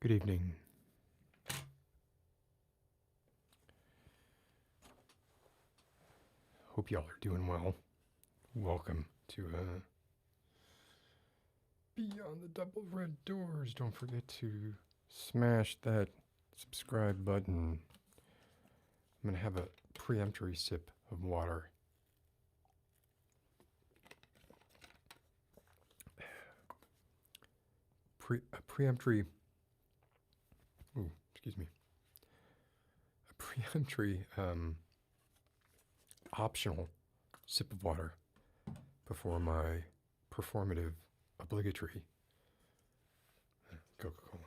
Good evening. Hope y'all are doing well. Welcome to Beyond the Double Red Doors. Don't forget to smash that subscribe button. I'm going to have a preemptory sip of water. Preemptory optional sip of water before my performative obligatory Coca-Cola.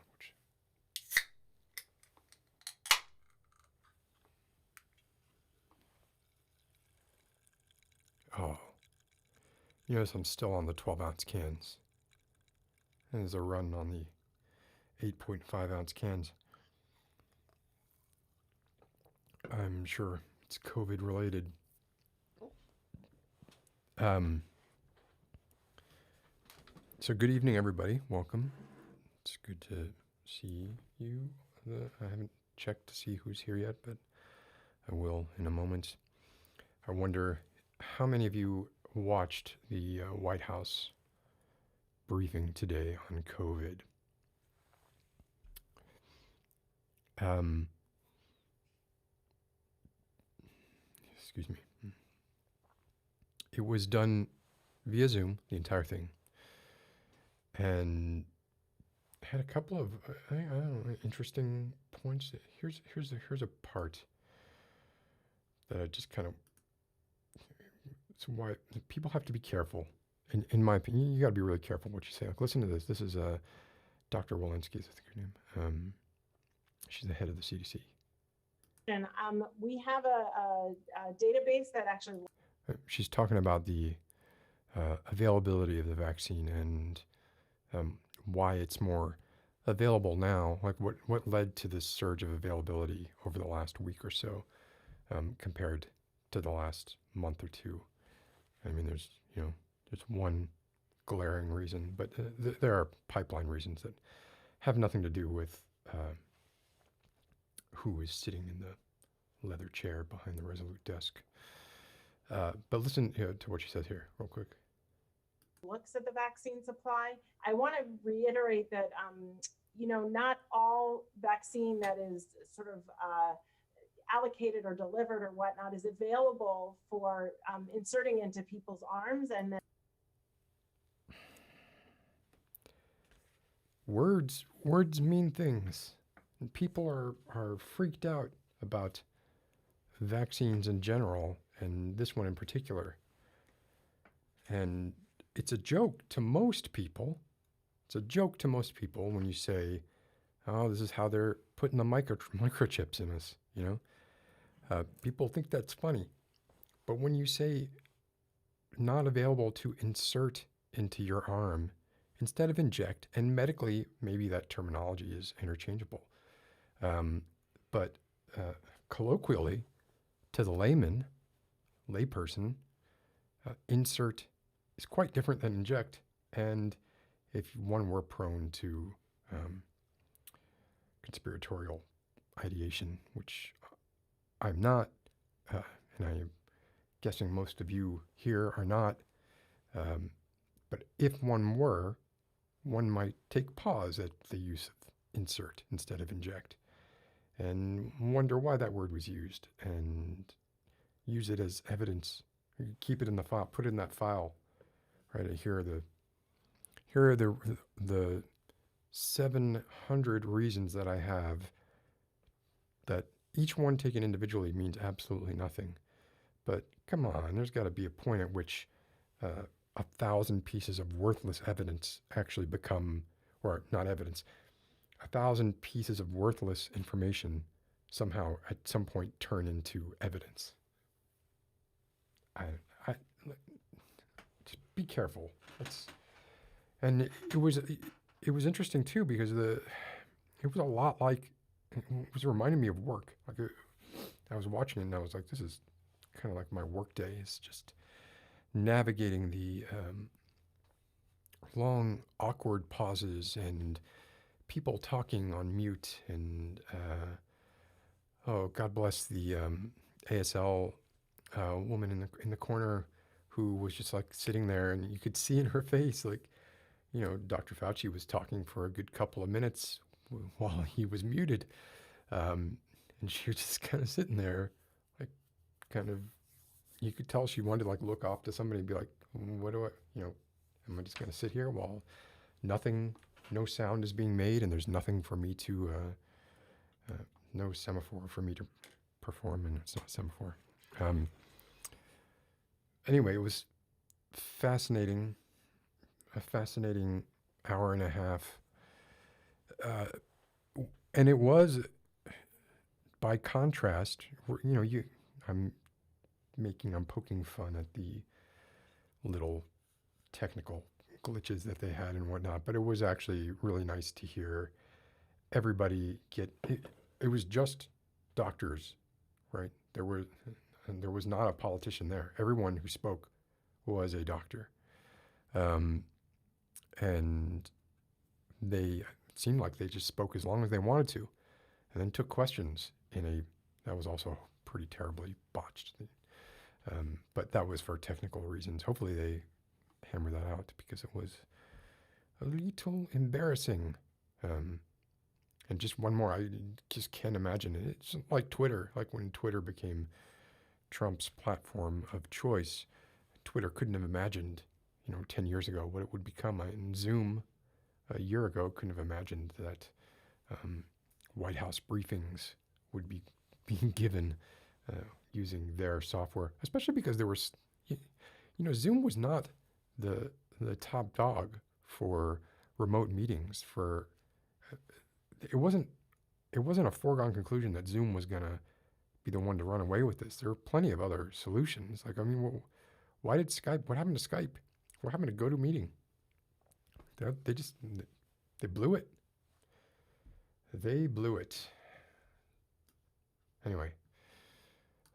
Oh, you notice I'm still on the 12-ounce cans. And there's a run on the 8.5-ounce cans. I'm sure it's COVID related. So good evening, everybody. Welcome. It's good to see you. I haven't checked to see who's here yet, but I will in a moment. I wonder how many of you watched the White House briefing today on COVID. Excuse me. It was done via Zoom, the entire thing, and had a couple of I don't know, interesting points. Here's a part that I just kind of. It's why people have to be careful. In my opinion, you got to be really careful what you say. Like, listen to this. This is Dr. Walensky, is I think her name. She's the head of the CDC. And we have a database that actually. She's talking about the availability of the vaccine and why it's more available now. Like what led to this surge of availability over the last week or so compared to the last month or two. I mean, there's one glaring reason, but there are pipeline reasons that have nothing to do with who is sitting in the leather chair behind the Resolute desk. But listen to what she says here real quick. Looks at the vaccine supply. I want to reiterate that, not all vaccine that is sort of allocated or delivered or whatnot is available for inserting into people's arms. And then words mean things. And people are freaked out about vaccines in general, and this one in particular. And it's a joke to most people. It's a joke to most people when you say, oh, this is how they're putting the microchips in us, People think that's funny. But when you say not available to insert into your arm instead of inject, and medically, maybe that terminology is interchangeable. But colloquially, to the layperson, insert is quite different than inject. And if one were prone to conspiratorial ideation, which I'm not, and I am guessing most of you here are not, but if one were, one might take pause at the use of insert instead of inject and wonder why that word was used and use it as evidence. Keep it in the file, put it in that file. Right, here are the 700 reasons that I have that each one taken individually means absolutely nothing. But come on, there's got to be a point at which 1,000 pieces of worthless evidence actually become, or not evidence, 1,000 pieces of worthless information somehow at some point turn into evidence. Just be careful. And it was interesting too because it was a lot like, it was reminding me of work. Like I was watching it and I was like, this is kind of like my work day. It's just navigating the long, awkward pauses and people talking on mute, and oh, God bless the ASL woman in the corner who was just like sitting there, and you could see in her face, like, Dr. Fauci was talking for a good couple of minutes while he was muted, and she was just kind of sitting there, like, kind of. You could tell she wanted to like look off to somebody and be like, "What do I? Am I just going to sit here while no sound is being made, and there's nothing for me to, no semaphore for me to perform, and it's not a semaphore." Anyway, it was fascinating, a fascinating hour and a half. And it was, by contrast, I'm poking fun at the little technical glitches that they had and whatnot, but it was actually really nice to hear everybody get it. It was just doctors, right? There was not a politician there. Everyone who spoke was a doctor, and it seemed like they just spoke as long as they wanted to, and then took questions that was also pretty terribly botched. But that was for technical reasons. Hopefully they hammer that out, because it was a little embarrassing. And just one more, I just can't imagine it. It's like Twitter, like when Twitter became Trump's platform of choice. Twitter couldn't have imagined, 10 years ago what it would become. And Zoom, a year ago, couldn't have imagined that White House briefings would be being given using their software, especially because there was, Zoom was not the top dog for remote meetings. It wasn't a foregone conclusion that Zoom was gonna be the one to run away with this. There were plenty of other solutions. Like, I mean, why did Skype? What happened to Skype? What happened to GoToMeeting? They blew it. They blew it. Anyway.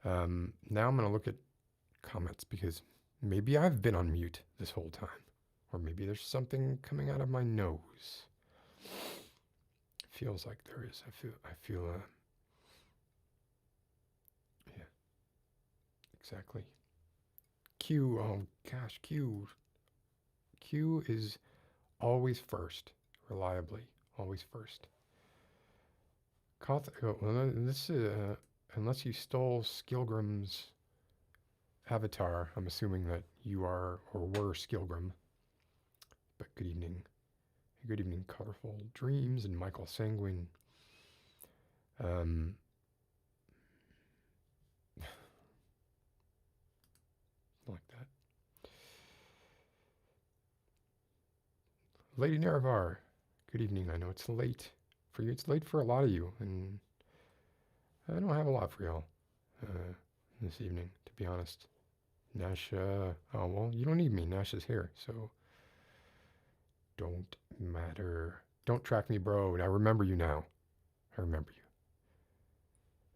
Now I'm going to look at comments, because maybe I've been on mute this whole time, or maybe there's something coming out of my nose. Feels like there is. I feel, yeah, exactly. Q, oh gosh, Q is always first, reliably, always first. This is, unless you stole Skillgrim's avatar, I'm assuming that you are or were Skillgrim. But good evening. Good evening, Colorful Dreams and Michael Sanguine. Like that. Lady Nerevar, good evening. I know it's late for you. It's late for a lot of you, and I don't have a lot for y'all this evening, to be honest. Nash, oh, well, you don't need me. Nash is here, so don't matter. Don't track me, bro. I remember you now. I remember you.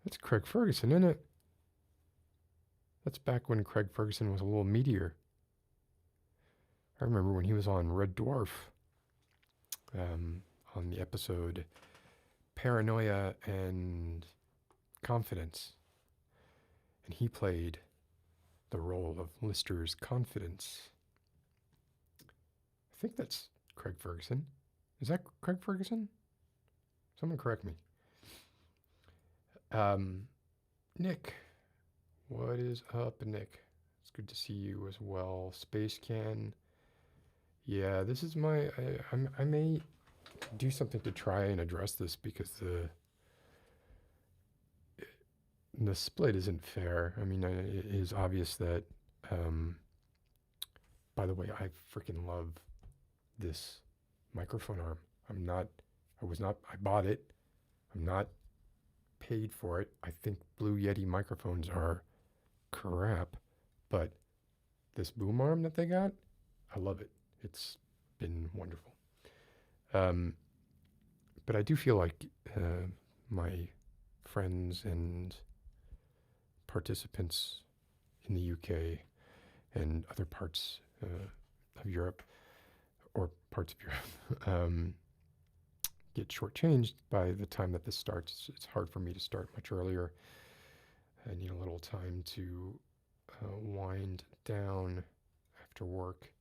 That's Craig Ferguson, isn't it? That's back when Craig Ferguson was a little meteor. I remember when he was on Red Dwarf, on the episode Paranoia and Confidence. And he played the role of Lister's Confidence. I think that's Craig Ferguson. Is that Craig Ferguson? Someone correct me. Nick. What is up, Nick? It's good to see you as well. Space Can. Yeah, this is I may do something to try and address this, because the split isn't fair. I mean, it is obvious that, by the way, I freaking love this microphone arm. I bought it. I'm not paid for it. I think Blue Yeti microphones are crap, but this boom arm that they got, I love it. It's been wonderful. But I do feel like my friends and participants in the UK and other parts of Europe, or parts of Europe, get shortchanged by the time that this starts. It's hard for me to start much earlier. I need a little time to wind down after work.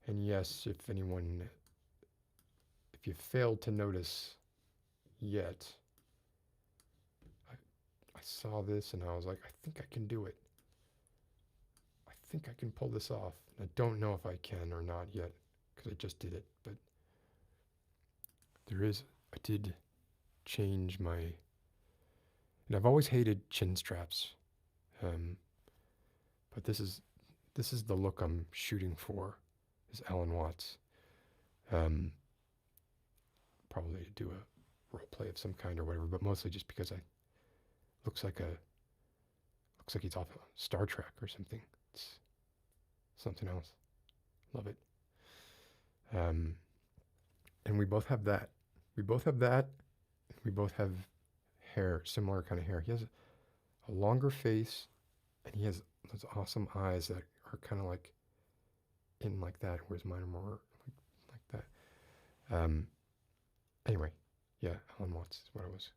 And yes, if you failed to notice yet, I saw this and I was like, I think I can do it. I think I can pull this off. I don't know if I can or not yet, because I just did it, but I did change my, and I've always hated chin straps, but this is the look I'm shooting for, is Alan Watts. Probably to do a role play of some kind or whatever, but mostly just because looks like he's off of Star Trek or something. It's something else. Love it. And we both have that. We both have that. We both have hair, similar kind of hair. He has a longer face, and he has those awesome eyes that are kind of like in like that, whereas mine are more like that. Anyway, yeah, Alan Watts is what I was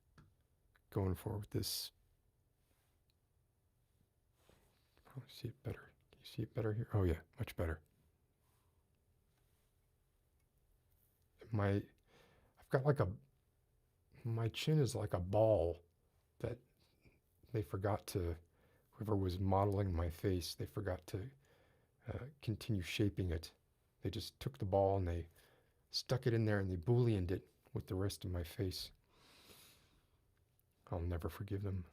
going for with this. Probably see it better. Can you see it better here? Oh yeah, much better. I've got like my chin is like a ball that whoever was modeling my face, they forgot to continue shaping it. They just took the ball and they stuck it in there and they booleaned it with the rest of my face. I'll never forgive them.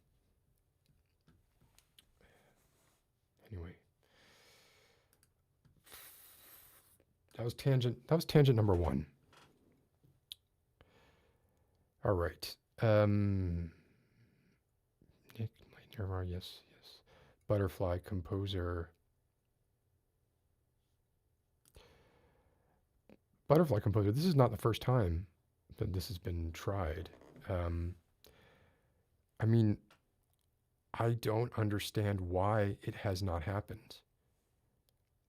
Anyway, that was tangent number 1. All right. Nick Lightner, yes. Butterfly composer. Butterfly composer. This is not the first time that this has been tried. I mean, I don't understand why it has not happened.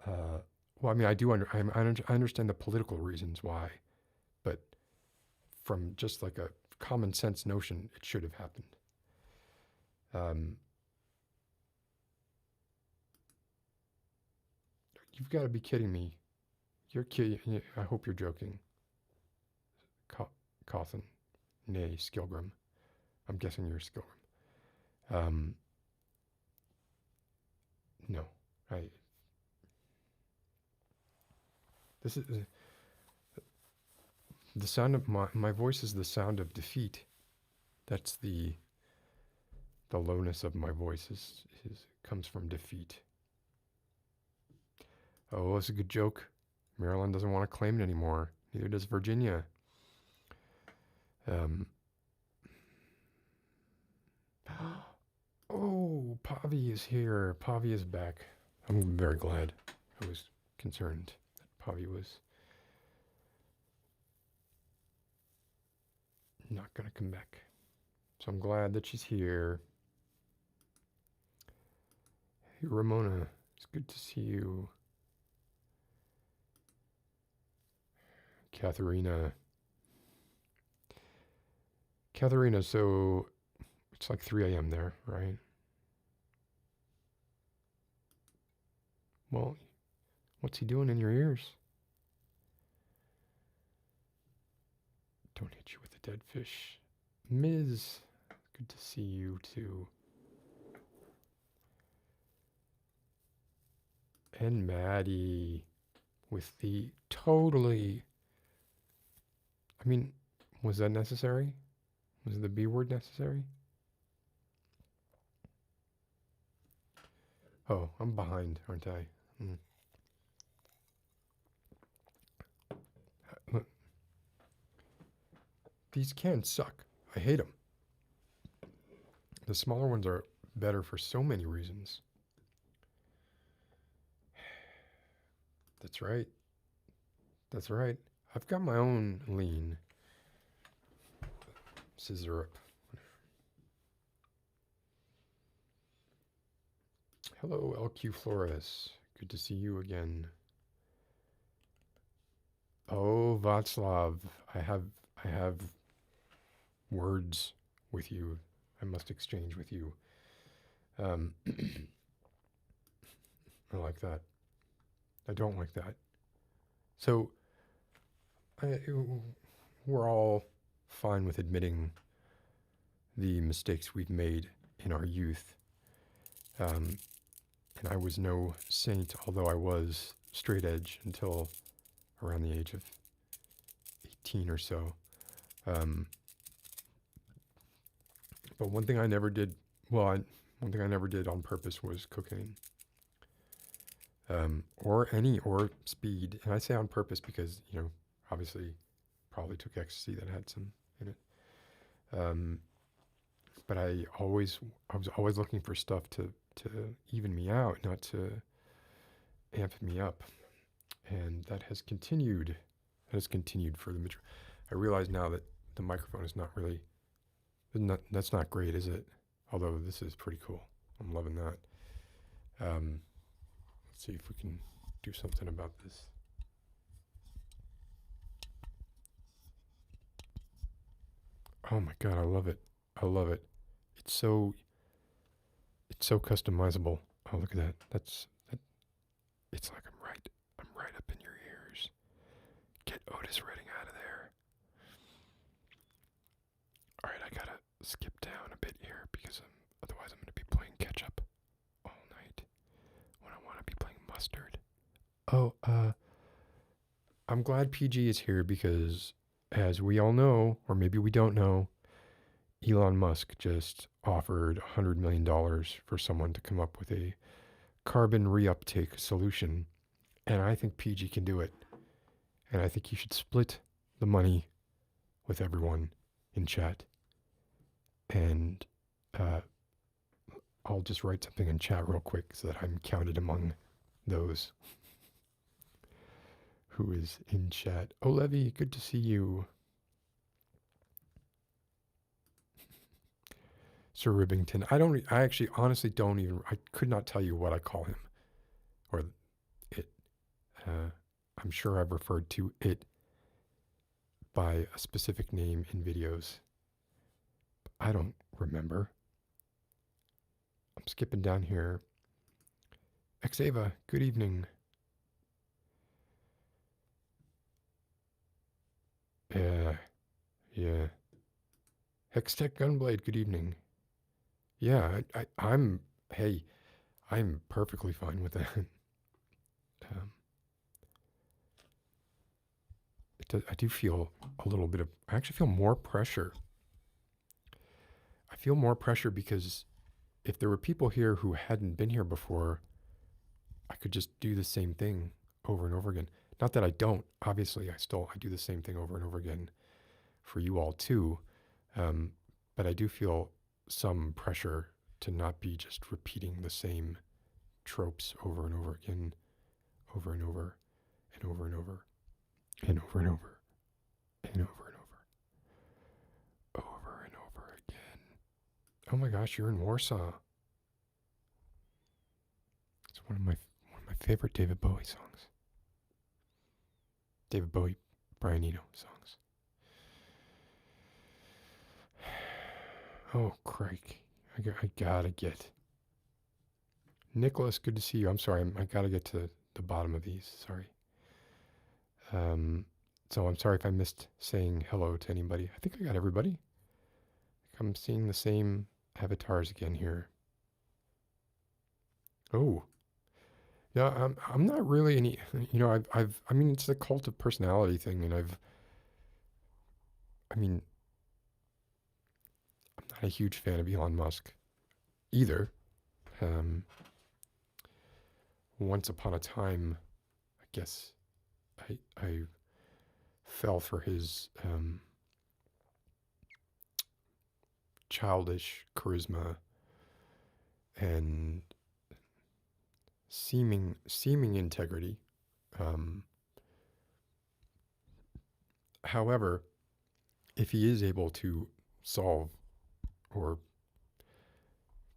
Well, I mean, I understand the political reasons why, but from just like a common sense notion, it should have happened. You've got to be kidding me. You're kidding. I hope you're joking. Coffin, nay, Skillgrim. I'm guessing you're Skillgrim. No, this is the sound of my voice is the sound of defeat. That's the lowness of my voice comes from defeat. Oh, that's a good joke. Maryland doesn't want to claim it anymore. Neither does Virginia. Oh, Pavi is here. Pavi is back. I'm very glad. I was concerned that Pavi was not going to come back. So I'm glad that she's here. Hey, Ramona. It's good to see you. Katharina, so it's like 3 a.m. there, right? Well, what's he doing in your ears? Don't hit you with a dead fish. Ms., good to see you too. And Maddie with the totally... I mean, was that necessary? Was the B word necessary? Oh, I'm behind, aren't I? Look. These cans suck. I hate them. The smaller ones are better for so many reasons. That's right. That's right. I've got my own lean. Scissor up. Hello, LQ Flores. Good to see you again. Oh, Václav, I I have words with you. I must exchange with you. I like that. I don't like that. So we're all fine with admitting the mistakes we've made in our youth. And I was no saint, although I was straight edge until around the age of 18 or so. But one thing I never did, one thing I never did on purpose was cocaine. Or speed. And I say on purpose because, obviously probably took ecstasy that had some in it. But I was always looking for stuff to even me out, not to amp me up. And that has continued. For the majority. I realize now that the microphone is that's not great, is it? Although this is pretty cool. I'm loving that. Let's see if we can do something about this. Oh my God, I love it. It's so customizable. Oh, look at that. It's like I'm right up in your ears. Get Otis Redding out of there. All right, I gotta skip down a bit here because otherwise I'm gonna be playing catch up all night when I want to be playing Mustard. Oh, I'm glad PG is here because, as we all know, or maybe we don't know, Elon Musk just offered $100 million for someone to come up with a carbon reuptake solution. And I think PG can do it. And I think you should split the money with everyone in chat. And I'll just write something in chat real quick so that I'm counted among those who is in chat. Oh, Levy, good to see you. Sir Rivington. I actually honestly don't even, I could not tell you what I call him or it. I'm sure I've referred to it by a specific name in videos. I don't remember. I'm skipping down here. Xava, good evening. Yeah. Hextech Gunblade, good evening. Yeah, I'm perfectly fine with that. I do feel a little bit I actually feel more pressure. I feel more pressure because if there were people here who hadn't been here before, I could just do the same thing over and over again. Not that I don't, obviously I do the same thing over and over again for you all too. But I do feel some pressure to not be just repeating the same tropes over and over again, over and over, and over and over, and over and over, and over and over and over again. Oh my gosh, you're in Warsaw. It's one of my favorite David Bowie songs. David Bowie, Brian Eno songs. Oh, crike. I gotta get. Nicholas, good to see you. I'm sorry. I gotta get to the bottom of these. Sorry. So I'm sorry if I missed saying hello to anybody. I think I got everybody. I'm seeing the same avatars again here. Oh. Yeah, I'm not really any, I mean, it's the cult of personality thing, and I'm not a huge fan of Elon Musk either. Once upon a time, I guess I fell for his childish charisma and seeming integrity. However, if he is able to solve, or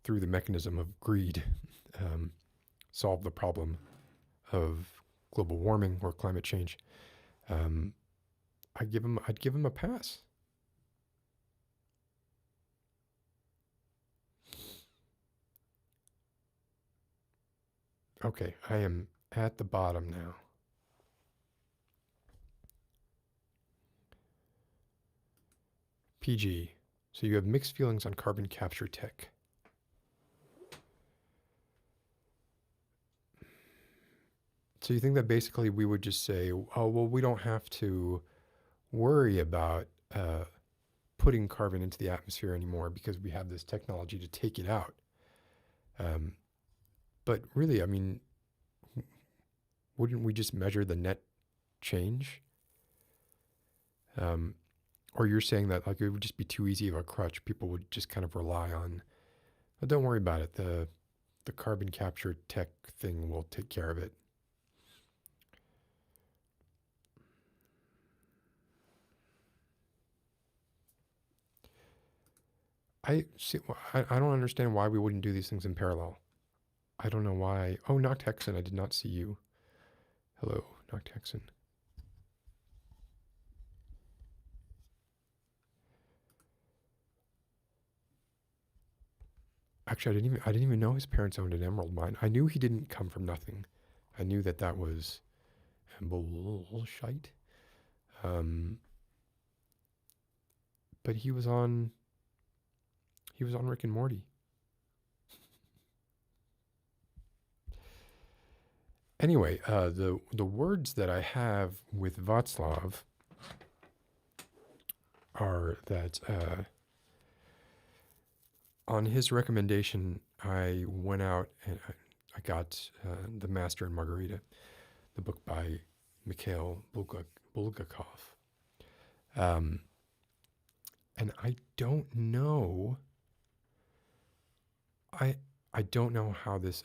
through the mechanism of greed, solve the problem of global warming or climate change, I'd give him a pass. Okay, I am at the bottom now. PG. So you have mixed feelings on carbon capture tech. So you think that basically we would just say, oh, well, we don't have to worry about putting carbon into the atmosphere anymore because we have this technology to take it out. But really, I mean, wouldn't we just measure the net change? Or you're saying that like it would just be too easy of a crutch. People would just kind of rely on, but don't worry about it. The carbon capture tech thing will take care of it. I see. I don't understand why we wouldn't do these things in parallel. I don't know why. Oh, Noctexan, I did not see you. Hello, Noctexan. Actually, I didn't even know his parents owned an emerald mine. I knew he didn't come from nothing. I knew that was bullshit. But he was on Rick and Morty. Anyway, the words that I have with Václav are that on his recommendation, I went out and I got The Master and Margarita, the book by Mikhail Bulgakov. And I don't know. I don't know how this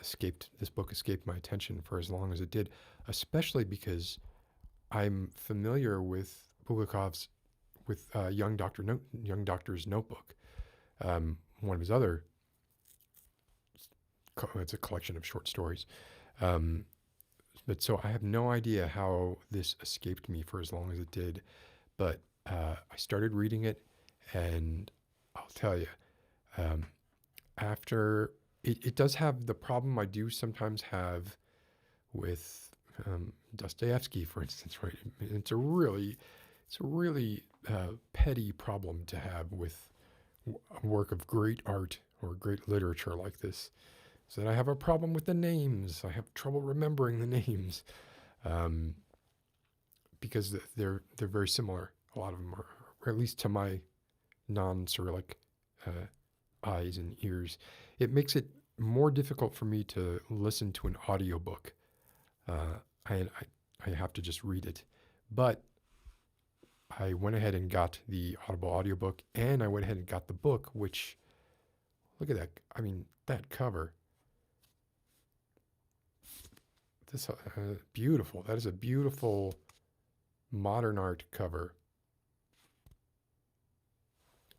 book escaped my attention for as long as it did, especially because I'm familiar with Bulgakov's Young Doctor's Notebook. One of his other, it's a collection of short stories. But so I have no idea how this escaped me for as long as it did. But I started reading it, and I'll tell you, after it does have the problem I do sometimes have with Dostoevsky, for instance, right? It's a really petty problem to have with a work of great art or great literature like this. So that I have a problem with the names. I have trouble remembering the names because they're very similar. A lot of them are, or at least to my non-Cyrillic eyes and ears. It makes it more difficult for me to listen to an audiobook. I have to just read it. But I went ahead and got the Audible audiobook, and I went ahead and got the book, which, look at that. I mean, that cover. This beautiful. That is a beautiful modern art cover.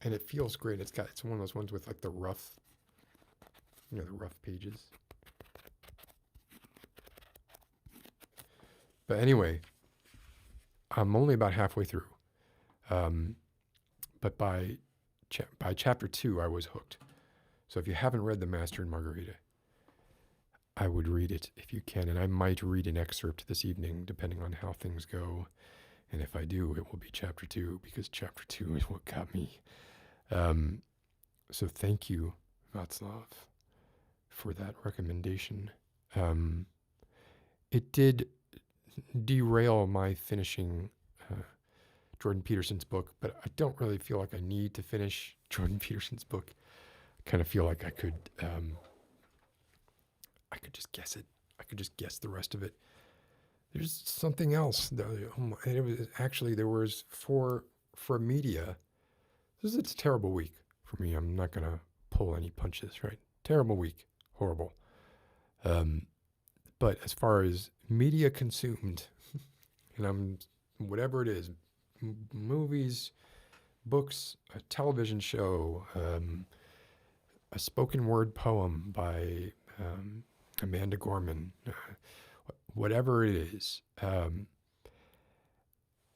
And it feels great. It's one of those ones with like the rough, the rough pages. But anyway, I'm only about halfway through. But by chapter 2, I was hooked. So if you haven't read The Master and Margarita, I would read it if you can. And I might read an excerpt this evening, depending on how things go. And if I do, it will be chapter 2, because chapter 2 is what got me. So thank you, Václav, for that recommendation. It did derail my finishing Jordan Peterson's book, but I don't really feel like I need to finish Jordan Peterson's book. I kind of feel like I could just guess it. I could just guess the rest of it. There's something else. And it was actually, there was for media. It's a terrible week for me. I'm not gonna pull any punches, right? Terrible week, horrible. But as far as media consumed, and whatever it is, movies, books, a television show, a spoken word poem by Amanda Gorman, whatever it is,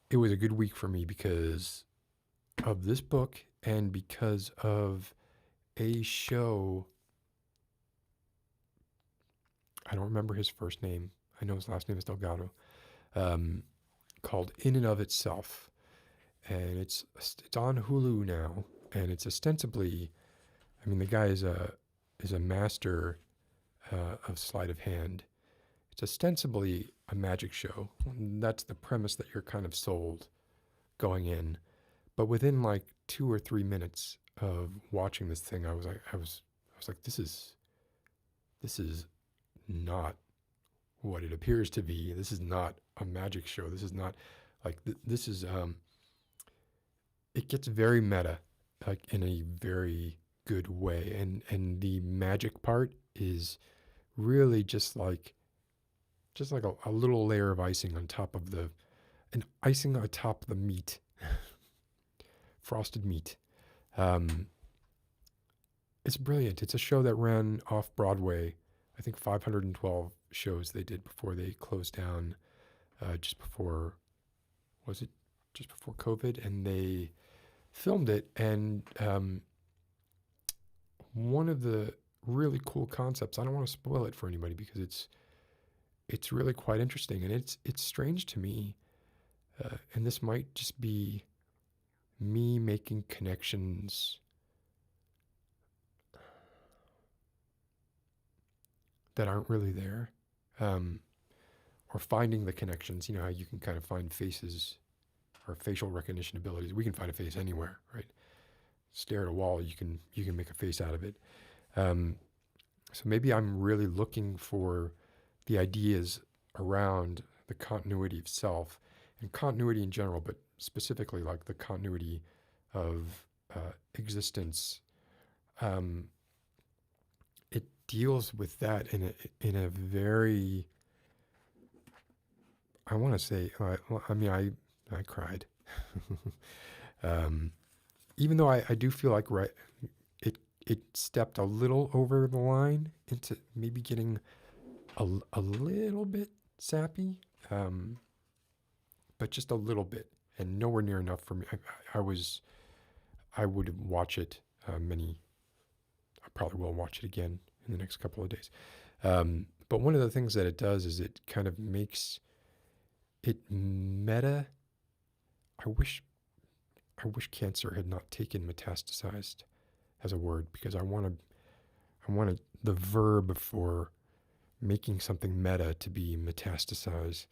it was a good week for me because of this book and because of a show. I don't remember his first name. I know his last name is DelGaudio. Called In and of Itself, and it's on Hulu now, and it's ostensibly, I mean, the guy is a master of sleight of hand. It's ostensibly a magic show. That's the premise that you're kind of sold going in, but within like 2 or 3 minutes of watching this thing, I was like, this is not what it appears to be. This is not a magic show. This is not like this is it gets very meta, like in a very good way, and the magic part is really just like a little layer of icing on top of the meat, frosted meat. It's brilliant. It's a show that ran off Broadway. I think 512 shows they did before they closed down, just before COVID, and they filmed it. And one of the really cool concepts, I don't want to spoil it for anybody because it's really quite interesting, and it's strange to me, and this might just be me making connections that aren't really there, or finding the connections. You know how you can kind of find faces or facial recognition abilities. We can find a face anywhere, right? Stare at a wall, you can make a face out of it. So maybe I'm really looking for the ideas around the continuity of self and continuity in general, but specifically like the continuity of existence. It deals with that in a very, I want to say, I mean, I cried. Even though I do feel like it stepped a little over the line into maybe getting a little bit sappy, but just a little bit, and nowhere near enough for me. I would watch it I probably will watch it again in the next couple of days. But one of the things that it does is it kind of makes it meta. I wish cancer had not taken metastasized as a word, because I wanted the verb for making something meta to be metastasize.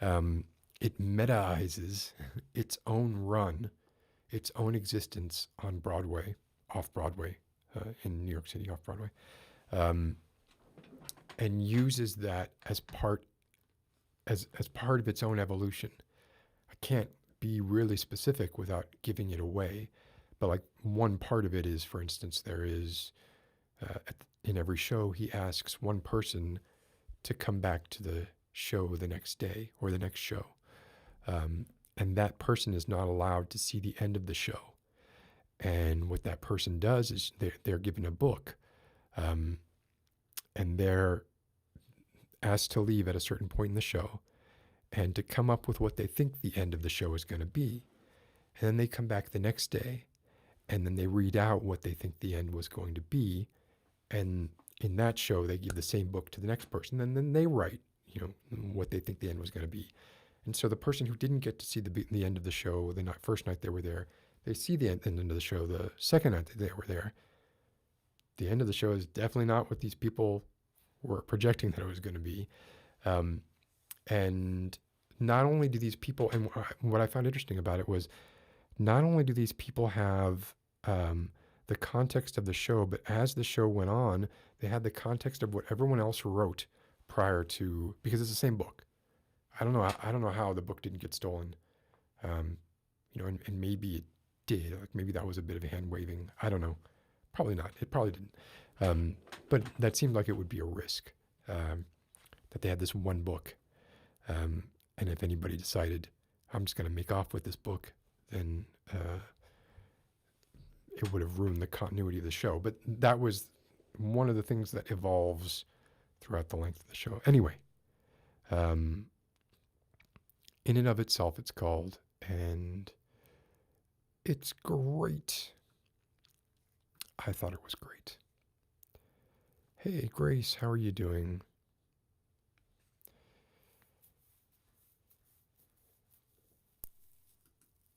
It metaizes its own run, its own existence on Broadway, off Broadway, in New York City, off Broadway, and uses that as part of its own evolution. I can't be really specific without giving it away, but like one part of it is, for instance, there is in every show he asks one person to come back to the show the next day or the next show, and that person is not allowed to see the end of the show. And what that person does is they're given a book, and they're asked to leave at a certain point in the show and to come up with what they think the end of the show is going to be. And then they come back the next day, and then they read out what they think the end was going to be. And in that show, they give the same book to the next person, and then they write, what they think the end was going to be. And so the person who didn't get to see the end of the show the first night they were there, they see the end of the show the second night that they were there. The end of the show is definitely not what these people were projecting that it was going to be. And not only do these people, and what I found interesting about it was, not only do these people have the context of the show, but as the show went on, they had the context of what everyone else wrote prior to, because it's the same book. I don't know how the book didn't get stolen. And maybe it did. Like maybe that was a bit of a hand waving. I don't know. Probably not. It probably didn't. But that seemed like it would be a risk, that they had this one book. And if anybody decided, I'm just going to make off with this book, then it would have ruined the continuity of the show. But that was one of the things that evolves throughout the length of the show. Anyway, in and of itself, it's called, and it's great. I thought it was great. Hey, Grace, how are you doing?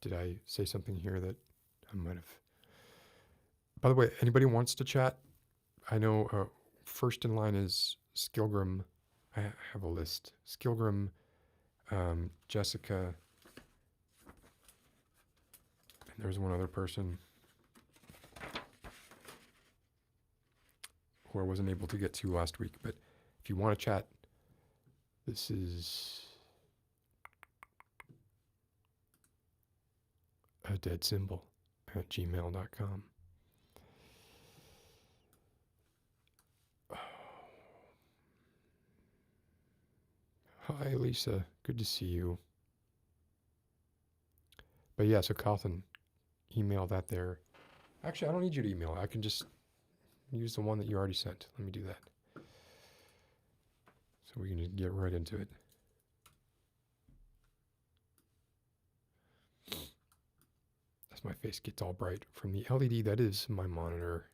Did I say something here that I might have? By the way, anybody wants to chat? I know first in line is Skillgrim. I have a list. Skillgrim, Jessica, and there's one other person who I wasn't able to get to last week. But if you want to chat, this is a dead symbol at gmail.com. Hi, Lisa. Good to see you. But yeah, so Coffin, email that there. Actually, I don't need you to email. I can just use the one that you already sent. Let me do that. So we can just get right into it. As my face gets all bright from the LED that is my monitor.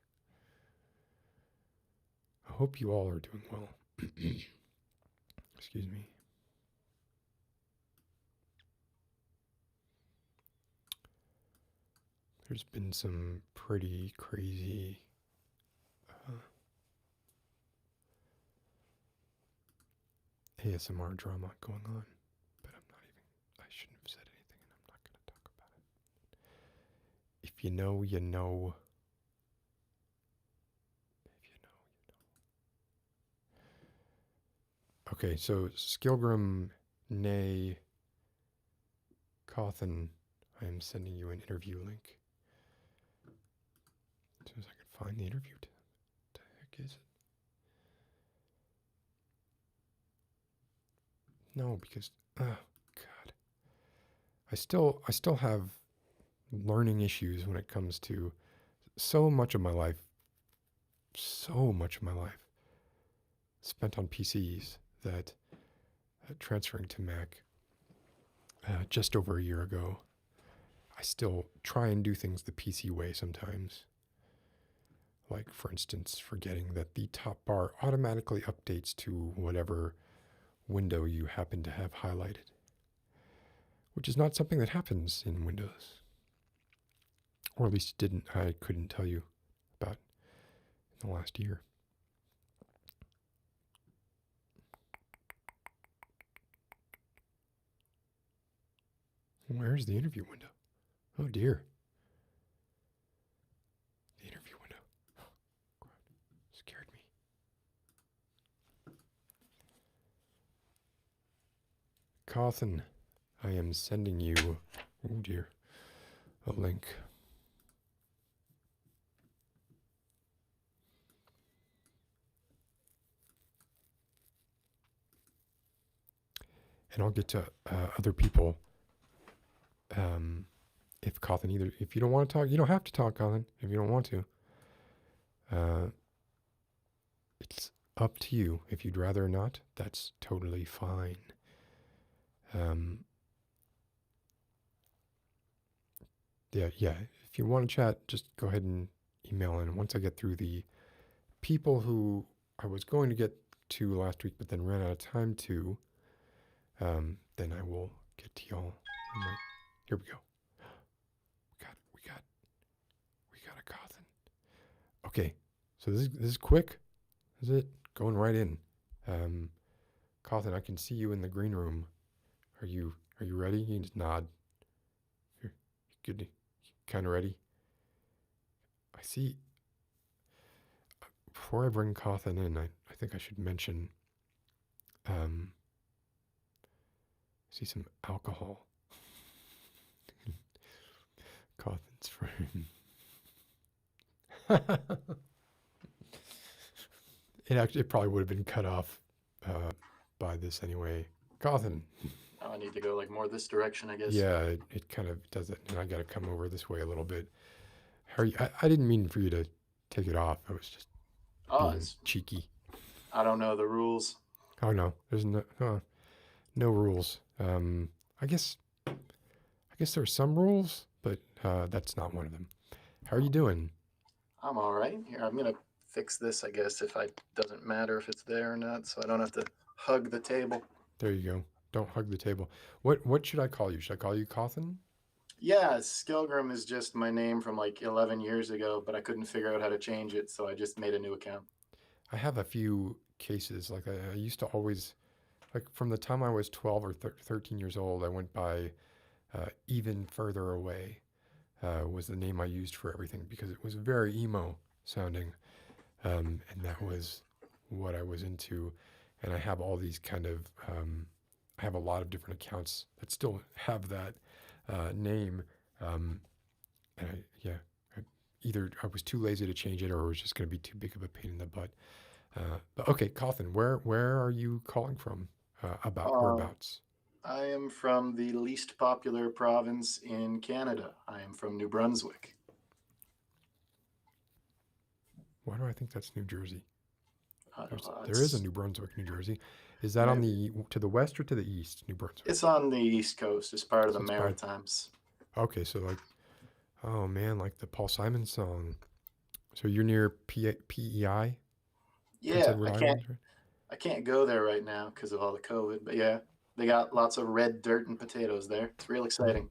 I hope you all are doing well. Excuse me. There's been some pretty crazy ASMR drama going on, but I shouldn't have said anything and I'm not going to talk about it. If you know, you know. If you know, you know. Okay, so Skillgrim, nay, Coffin, I am sending you an interview link. As soon as I can find the interview tab. What the heck is it? No, because oh God. I still have learning issues when it comes to so much of my life spent on PCs that transferring to Mac just over a year ago, I still try and do things the PC way sometimes. Like, for instance, forgetting that the top bar automatically updates to whatever window you happen to have highlighted, which is not something that happens in Windows. Or at least it didn't. I couldn't tell you about in the last year. Where's the interview window? Oh dear. The interview window. Oh, God. Scared me. Coffin, I am sending you, oh dear, a link. And I'll get to other people. If Coffin if you don't want to talk, you don't have to talk, Coffin, if you don't want to. It's up to you. If you'd rather not, that's totally fine. Yeah. If you want to chat, just go ahead and email in. Once I get through the people who I was going to get to last week, but then ran out of time to, then I will get to y'all. Here we go. We got a Coffin. Okay, so this is quick. Is it going right in? Coffin, I can see you in the green room. Are you ready? You can just nod. You're good. Kind of ready. I see. Before I bring Coffin in, I think I should mention. I see some alcohol. Coffin's friend. It probably would have been cut off by this anyway. Coffin. Oh, I need to go like more this direction, I guess. Yeah, it kind of does it, and I got to come over this way a little bit. How are you? I didn't mean for you to take it off. I was just being cheeky. I don't know the rules. Oh no, there's no rules. I guess I guess there are some rules, but that's not one of them. How are you doing? I'm all right. Here, I'm gonna fix this, I guess, if I doesn't matter if it's there or not, so I don't have to hug the table. There you go. Don't hug the table. What should I call you? Should I call you Coffin? Yeah, Skillgrim is just my name from like 11 years ago, but I couldn't figure out how to change it, so I just made a new account. I have a few cases. Like I used to always, like from the time I was 12 or 13 years old, I went by even further away was the name I used for everything because it was very emo sounding. And that was what I was into. And I have all these kind of, I have a lot of different accounts that still have that name. And either I was too lazy to change it or it was just going to be too big of a pain in the butt. But okay, Coffin, where are you calling from? About Uh, whereabouts? I am from the least popular province in Canada. I am from New Brunswick. Why do I think that's New Jersey? There is a It's New Brunswick, New Jersey. Is that on the to the west or to the east, New Brunswick? it's on the East Coast. It's part of the So it's by Maritimes. okay, so like oh man, like the Paul Simon song. So you're near PEI, Prince Yeah, Edward I can't Island, right? I can't go there right now because of all the COVID, but yeah, they got lots of red dirt and potatoes there. It's real Wh- exciting.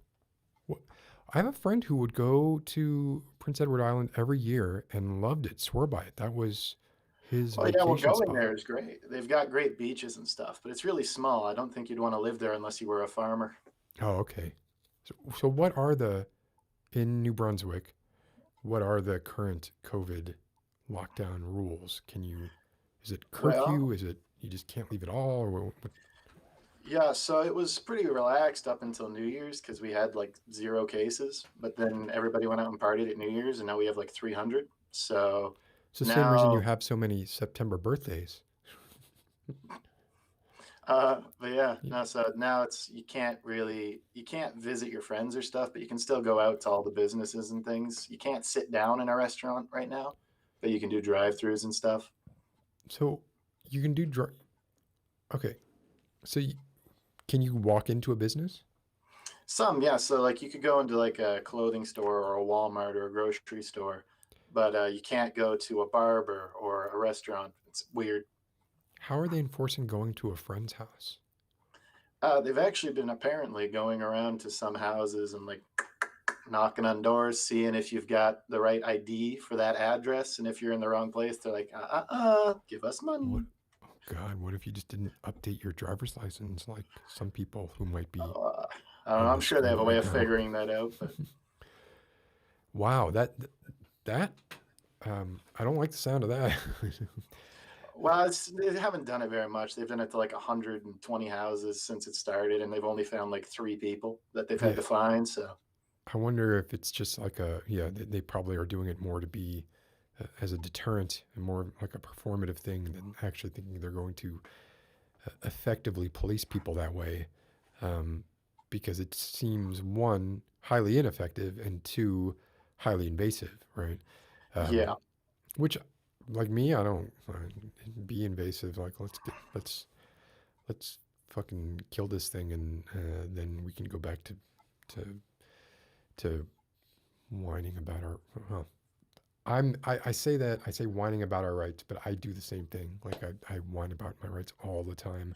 I have a friend who would go to Prince Edward Island every year and loved it, swore by it. That was his Well, yeah, well, vacation going spot. there is great. They've got great beaches and stuff, but it's really small. I don't think you'd want to live there unless you were a farmer. Oh, okay. So what are in New Brunswick? What are the current COVID lockdown rules? Is it curfew? Well, Is it you just can't leave at all? Or yeah, so it was pretty relaxed up until New Year's because we had like 0 cases, but then everybody went out and partied at New Year's, and now we have like 300. So it's the same reason you now, have so many September birthdays. but yeah, Y- no, so now you can't visit your friends or stuff, but you can still go out to all the businesses and things. You can't sit down in a restaurant right now, but you can do drive-throughs and stuff. So you can do okay. So can you walk into a business? Some, yeah. So like you could go into like a clothing store or a Walmart or a grocery store, but you can't go to a barber or a restaurant. It's weird. How are they enforcing going to a friend's house? They've actually been apparently going around to some houses and like knocking on doors, seeing if you've got the right ID for that address, and if you're in the wrong place, they're like, give us What? money. Oh God, what if you just didn't update your driver's license like some people who might be Uh, I don't know. on I'm the sure they have screen a way right of now? figuring that out, but Wow, that I don't like the sound of that. well, they haven't done it very much. They've done it to like 120 houses since it started, and they've only found like 3 people that they've had Yeah, to find. So, I wonder if it's just like they probably are doing it more to be as a deterrent and more like a performative thing than actually thinking they're going to effectively police people that way, um, because it seems one highly ineffective and two highly invasive, right? yeah, Um, which, like me, I don't be invasive. Like let's fucking kill this thing and then we can go back to to whining about our. Well, I say that I say whining about our rights, but I do the same thing. Like I whine about my rights all the time.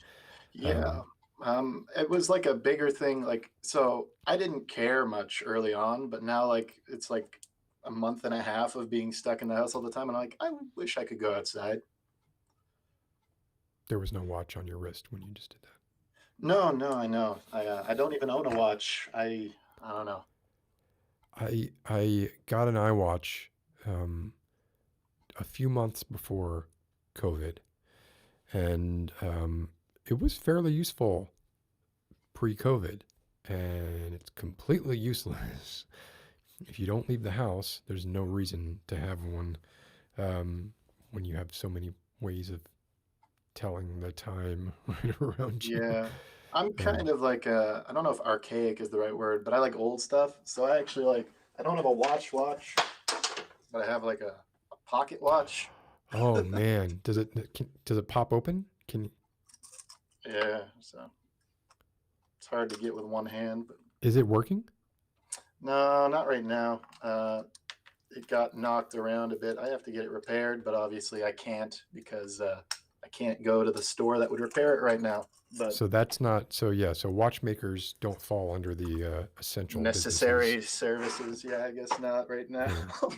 yeah. Um, It was like a bigger thing. Like, so I didn't care much early on, but now like it's like a month and a half of being stuck in the house all the time, and I'm like, I wish I could go outside. there was no watch on your wrist when you just did that. No, no, I know. I don't even own a watch. I don't know. I got an iWatch um, a few months before COVID, and it was fairly useful pre-COVID, and it's completely useless if you don't leave the house. There's no reason to have one um, when you have so many ways of telling the time right around you. Yeah. I'm Um, kind of like I don't know if archaic is the right word, but I like old stuff. So I actually like I don't have a watch, but I have like a pocket watch. oh man, does it pop open? Yeah, so it's hard to get with one hand, but Is it working? No, not right now. It got knocked around a bit. I have to get it repaired, but obviously I can't because I can't go to the store that would repair it right now. But So that's not, so yeah, so watchmakers don't fall under the essential businesses. necessary services, yeah, I guess not right now. Yeah.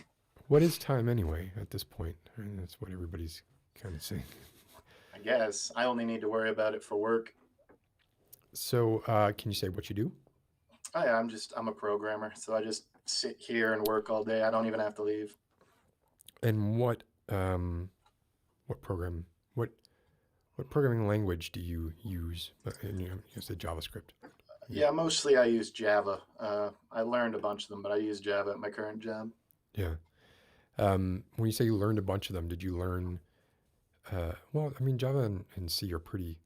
What is time anyway at this point? I mean, that's what everybody's kind of saying. I guess I only need to worry about it for work. So can you say what you do? Oh yeah, I'm a programmer, so I just sit here and work all day. I don't even have to leave. And what program, what programming language do you use? And you said JavaScript. Yeah, mostly I use Java. I learned a bunch of them, but I use Java at my current job. Yeah. When you say you learned a bunch of them, did you learn? Well, I mean, Java and C are pretty,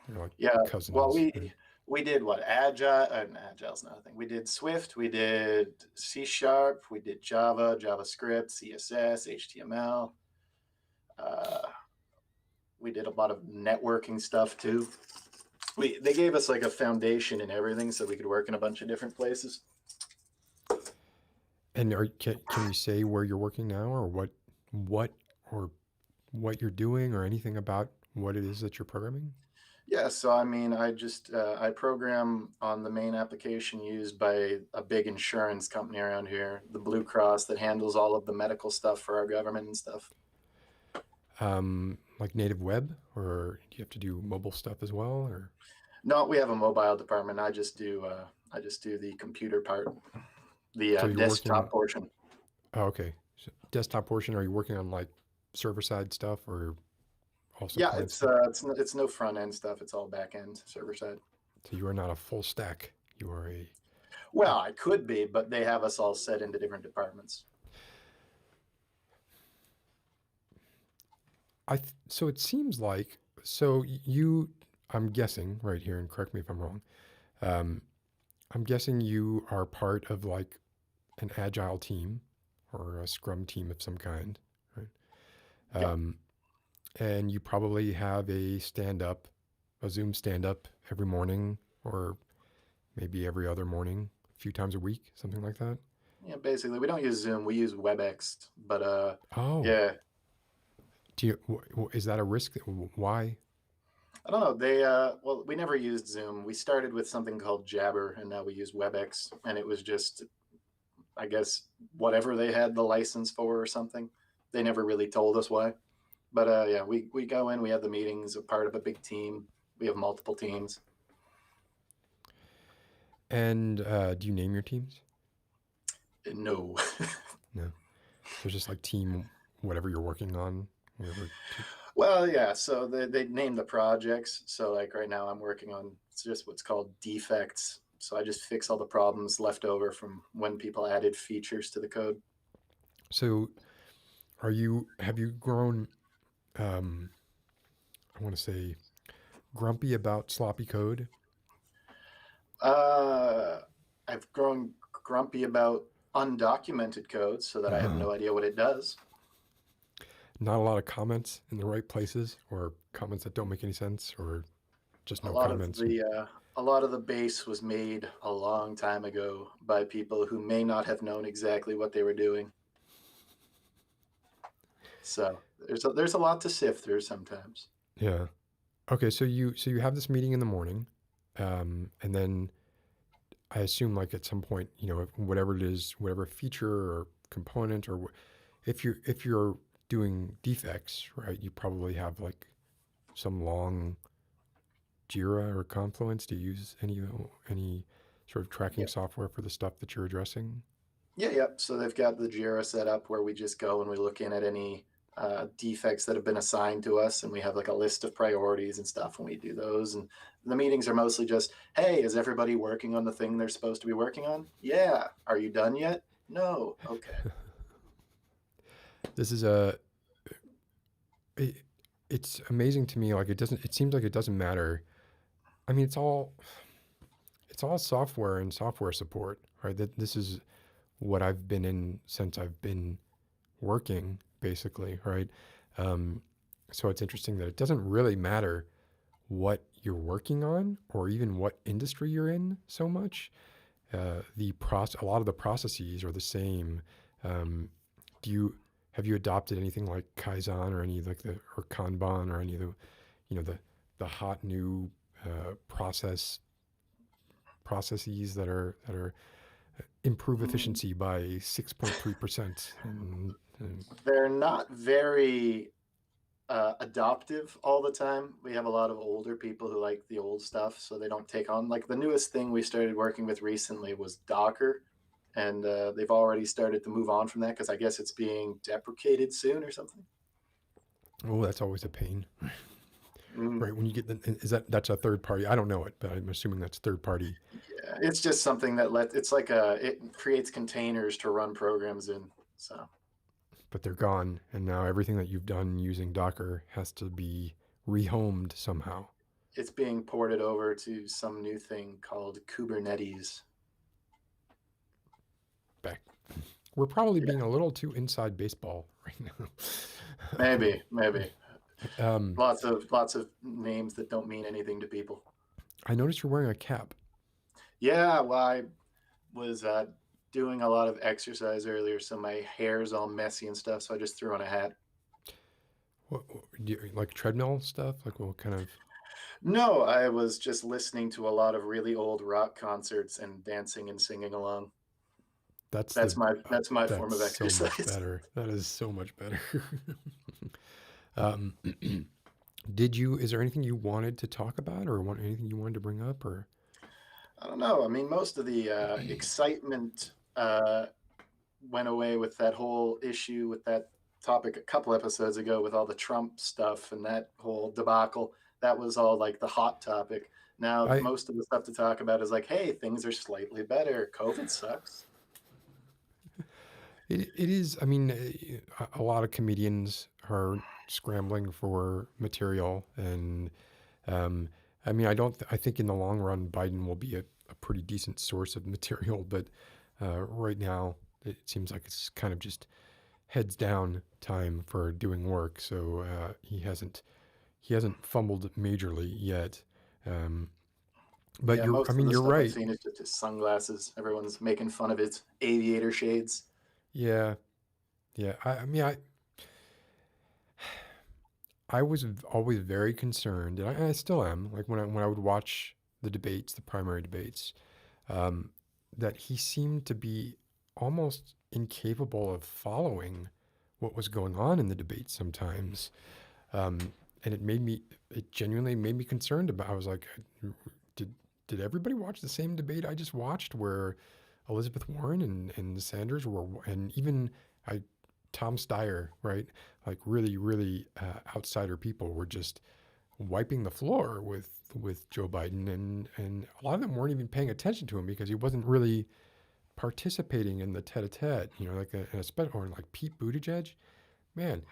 they're like Yeah, cousins. well, Right? we did what? Agile, Agile's not a thing. We did Swift, we did C Sharp, we did Java, JavaScript, CSS, HTML. We did a lot of networking stuff too. They gave us like a foundation and everything so we could work in a bunch of different places. And can you say where you're working now, or what you're doing, or anything about what it is that you're programming? Yeah, so I mean, I program on the main application used by a big insurance company around here, the Blue Cross, that handles all of the medical stuff for our government and stuff. Like native web, or do you have to do mobile stuff as well, or? No, we have a mobile department. I just do the computer part, the So you're desktop working. portion. Oh, okay. So desktop portion. Are you working on like server side stuff, or also Yeah, client it's stuff? it's no front end stuff. It's all back end server side. So you are not a full stack. You are a. Well, I could be, but they have us all set into different departments. So it seems like, so you. I'm guessing right here, and correct me if I'm wrong. Um, I'm guessing you are part of like an agile team or a scrum team of some kind, right? Yeah. And you probably have a Zoom stand up every morning, or maybe every other morning, a few times a week, something like that. Yeah, basically, we don't use Zoom. We use WebEx, but Oh, yeah, is that a risk? Why? I don't know. Well, we never used Zoom. We started with something called Jabber, and now we use WebEx, and it was just, I guess, whatever they had the license for or something. They never really told us why. But yeah, we go in, we have the meetings, a part of a big team. We have multiple teams. And do you name your teams? No. No. So it's just like team, whatever you're working on, whatever. Well, yeah. So they name the projects. So like right now, I'm working on just what's called defects. So I just fix all the problems left over from when people added features to the code. So have you grown, I want to say, grumpy about sloppy code? I've grown grumpy about undocumented code so that I have no idea what it does. Not a lot of comments in the right places, or comments that don't make any sense, or just A no lot of comments. a lot of the base was made a long time ago by people who may not have known exactly what they were doing. So there's a lot to sift through sometimes. Yeah. Okay, so you have this meeting in the morning, and then I assume like at some point, whatever it is, whatever feature or component, or if you're doing defects, right, you probably have like some long Jira or Confluence. Do you use any sort of tracking Yep. software for the stuff that you're addressing? Yeah, yep. So they've got the Jira set up where we just go and we look in at any defects that have been assigned to us, and we have like a list of priorities and stuff, and we do those. And the meetings are mostly just, hey, is everybody working on the thing they're supposed to be working on? Yeah. Are you done yet? No. Okay. This is it's amazing to me. Like it seems like it doesn't matter. I mean, it's all software and software support, right? This is what I've been in since I've been working, basically, right? So it's interesting that it doesn't really matter what you're working on, or even what industry you're in, so much a lot of the processes are the same. Um, do you have you adopted anything like Kaizen or any like or Kanban or any of the the hot new processes that are improve Mm, efficiency by 6.3%? And they're not very adoptive all the time. We have a lot of older people who like the old stuff, so they don't take on. Like the newest thing we started working with recently was Docker, and they've already started to move on from that because I guess it's being deprecated soon or something. oh, that's always a pain, Mm, right? When you get that's a third party. I don't know it, but I'm assuming that's third party. yeah, it's just something that it creates containers to run programs in. So But they're gone, and now everything that you've done using Docker has to be rehomed somehow. it's being ported over to some new thing called Kubernetes. Back, we're probably Yeah, being a little too inside baseball right now. maybe. um, Lots of names that don't mean anything to people. I noticed you're wearing a cap. Yeah, well, I was doing a lot of exercise earlier, so my hair's all messy and stuff. So I just threw on a hat. What do you, like treadmill stuff? Like what kind of? No, I was just listening to a lot of really old rock concerts and dancing and singing along. That's the That's my form that's of so much exercise. better. That is so much better. um, did you? Is there anything you wanted to talk about, or anything you wanted to bring up, or? I don't know. I mean, most of the excitement went away with that whole issue with that topic a couple episodes ago with all the Trump stuff and that whole debacle. That was all like the hot topic. Now, I most of the stuff to talk about is like, hey, things are slightly better. COVID sucks. it is. I mean, a lot of comedians are scrambling for material, and um, I mean, I don't. I think in the long run, Biden will be a pretty decent source of material, but right now, it seems like it's kind of just heads down time for doing work. So he hasn't fumbled majorly yet. Um, but Yeah, I most of mean, the you're stuff I've right. seen is just his sunglasses. Everyone's making fun of his aviator shades. Yeah, yeah. I mean, I was always very concerned, and I still am. Like when I would watch the debates, the primary debates, um, that he seemed to be almost incapable of following what was going on in the debate sometimes, um, and it genuinely made me concerned about. I was like, did did everybody watch the same debate I just watched, where Elizabeth Warren and Sanders were, and even I Tom Steyer, right? Like really, really outsider people were just wiping the floor with Joe Biden, and a lot of them weren't even paying attention to him because he wasn't really participating in the tete-a-tete. Like or like Pete Buttigieg, man,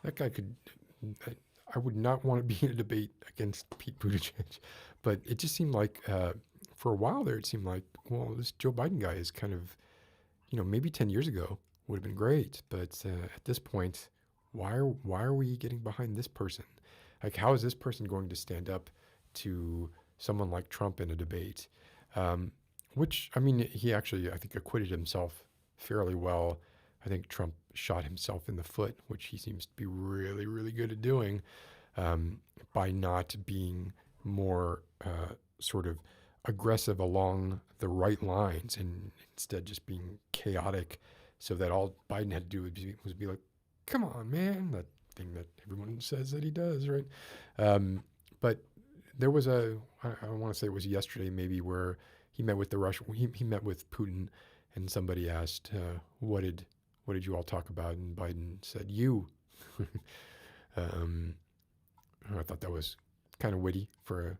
that guy could. I would not want to be in a debate against Pete Buttigieg, but it just seemed like for a while there, it seemed like, well, this Joe Biden guy is kind of, maybe 10 years ago would have been great, but at this point, why are we getting behind this person? Like, how is this person going to stand up to someone like Trump in a debate? Which, I mean, he actually, I think, acquitted himself fairly well. I think Trump shot himself in the foot, which he seems to be really, really good at doing, um, by not being more sort of aggressive along the right lines and instead just being chaotic, so that all Biden had to do was be like, come on, man, that thing that everyone says that he does, right? But there was I want to say it was yesterday maybe, where he met with the Russian, he met with Putin, and somebody asked, what did you all talk about? And Biden said, you. um, I thought that was kind of witty for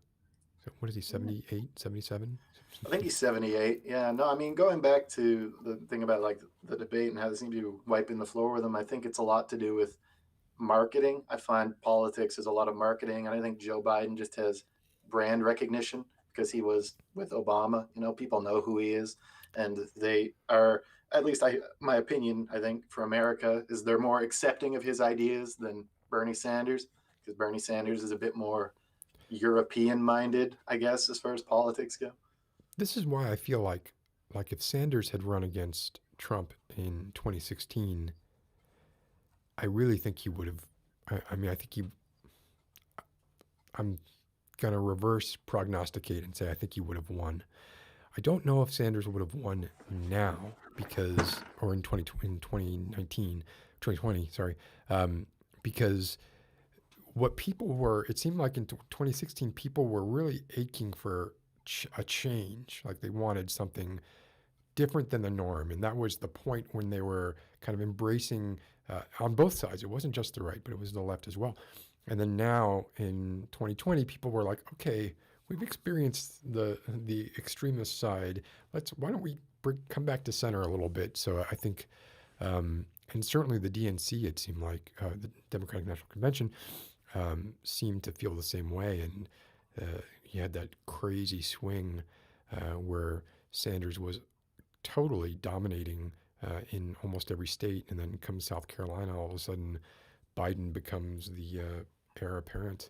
what is he, 78, 77? I think he's 78. Yeah, no, I mean, going back to the thing about like the debate and how they seem to be wiping the floor with him, I think it's a lot to do with marketing. I find politics is a lot of marketing, and I think Joe Biden just has brand recognition because he was with Obama. People know who he is, and they are, at least my opinion, I think for America is they're more accepting of his ideas than Bernie Sanders, because Bernie Sanders is a bit more European minded, I guess, as far as politics go. This is why I feel like like if Sanders had run against Trump in 2016, I really think he would have. I mean, I think he. I'm gonna reverse prognosticate and say I think he would have won. I don't know if Sanders would have won now because, or in 2019, 2020, sorry, because what people were, it seemed like in 2016, people were really aching for a change. Like they wanted something different than the norm. And that was the point when they were kind of embracing on both sides. It wasn't just the right, but it was the left as well. And then now in 2020, people were like, okay, we've experienced the extremist side. Why don't we come back to center a little bit? So I think, and certainly the DNC, it seemed like the Democratic National Convention seemed to feel the same way. And you had that crazy swing where Sanders was totally dominating in almost every state. And then comes South Carolina, all of a sudden Biden becomes the heir apparent.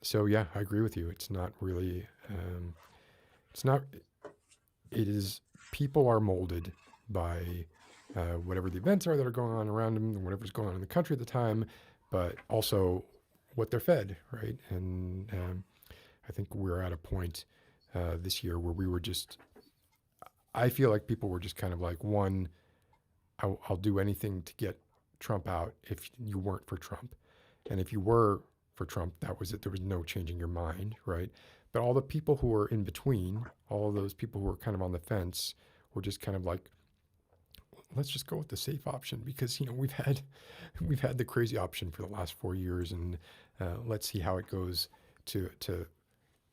So yeah, I agree with you. It's not really, it is, people are molded by whatever the events are that are going on around them, whatever's going on in the country at the time, but also what they're fed, right? And I think we're at a point this year where we were just, I feel like people were just kind of like, one, I'll do anything to get Trump out if you weren't for Trump. And if you were for Trump, that was it. There was no changing your mind, right? But all the people who were in between, all of those people who were kind of on the fence, were just kind of like, let's just go with the safe option because we've had the crazy option for the last 4 years, and let's see how it goes. To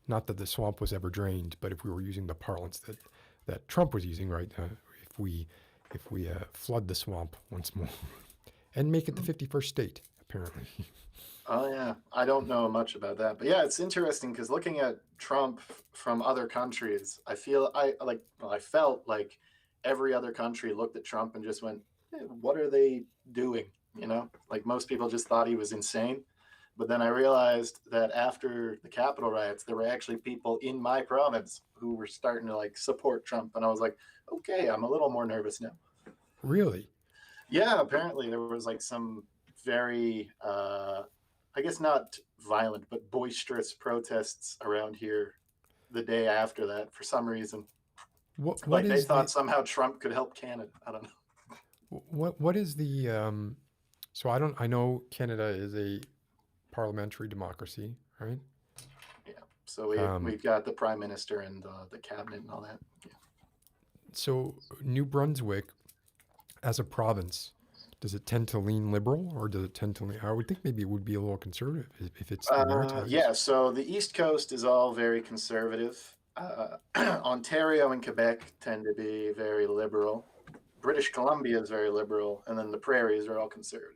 not that the swamp was ever drained, but if we were using the parlance that Trump was using, right? If we flood the swamp once more and make it the 51st state, apparently. Oh yeah, I don't know much about that, but yeah, it's interesting because looking at Trump from other countries, I felt like every other country looked at Trump and just went, "What are they doing?" Like most people just thought he was insane. But then I realized that after the Capitol riots, there were actually people in my province who were starting to like support Trump, and I was like, "Okay, I'm a little more nervous now." Really? Yeah, apparently there was like some very I guess not violent, but boisterous protests around here the day after that for some reason. What Like they is thought the somehow Trump could help Canada. I don't know. what is the so I know Canada is a parliamentary democracy, right? Yeah. So Um, we've got the prime minister and the cabinet and all that. Yeah. so New Brunswick as a province, does it tend to lean liberal or does it tend to lean, I would think maybe it would be a little conservative if it's the Maritimes. Yeah, so the East Coast is all very conservative. Ontario and Quebec tend to be very liberal. British Columbia is very liberal, and then the prairies are all conservative.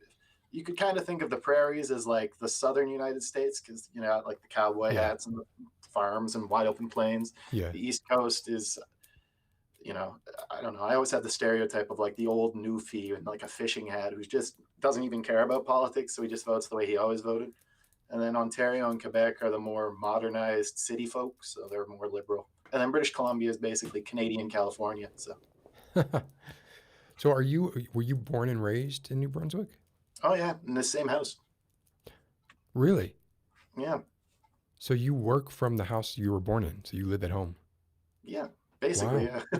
You could kind of think of the prairies as like the southern United States because, like the cowboy Yeah, hats and the farms and wide open plains. yeah. The East Coast is, I don't know. I always had the stereotype of like the old newfie and like a fishing hat who just doesn't even care about politics. So he just votes the way he always voted. And then Ontario and Quebec are the more modernized city folk. So they're more liberal. And then British Columbia is basically Canadian California. So, So were you born and raised in New Brunswick? oh yeah, in the same house. Really? Yeah. So you work from the house you were born in, so you live at home. Yeah. Basically, Wow. yeah.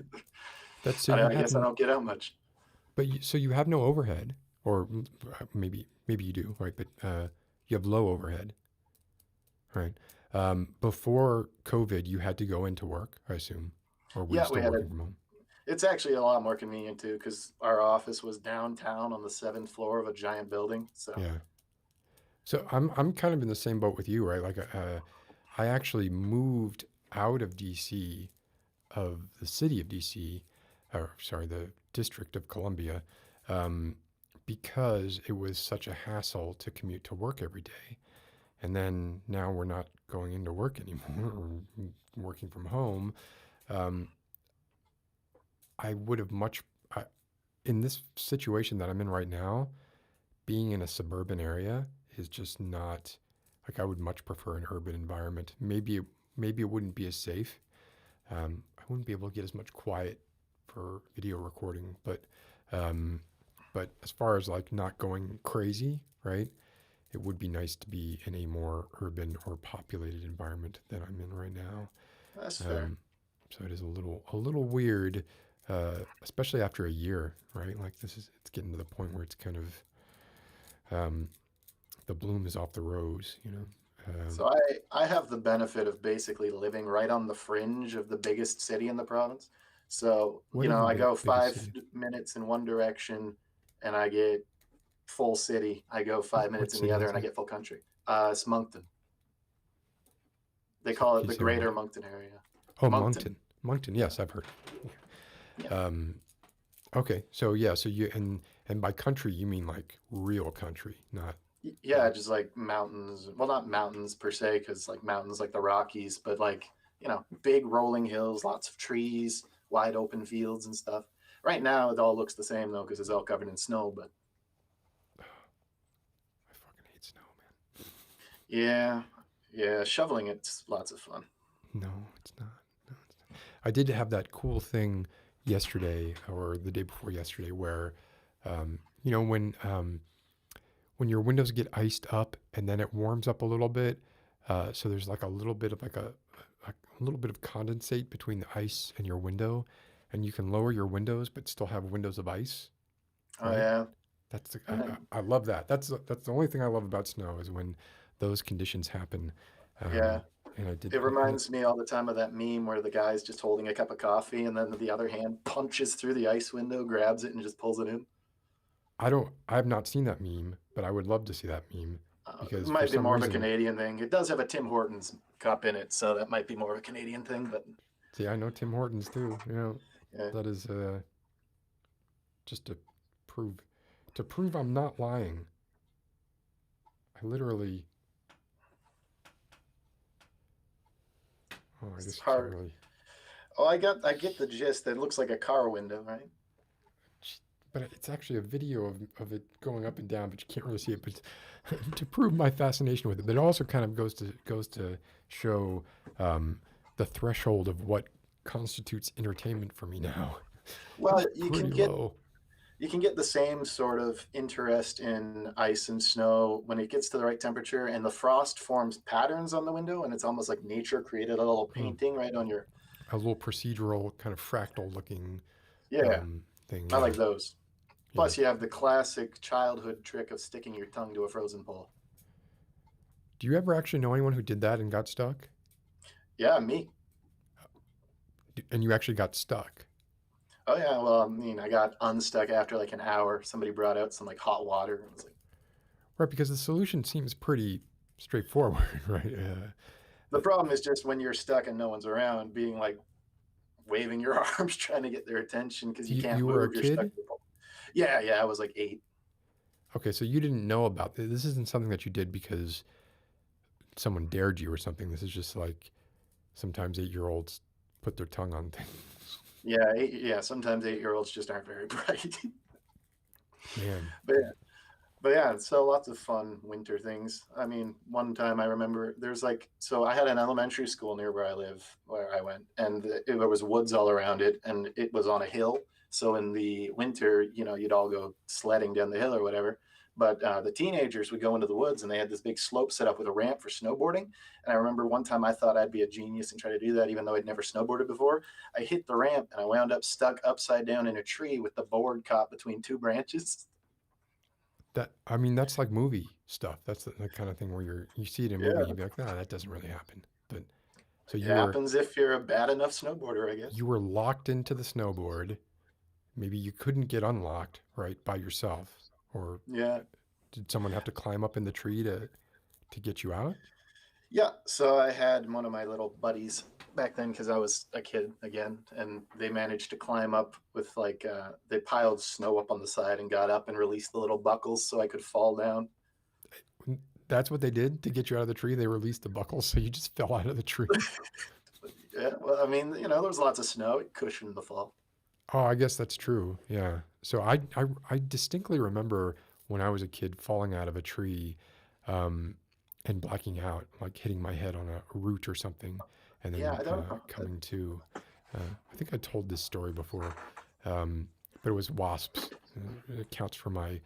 That's so I guess I don't get out much. but so you have no overhead, or maybe you do, right? But you have low overhead, right? Before COVID, you had to go into work, I assume, or were you Yeah, we still had working from home? it's actually a lot more convenient too because our office was downtown on the seventh floor of a giant building. So, Yeah. So I'm kind of in the same boat with you, right? Like I actually moved out of DC, of the city of DC, or sorry, the District of Columbia, um, because it was such a hassle to commute to work every day. And then now we're not going into work anymore, we're working from home. Um, I would have in this situation that I'm in right now, being in a suburban area is just not, like I would much prefer an urban environment. Maybe it wouldn't be as safe. wouldn't be able to get as much quiet for video recording, but as far as like not going crazy, right? It would be nice to be in a more urban or populated environment than I'm in right now. That's fair. So it is a little weird, especially after a year, right? Like it's getting to the point where it's kind of the bloom is off the rose, you know. So I have the benefit of basically living right on the fringe of the biggest city in the province. So, What is the I go biggest 5 city? minutes in one direction and I get full city. I go 5 minutes What in the city other is and I it? get full country. It's Moncton. They So, call can it you the say one more Greater time? Moncton area. Oh, Moncton. Moncton. Moncton. Yes, I've heard. Yeah. Um, okay. So yeah. So you and by country you mean like real country, not Yeah, like just like mountains. Well, not mountains per se, because like mountains like the Rockies, but like, big rolling hills, lots of trees, wide open fields and stuff. Right now, it all looks the same though, because it's all covered in snow. But I fucking hate snow, man. yeah, yeah, shoveling it's lots of fun. No, it's not. No, it's not. I did have that cool thing yesterday or the day before yesterday where, you know, when your windows get iced up and then it warms up a little bit, so there's like a little bit of like a little bit of condensate between the ice and your window, and you can lower your windows but still have windows of ice, Oh right? yeah, That's the, and then I love that. That's the only thing I love about snow is when those conditions happen. yeah, Um, and I did. it reminds me all the time of that meme where the guy's just holding a cup of coffee, and then the other hand punches through the ice window, grabs it, and just pulls it in. I don't. I have not seen that meme, but I would love to see that meme It because for might be some more of a reason, Canadian thing. It does have a Tim Hortons cup in it, so that might be more of a Canadian thing. But see, I know Tim Hortons too. You know, yeah, that is just prove to prove I'm not lying. I literally. Oh, I it's guess you can't hard. really. Oh, I get the gist. It looks like a car window, right? But it's actually a video of it going up and down, but you can't really see it. But to prove my fascination with it, but it also kind of goes to show the threshold of what constitutes entertainment for me now. Well, It's pretty low. you can get the same sort of interest in ice and snow when it gets to the right temperature, and the frost forms patterns on the window, and it's almost like nature created a little Mm. painting right on your. A little procedural kind of fractal looking Yeah, thing. I Yeah, like those. yeah. Plus, you have the classic childhood trick of sticking your tongue to a frozen pole. Do you ever actually know anyone who did that and got stuck? Yeah, me. And you actually got stuck? Oh yeah, well, I mean, I got unstuck after like an hour. Somebody brought out some like hot water. And I was like, Right, because the solution seems pretty straightforward, right? the problem is just when you're stuck and no one's around, being like waving your arms trying to get their attention because you can't You were a move. You're stuck kid? to the pole. Yeah, yeah. I was like 8. Okay, so you didn't know about this. This isn't something that you did because someone dared you or something. This is just like sometimes 8-year-olds put their tongue on things. Yeah, yeah. Sometimes 8-year-olds just aren't very bright. Man, but yeah, but yeah. So lots of fun winter things. I mean, one time I remember there's like so I had an elementary school near where I live, where I went, and there was woods all around it, and it was on a hill. So in the winter, you'd all go sledding down the hill or whatever. But the teenagers would go into the woods, and they had this big slope set up with a ramp for snowboarding. And I remember one time I thought I'd be a genius and try to do that, even though I'd never snowboarded before. I hit the ramp, and I wound up stuck upside down in a tree with the board caught between 2 branches. I mean that's like movie stuff. That's the kind of thing where you see it in a movie and Yeah, you'd be like, nah, that doesn't really happen. But so it happens if you're a bad enough snowboarder, I guess. you were locked into the snowboard. Maybe you couldn't get unlocked, right, by yourself, or Yeah. did someone have to climb up in the tree to get you out? Yeah. So I had one of my little buddies back then because I was a kid again, and they managed to climb up with like, they piled snow up on the side and got up and released the little buckles so I could fall down. That's what they did to get you out of the tree. They released the buckles, so you just fell out of the tree. Yeah. Well, I mean, there was lots of snow. It cushioned the fall. Oh, I guess that's true. Yeah. So I distinctly remember when I was a kid falling out of a tree, um, and blacking out, like hitting my head on a root or something, and Yeah. then I don't know. coming to. I think I told this story before, but it was wasps. It accounts for my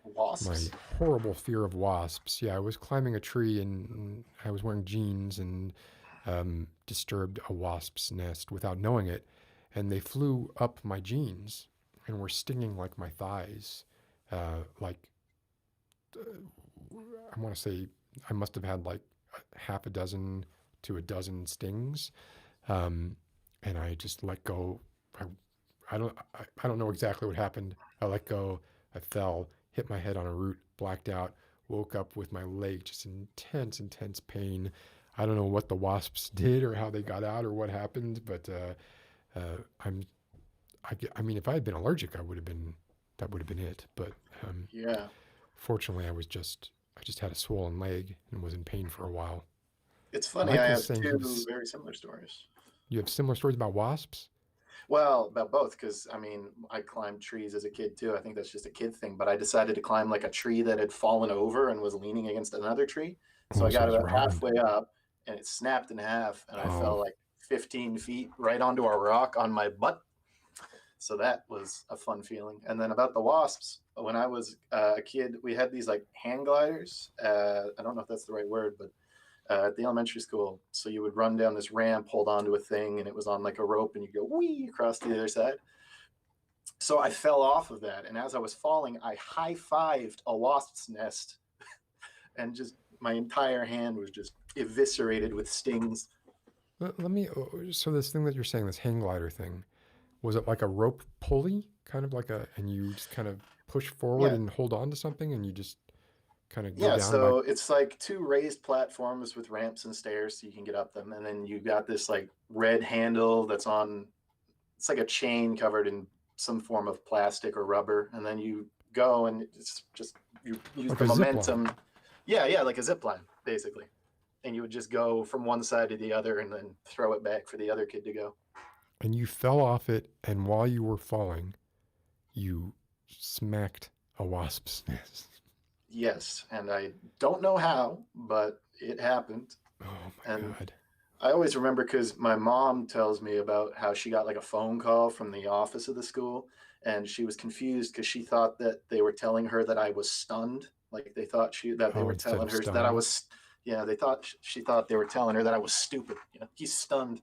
Wasps. horrible fear of wasps. Yeah, I was climbing a tree and I was wearing jeans and disturbed a wasp's nest without knowing it, and they flew up my jeans and were stinging like my thighs. Like I want to say I must have had like half a dozen to a dozen stings, and I just let go. I, I don't know exactly what happened. I let go. I fell, hit my head on a root, blacked out, woke up with my leg just in intense pain. I don't know what the wasps did or how they got out or what happened, but I'm I mean, if I had been allergic, that would have been it. But Yeah. fortunately, I just had a swollen leg and was in pain for a while. It's funny. I Mike was have saying two very similar stories. you have similar stories about wasps. Well, about both, because I mean, I climbed trees as a kid too. I think that's just a kid thing, but I decided to climb like a tree that had fallen over and was leaning against another tree. So Oh, I so it got was about Robin. halfway up and it snapped in half, and I Oh, fell like 15 feet right onto a rock on my butt. So that was a fun feeling. And then about the wasps, when I was a kid, we had these like hand gliders. I don't know if that's the right word, but at the elementary school. So you would run down this ramp, hold onto a thing, and it was on like a rope, and you go wee across to the other side. So I fell off of that, and as I was falling, I high-fived a wasp's nest, and just my entire hand was just eviscerated with stings. let me. So this thing that you're saying, this hang glider thing, was it like a rope pulley, kind of like and you just kind of push forward Yeah, and hold on to something, and you just kind of go yeah. down by. So it's like two raised platforms with ramps and stairs, so you can get up them, and then you got this like red handle that's on. It's like a chain covered in some form of plastic or rubber, and then you go and it's just you use Like the a zip line. momentum. Yeah, yeah, like a zip line basically, and you would just go from one side to the other and then throw it back for the other kid to go. And you fell off it, and while you were falling, you smacked a wasp's nest. Yes, and I don't know how, but it happened. Oh my And God. I always remember because my mom tells me about how she got like a phone call from the office of the school, and she was confused because she thought that they were telling her that I was stunned. Like they thought that they Oh, were instead telling of her that I stunned. was, yeah, they thought she thought they were telling her that I was stupid. You know, he's stunned.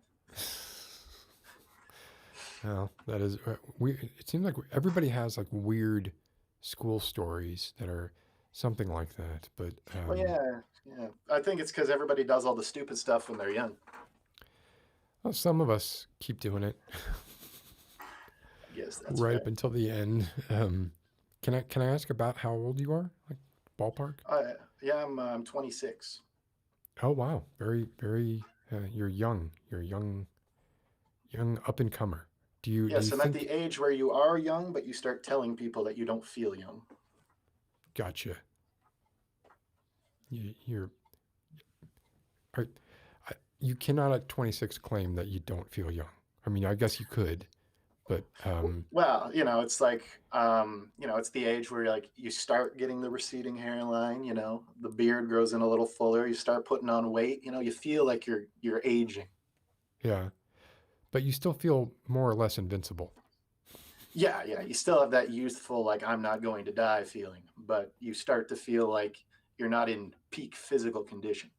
Well, that is we. It seems like everybody has like weird school stories that are something like that. But Well, yeah, yeah. I think it's because everybody does all the stupid stuff when they're young. well, some of us keep doing it I guess that's right fair. up until the end. Can I ask about how old you are? Like ballpark? Yeah, I'm 26. Oh wow, very. You're young. You're a young up and comer. Do you Yes, I'm at think? the age where you are young, but you start telling people that you don't feel young. Gotcha. You're. Are, you cannot at 26 claim that you don't feel young. I mean, I guess you could, but Well, it's like, it's the age where like you start getting the receding hairline. The beard grows in a little fuller. You start putting on weight. You feel like you're aging. yeah. But you still feel more or less invincible. Yeah, yeah. You still have that youthful, like I'm not going to die feeling, but you start to feel like you're not in peak physical condition.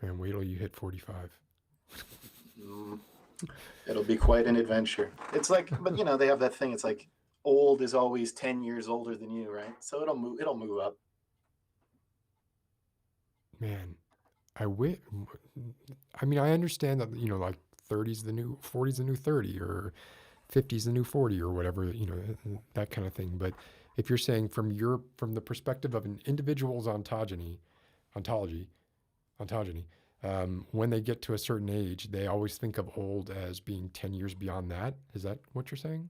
Man, wait till you hit 45. Mm, it'll be quite an adventure. It's like, but they have that thing. It's like old is always 10 years older than you, right? So it'll move up. Man, I wi- I mean, I understand that, like 30's the new 40's the new 30 or 50's the new 40 or whatever, that kind of thing. But if you're saying from the perspective of an individual's ontology, ontogeny, when they get to a certain age, they always think of old as being 10 years beyond that. Is that what you're saying?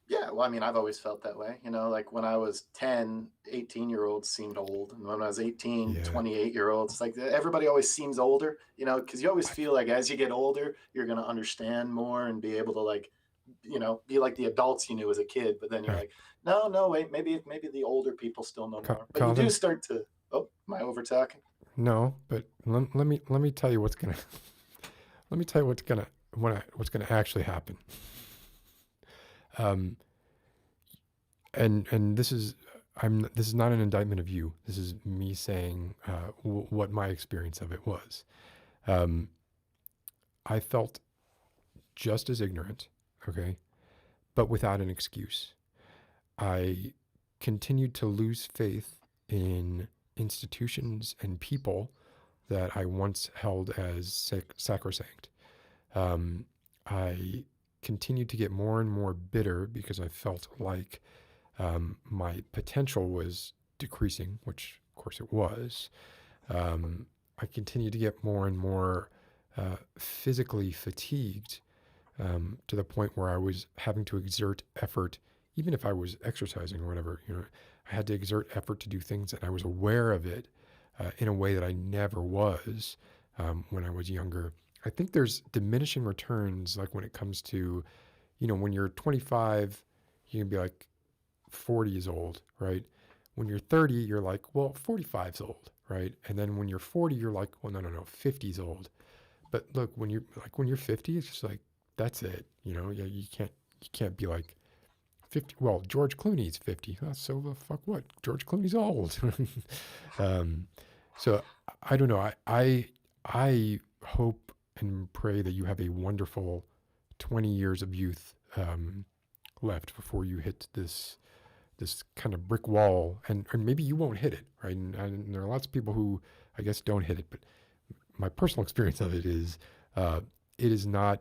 Yeah, well, I mean, I've always felt that way. Like when I was 10, 18-year-olds seemed old. And when I was 18, Yeah. 28-year-olds, like everybody always seems older, because you always I, feel like as you get older, you're going to understand more and be able to like, be like the adults you knew as a kid. But then all you're right. like, no, no, wait, maybe the older people still know more. But you do Coffin, start to, oh, am I over talking? no, but let me tell you what's gonna let me tell you what's gonna what's going to actually happen. And this is not an indictment of you. This is me saying what my experience of it was. I felt just as ignorant, okay, but without an excuse. I continued to lose faith in institutions and people that I once held as sacrosanct. I continued to get more and more bitter because I felt like my potential was decreasing, which of course it was. I continued to get more and more physically fatigued to the point where I was having to exert effort, even if I was exercising or whatever. I had to exert effort to do things, and I was aware of it in a way that I never was when I was younger. I think there's diminishing returns, like when it comes to, when you're 25, you can be like 40 is old, right? When you're 30, you're like, well, 45 is old, right? And then when you're 40, you're like, well, no, 50 is old. But look, when you're 50, it's just like, that's it. You can't be like 50. Well, George Clooney's 50. Oh, so the fuck what? George Clooney's old. So I don't know. I hope and pray that you have a wonderful 20 years of youth left before you hit this kind of brick wall, and maybe you won't hit it, right? And there are lots of people who I guess don't hit it, but my personal experience of it is not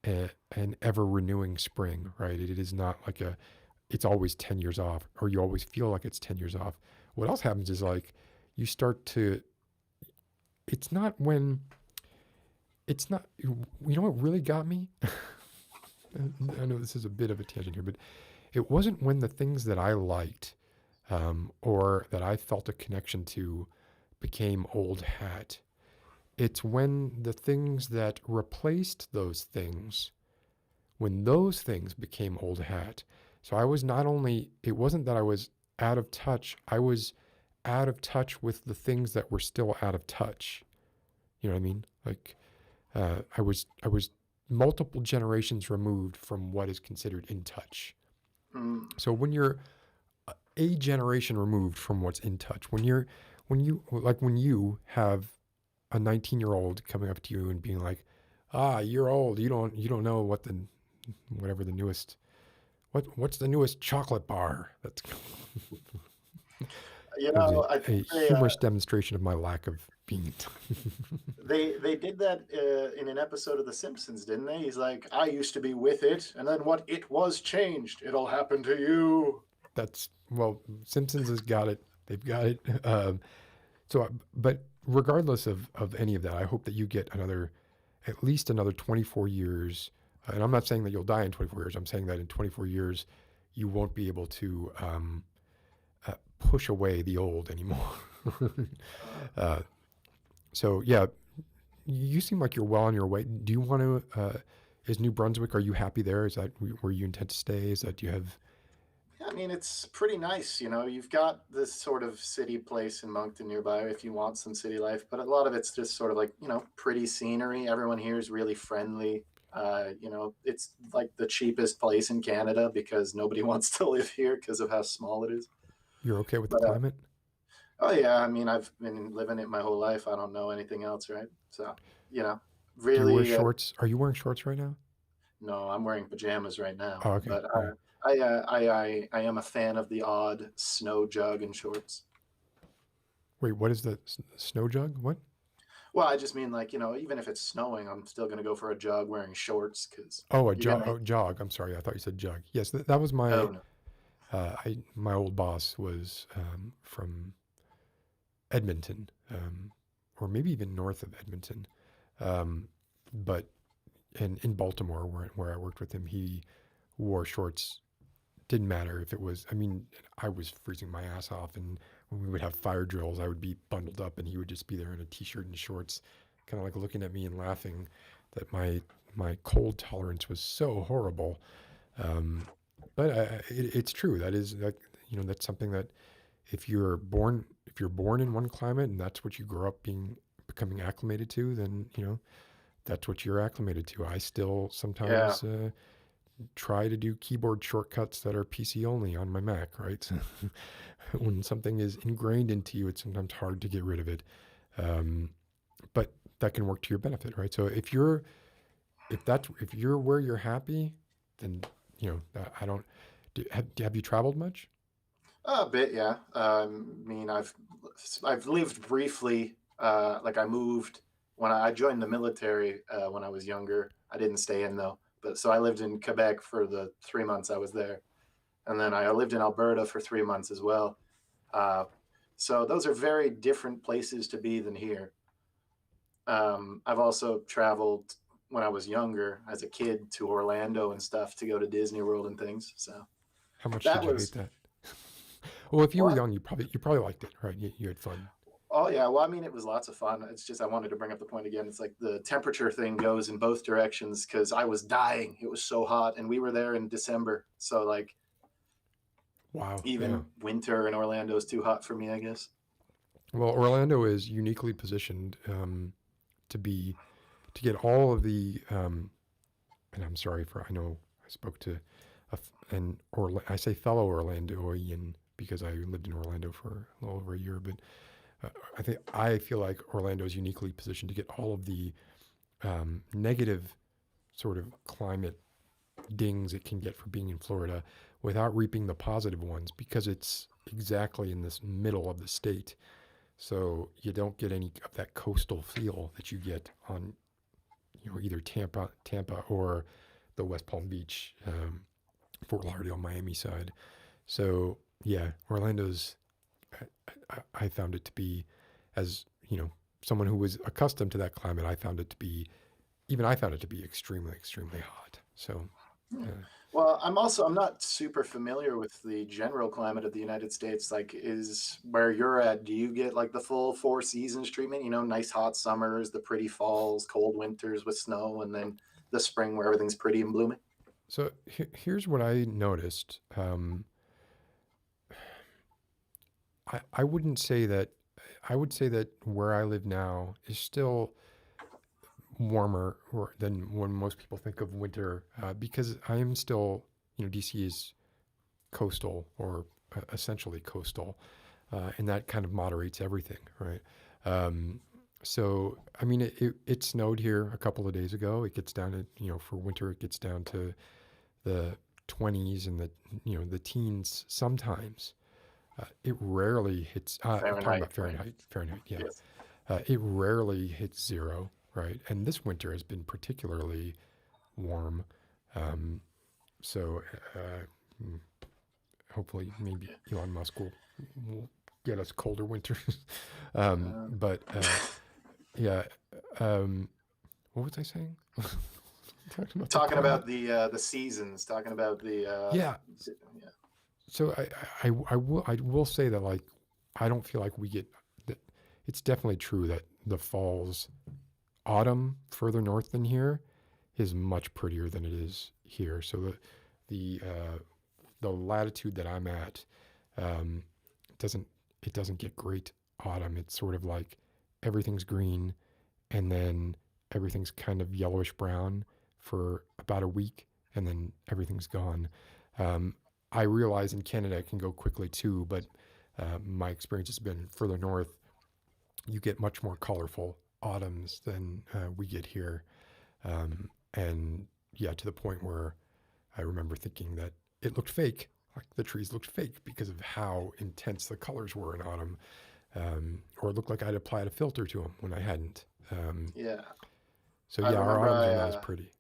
an ever renewing spring, right? It is not like it's always 10 years off, or you always feel like it's 10 years off. What else happens is like you start to, it's not, what really got me? I know this is a bit of a tangent here, but it wasn't when the things that I liked or that I felt a connection to became old hat. It's when the things that replaced those things, when those things became old hat. So I was it wasn't that I was out of touch, I was out of touch with the things that were still out of touch. You know what I mean? Like I was multiple generations removed from what is considered in touch. So when you're a generation removed from what's in touch, when you have a 19-year-old coming up to you and being like, you're old, you don't know what's the newest chocolate bar. That's a humorous demonstration of my lack of being. They did that in an episode of The Simpsons, didn't they? He's like, I used to be with it, and then what it was changed. It'll happen to you. Simpsons has got it. They've got it. But regardless of any of that, I hope that you get at least another 24 years. And I'm not saying that you'll die in 24 years. I'm saying that in 24 years, you won't be able to push away the old anymore. So yeah, you seem like you're well on your way. Do you want to, is New Brunswick, are you happy there? Is that where you intend to stay? Do you have? I mean, it's pretty nice. You've got this sort of city place in Moncton nearby if you want some city life, but a lot of it's just sort of like, pretty scenery. Everyone here is really friendly. It's like the cheapest place in Canada because nobody wants to live here because of how small it is. You're okay with the climate? Oh yeah, I mean, I've been living it my whole life. I don't know anything else, right? So, really. Do you wear shorts? Are you wearing shorts right now? No, I'm wearing pajamas right now. Oh, okay. But Right. I am a fan of the odd snow jug and shorts. Wait, what is the snow jug? What? Well, I just mean like, even if it's snowing, I'm still going to go for a jog wearing shorts because. Oh, a jog. Oh, jog. I'm sorry. I thought you said jug. Yes, that was my. Oh, no. My old boss was from Edmonton, or maybe even north of Edmonton, but in Baltimore, where I worked with him, he wore shorts. Didn't matter if it was. I mean, I was freezing my ass off, and when we would have fire drills, I would be bundled up, and he would just be there in a t-shirt and shorts, kind of like looking at me and laughing that my cold tolerance was so horrible. But it's true. That is like, that's something that if you're born in one climate and that's what you grow up becoming acclimated to, then that's what you're acclimated to. I still Yeah. sometimes try to do keyboard shortcuts that are PC only on my Mac, right? So when something is ingrained into you, it's sometimes hard to get rid of it. Um, but that can work to your benefit, right? So if you're where you're happy, then I don't. Have you traveled much? A bit, yeah. I mean, I've lived briefly. Like I moved when I joined the military when I was younger. I didn't stay in though, but so I lived in Quebec for the 3 months I was there, and then I lived in Alberta for 3 months as well. Uh, so those are very different places to be than here. I've also traveled when I was younger as a kid to Orlando and stuff to go to Disney World and things. So How much that did you hate was that? Well, if you were what. young, you probably liked it, right? You had fun. Oh yeah, well, I mean, it was lots of fun. It's just I wanted to bring up the point again. It's like the temperature thing goes in both directions because I was dying. It was so hot, and we were there in December, so like Wow. Yeah. even winter in Orlando is too hot for me, I guess. Well, Orlando is uniquely positioned to be to get all of the. And I'm sorry for I know I spoke to I say fellow Orlandoian because I lived in Orlando for a little over a year, but I feel like Orlando is uniquely positioned to get all of the negative sort of climate dings it can get for being in Florida without reaping the positive ones because it's exactly in this middle of the state. So you don't get any of that coastal feel that you get on either Tampa or the West Palm Beach, Fort Lauderdale, Miami side. So yeah, Orlando's. I found it to be, as someone who was accustomed to that climate, I found it to be extremely, extremely hot. So, Hmm. uh, Well, I'm not super familiar with the general climate of the United States. Like, is where you're at, do you get like the full four seasons treatment? You know, nice hot summers, the pretty falls, cold winters with snow, and then the spring where everything's pretty and blooming. here's what I noticed. I wouldn't say that. I would say that where I live now is still warmer than when most people think of winter because I am still, DC is coastal or essentially coastal, and that kind of moderates everything, right? Um, so, I mean, it snowed here a couple of days ago. It gets down to, for winter, it gets down to the 20s and the teens sometimes. It rarely hits, I'm talking Fahrenheit, about right? Fahrenheit, yeah. Yes. It rarely hits zero, right? And this winter has been particularly warm. Um, so mm, hopefully, maybe Yeah. Elon Musk will get us colder winters. Uh, But yeah, um, what was I saying? Talking about the Talking climate. about the seasons, talking about the Yeah. yeah. So I will say that like I don't feel like we get that. It's definitely true that the falls autumn further north than here is much prettier than it is here. So the latitude that I'm at um, doesn't it doesn't get great autumn. It's sort of like everything's green and then everything's kind of yellowish brown for about a week and then everything's gone. Um, I realize in Canada it can go quickly too, but my experience has been further north. You get much more colorful autumns than we get here. And yeah, to the point where I remember thinking that it looked fake, like the trees looked fake because of how intense the colors were in autumn, or it looked like I'd applied a filter to them when I hadn't. Yeah. So I yeah, our remember autumns are not as pretty.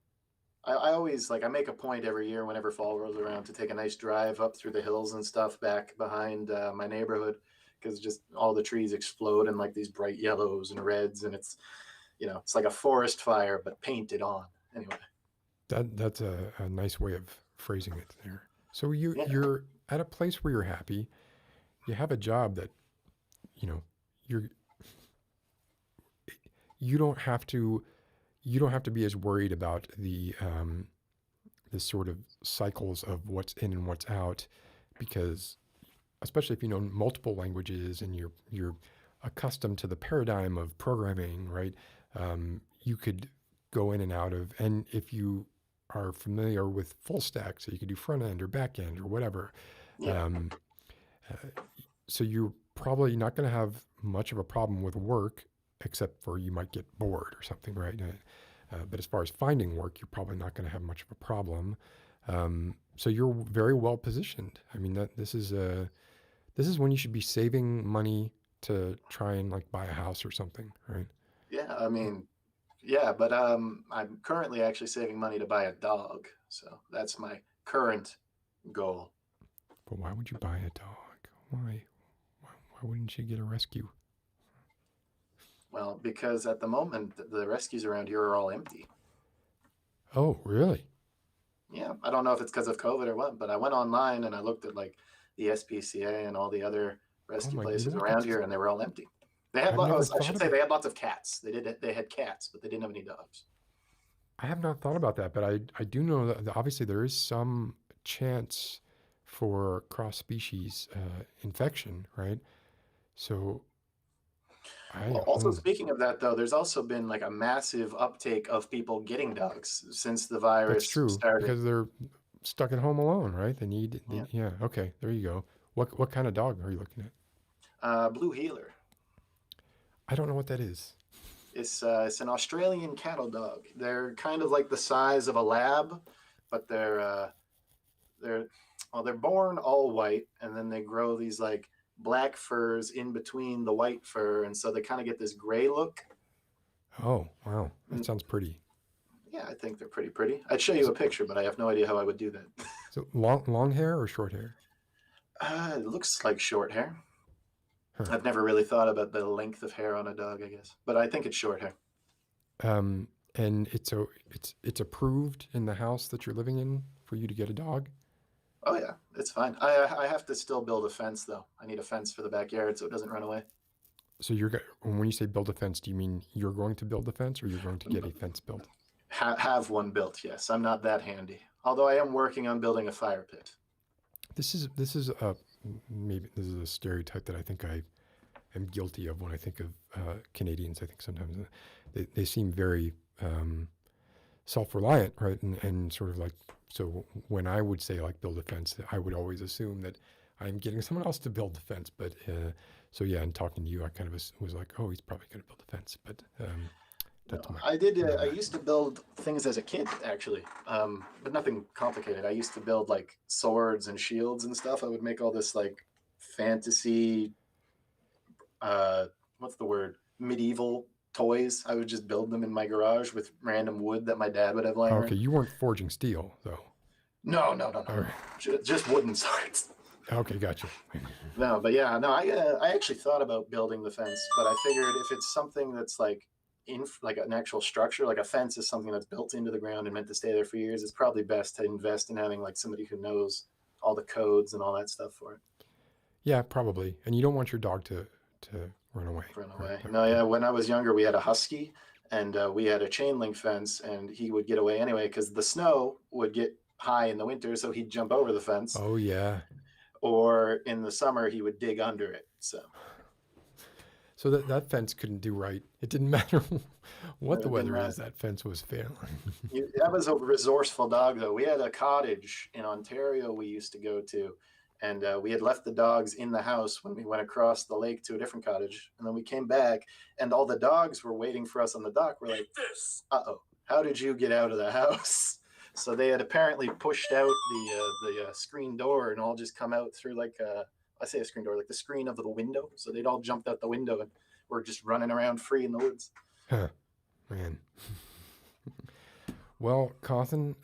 I always like I make a point every year whenever fall rolls around to take a nice drive up through the hills and stuff back behind my neighborhood because just all the trees explode in like these bright yellows and reds and it's like a forest fire but painted on. Anyway, That's a nice way of phrasing it there. So yeah. you're at a place where you're happy. You have a job that you know you're you don't have to you don't have to be as worried about the sort of cycles of what's in and what's out because especially if you know multiple languages and you're accustomed to the paradigm of programming, right? You could go in and out of. And if you are familiar with full stack, so you can do front end or back end or whatever, Yeah. so you're probably not going to have much of a problem with work, except for you might get bored or something, right? But as far as finding work, you're probably not going to have much of a problem. So you're very well positioned. I mean, this is when you should be saving money to try and like buy a house or something, right? Yeah. I mean, yeah, but I'm currently actually saving money to buy a dog. So that's my current goal. But why would you buy a dog? Why? Why wouldn't you get a rescue? Well, because at the moment, the rescues around here are all empty. Oh, really? Yeah, I don't know if it's because of COVID or what, but I went online and I looked at like the SPCA and all the other Oh rescue my, you know places what? around here, and they were all empty. They had, I've never I thought should say, about. they had lots of cats. They had cats, but they didn't have any dogs. I have not thought about that, but I do know that obviously there is some chance for cross species infection, right? So Well, I also speaking of that, though, there's also been like a massive uptake of people getting dogs since the that's virus true started. because they're stuck at home alone, right? Yeah, Yeah. Okay, there you go. What kind of dog are you looking at? Blue Heeler. I don't know what that is. It's an Australian cattle dog. They're kind of like the size of a lab, but they're well, they're born all white, and then they grow these like black furs in between the white fur, and so they kind of get this gray look. Oh, wow, that And sounds pretty. yeah, I think they're pretty pretty. I'd show you So, a picture, but I have no idea how I would do that. so long hair or short hair? It looks like short hair. Huh. I've never really thought about the length of hair on a dog, I guess, but I think it's short hair. Um, and it's approved in the house that you're living in for you to get a dog. Oh yeah, it's fine. I have to still build a fence though. I need a fence for the backyard so it doesn't run away. So when you say build a fence, do you mean you're going to build a fence or you're going to get a fence built? Have one built, yes. I'm not that handy. Although I am working on building a fire pit. This is a maybe this is a stereotype that I think I am guilty of when I think of Canadians. I think sometimes they seem very self-reliant, right? And sort of like, so when I would say like build a fence, I would always assume that I'm getting someone else to build the fence. But so yeah, and talking to you, I kind of was like, oh, he's probably going to build a fence. But No, that's my I did. I used to build things as a kid, actually, but nothing complicated. I used to build like swords and shields and stuff. I would make all this like fantasy, what's the word? Medieval toys. I would just build them in my garage with random wood that my dad would have lying okay. around. You weren't forging steel though. No, no, no, no, All no. right. Just wooden swords. Okay, gotcha. No, but yeah, no. I actually thought about building the fence, but I figured if it's something that's like in like an actual structure, like a fence is something that's built into the ground and meant to stay there for years, it's probably best to invest in having like somebody who knows all the codes and all that stuff for it. Yeah, probably. And you don't want your dog to run away, Run right? away. That would No, be. yeah. When I was younger, we had a husky, and we had a chain link fence, and he would get away anyway because the snow would get high in the winter, so he'd jump over the fence, Oh yeah. or in the summer he would dig under it. So So that fence couldn't do right. It didn't matter what the it didn't weather matter. is. That fence was failing. That was a resourceful dog, though. We had a cottage in Ontario we used to go to, and we had left the dogs in the house when we went across the lake to a different cottage. And then we came back, and all the dogs were waiting for us on the dock. We're like, uh-oh, how did you get out of the house? So they had apparently pushed out the screen door and all just come out through like I say a screen door, like the screen of the window. So they'd all jumped out the window and were just running around free in the woods. Huh, man. Well, Cawthon,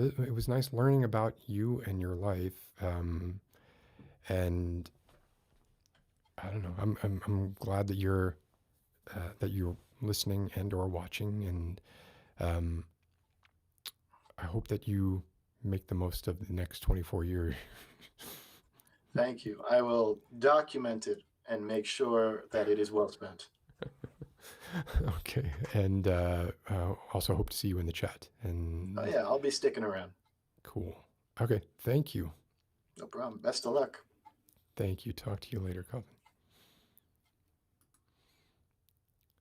it was nice learning about you and your life. And I don't know. I'm glad that you're listening and or watching, and um, I hope that you make the most of the next 24 years. Thank you. I will document it and make sure that it is well spent. Okay, and also hope to see you in the chat. And Oh yeah, I'll be sticking around. cool. Okay, thank you. No problem. Best of luck. Thank you. Talk to you later, Cawthon.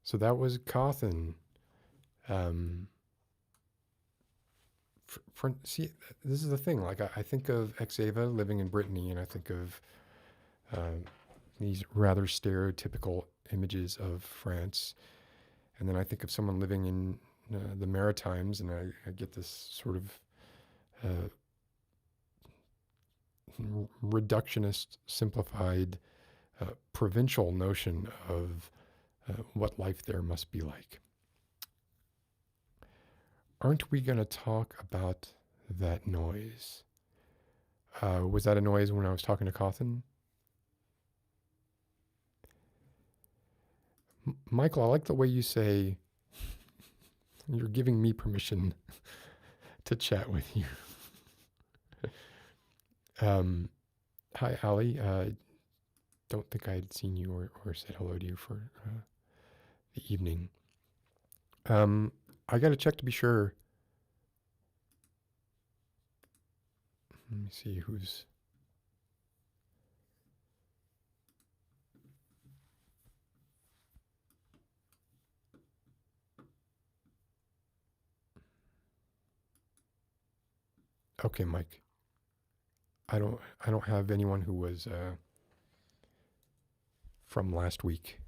So that was Cawthon. Um, see, this is the thing. Like I think of Exava living in Brittany, and I think of these rather stereotypical images of France, and then I think of someone living in the Maritimes, and I get this sort of reductionist, simplified, provincial notion of what life there must be like. Aren't we going to talk about that noise? Was that a noise when I was talking to Coffin? Michael, I like the way you say you're giving me permission to chat with you. Hi, Ali. Don't think I had seen you or said hello to you for the evening. I got to check to be sure. Let me see who's... Okay, Mike. I don't have anyone who was from last week.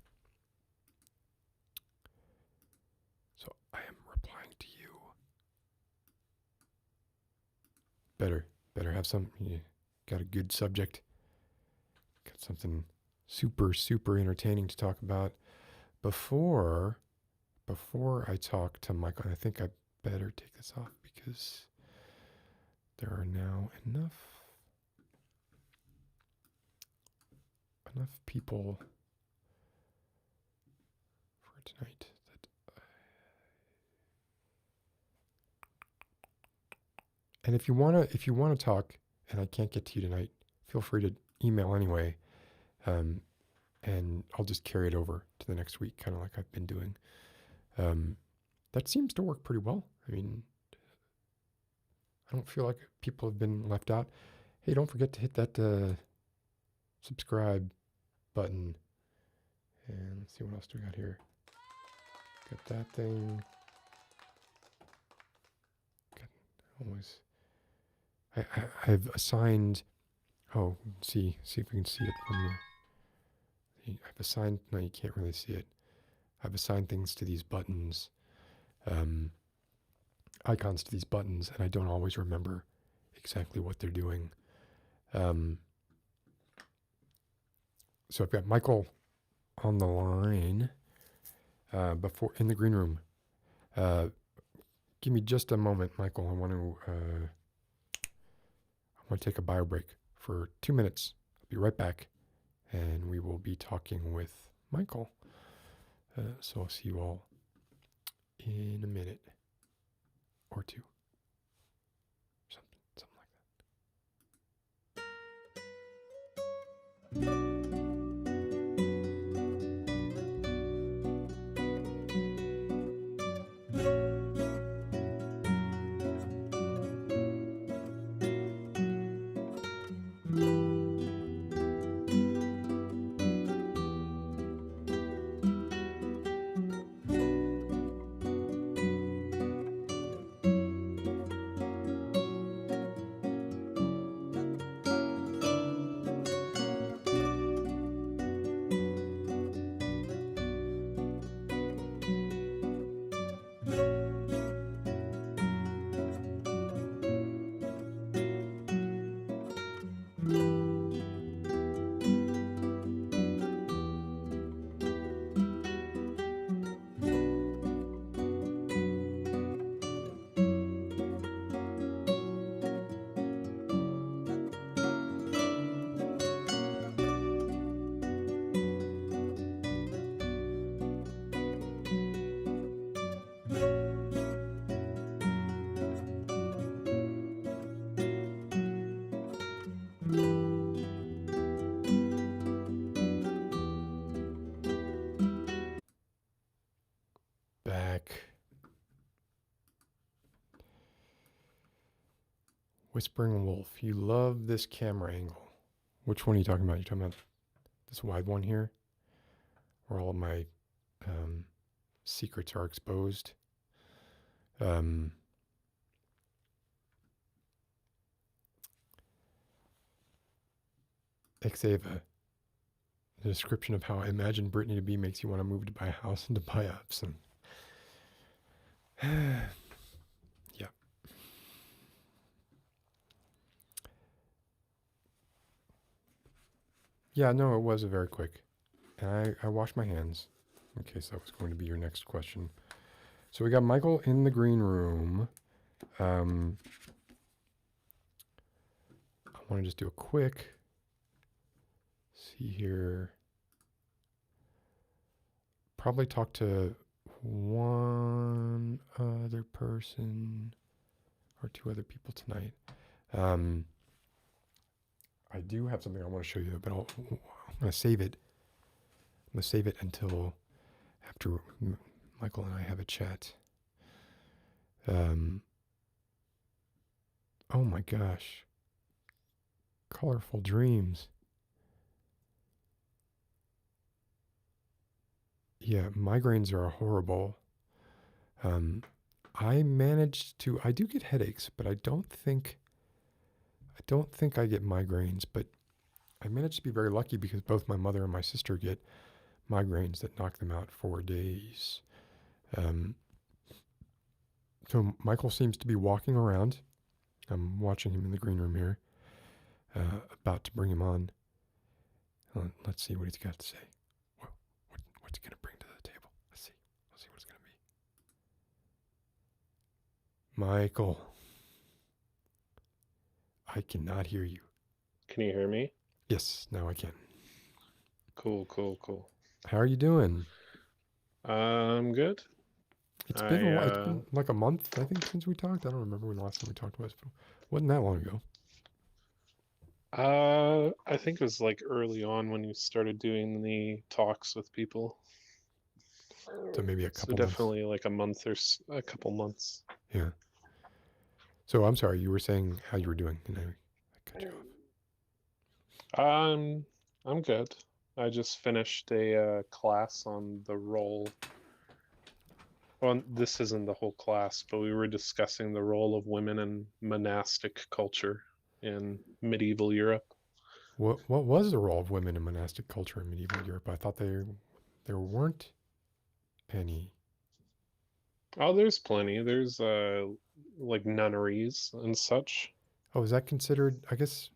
So I am replying to you. Better have some, you got a good subject. Got something super entertaining to talk about. Before I talk to Michael, I think I better take this off because there are now enough people for tonight that and if you want to talk and I can't get to you tonight, feel free to email anyway, and I'll just carry it over to the next week, kind of like I've been doing. That seems to work pretty well. I mean, I don't feel like people have been left out. Hey, don't forget to hit that subscribe button. And let's see, what else do we got here? Got that thing. Always. I've assigned. Oh, see if we can see it from the. I've assigned. No, you can't really see it. I've assigned things to these buttons, icons to these buttons, and I don't always remember exactly what they're doing. So I've got Michael on the line before in the green room. Give me just a moment, Michael. I want to take a bio break for 2 minutes. I'll be right back, and we will be talking with Michael. So I'll see you all in a minute or two. Something like that. Whispering Wolf, you love this camera angle. Which one are you talking about? You're talking about this wide one here, where all of my secrets are exposed? Um, Xava, the description of how I imagine Brittany to be makes you want to move to buy a house and to buy up some. Yeah. Yeah, no, it was a very quick. And I washed my hands in case that was going to be your next question. So we got Michael in the green room. I want to just do a quick see here. Probably talk to one other person or two other people tonight. I do have something I want to show you, but I'm going to save it. I'm going to save it until after Michael and I have a chat. Oh my gosh. Colorful dreams. Yeah, migraines are horrible. I do get headaches, but I don't think I get migraines, but I managed to be very lucky because both my mother and my sister get migraines that knock them out for days. So Michael seems to be walking around. I'm watching him in the green room here, about to bring him on. Let's see what he's got to say. What's he going to bring to the table? Let's see what it's going to be. Michael, I cannot hear you. Can you hear me? Yes, now I can. Cool. How are you doing? I'm good. It's been a while. It's been like a month, I think, since we talked. I don't remember when the last time we talked was. Wasn't that long ago. I think it was like early on when you started doing the talks with people. So maybe a couple So definitely like a month or a couple months. Yeah. So I'm sorry, you were saying how you were doing, and I cut you off. I'm good. I just finished a class on the role. Well, this isn't the whole class, but we were discussing the role of women in monastic culture in medieval Europe. What was the role of women in monastic culture in medieval Europe? I thought there weren't any. Oh, there's plenty. There's like nunneries and such. Oh, is that considered? I guess.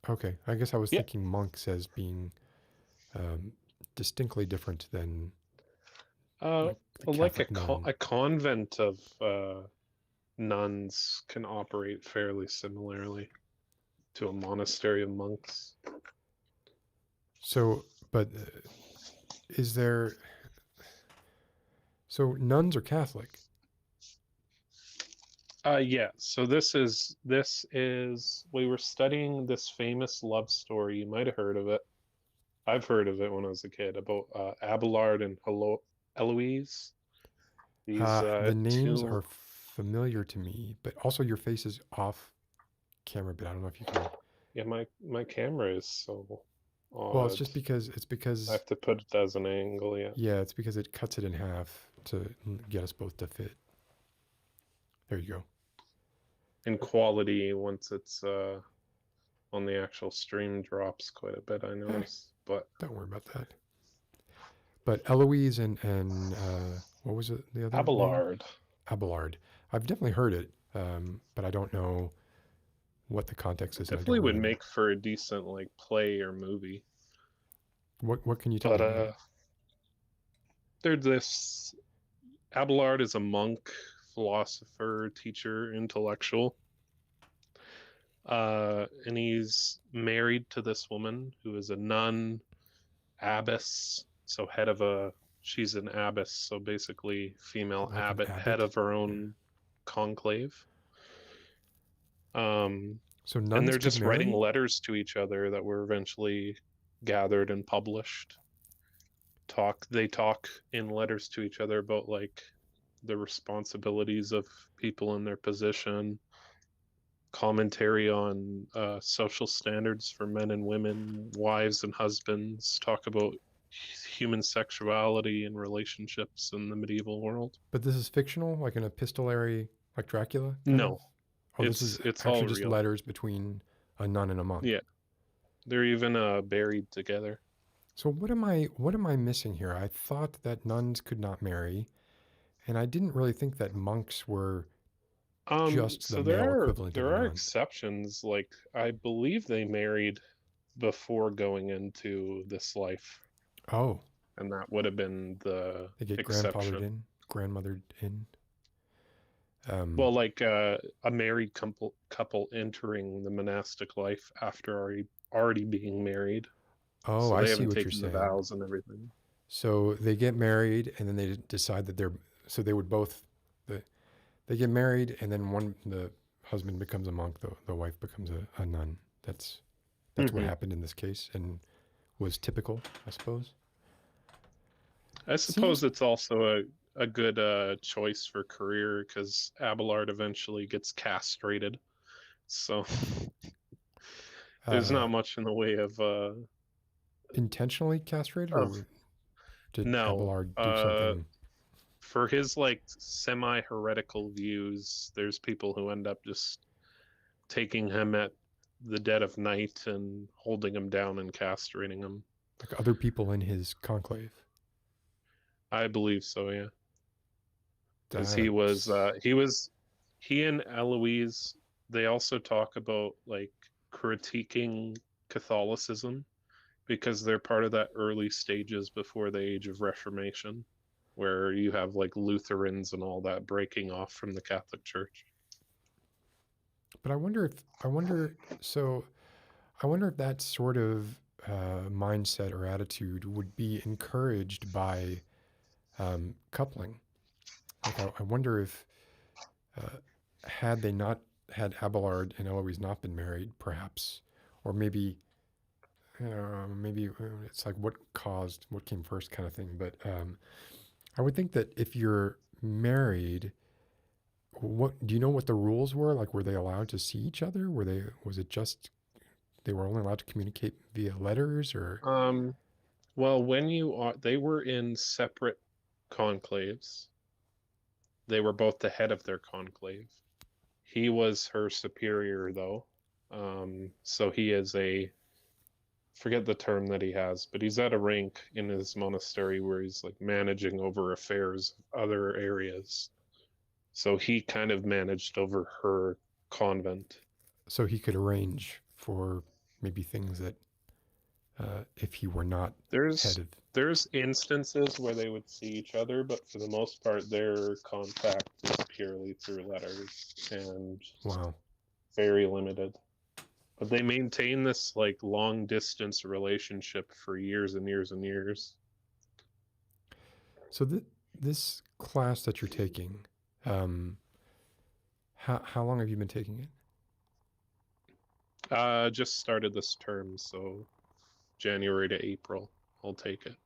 Okay, I guess I was Yeah. thinking monks as being distinctly different than like nun. a convent of nuns can operate fairly similarly to a monastery of monks. So, but is there? So nuns are Catholic. Yeah. So this is we were studying this famous love story. You might have heard of it. I've heard of it when I was a kid about Abelard and Eloise. These the names are familiar to me, but also your face is off camera. But I don't know if you can. Yeah, my camera is so odd. Well, it's because I have to put it as an angle. Yeah. Yeah, it's because it cuts it in half to get us both to fit. There you go. In quality, once it's on the actual stream, drops quite a bit. I notice, but don't worry about that. But Eloise and what was it? The other Abelard. Name? Abelard. I've definitely heard it, but I don't know what the context is. Definitely would make for a decent like play or movie. What can you tell me? There's this Abelard is a monk, philosopher, teacher, intellectual. And he's married to this woman who is a nun, abbess, so she's an abbess, so basically female like abbot, head of her own conclave. So nuns and they're just writing letters to each other that were eventually gathered and published. They talk in letters to each other about like the responsibilities of people in their position, commentary on social standards for men and women, wives and husbands, talk about human sexuality and relationships in the medieval world. But this is fictional, like an epistolary, like Dracula? No, of? Oh, this is it's actually all just real. letters between a nun and a monk. Yeah, they're even buried together. So what am I missing here? I thought that nuns could not marry, and I didn't really think that monks were just the So male equivalent of a there are nun. exceptions. Like I believe they married before going into this life, Oh, and that would have been the they get exception. grandmothered in. Well, like a married couple entering the monastic life after already being married. Oh, So I they see haven't what you're taken the saying. vows and everything. So they get married, and then they decide that so they would both, they get married, and then the husband becomes a monk, the wife becomes a nun. That's what happened in this case, and was typical, I suppose. I suppose it's also a good choice for career because Abelard eventually gets castrated. So there's not much in the way of intentionally castrated, or did no Abelard do something? For his like semi-heretical views, there's people who end up just taking him at the dead of night and holding him down and castrating him. Like other people in his conclave? I believe so, yeah. Because he and Eloise, they also talk about like critiquing Catholicism because they're part of that early stages before the Age of Reformation, where you have like Lutherans and all that breaking off from the Catholic Church. But I wonder if that sort of mindset or attitude would be encouraged by coupling. Like I wonder if had Abelard and Eloise not been married, perhaps, or maybe it's like what came first kind of thing. But I would think that if you're married, what do you know what the rules were? Like, were they allowed to see each other? Was it just they were only allowed to communicate via letters, or? Well, they were in separate conclaves. They were both the head of their conclave. He was her superior, though. So he is forget the term that he has, but he's at a rank in his monastery where he's like managing over affairs of other areas. So he kind of managed over her convent. So he could arrange for maybe things that if he were not there's instances where they would see each other, but for the most part their contact is purely through letters and very limited. But they maintain this like long distance relationship for years and years and years. So this class that you're taking, how long have you been taking it? Just started this term, so January to April, I'll take it.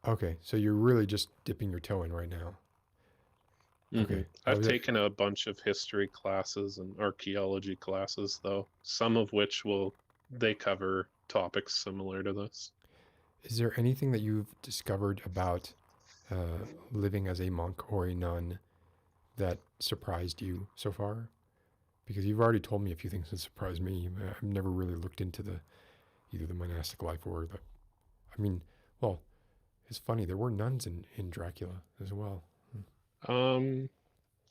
Okay, so you're really just dipping your toe in right now. Okay. I've taken a bunch of history classes and archaeology classes, though, some of which they cover topics similar to this. Is there anything that you've discovered about living as a monk or a nun that surprised you so far? Because you've already told me a few things that surprised me. I've never really looked into either the monastic life or well, it's funny, there were nuns in Dracula as well.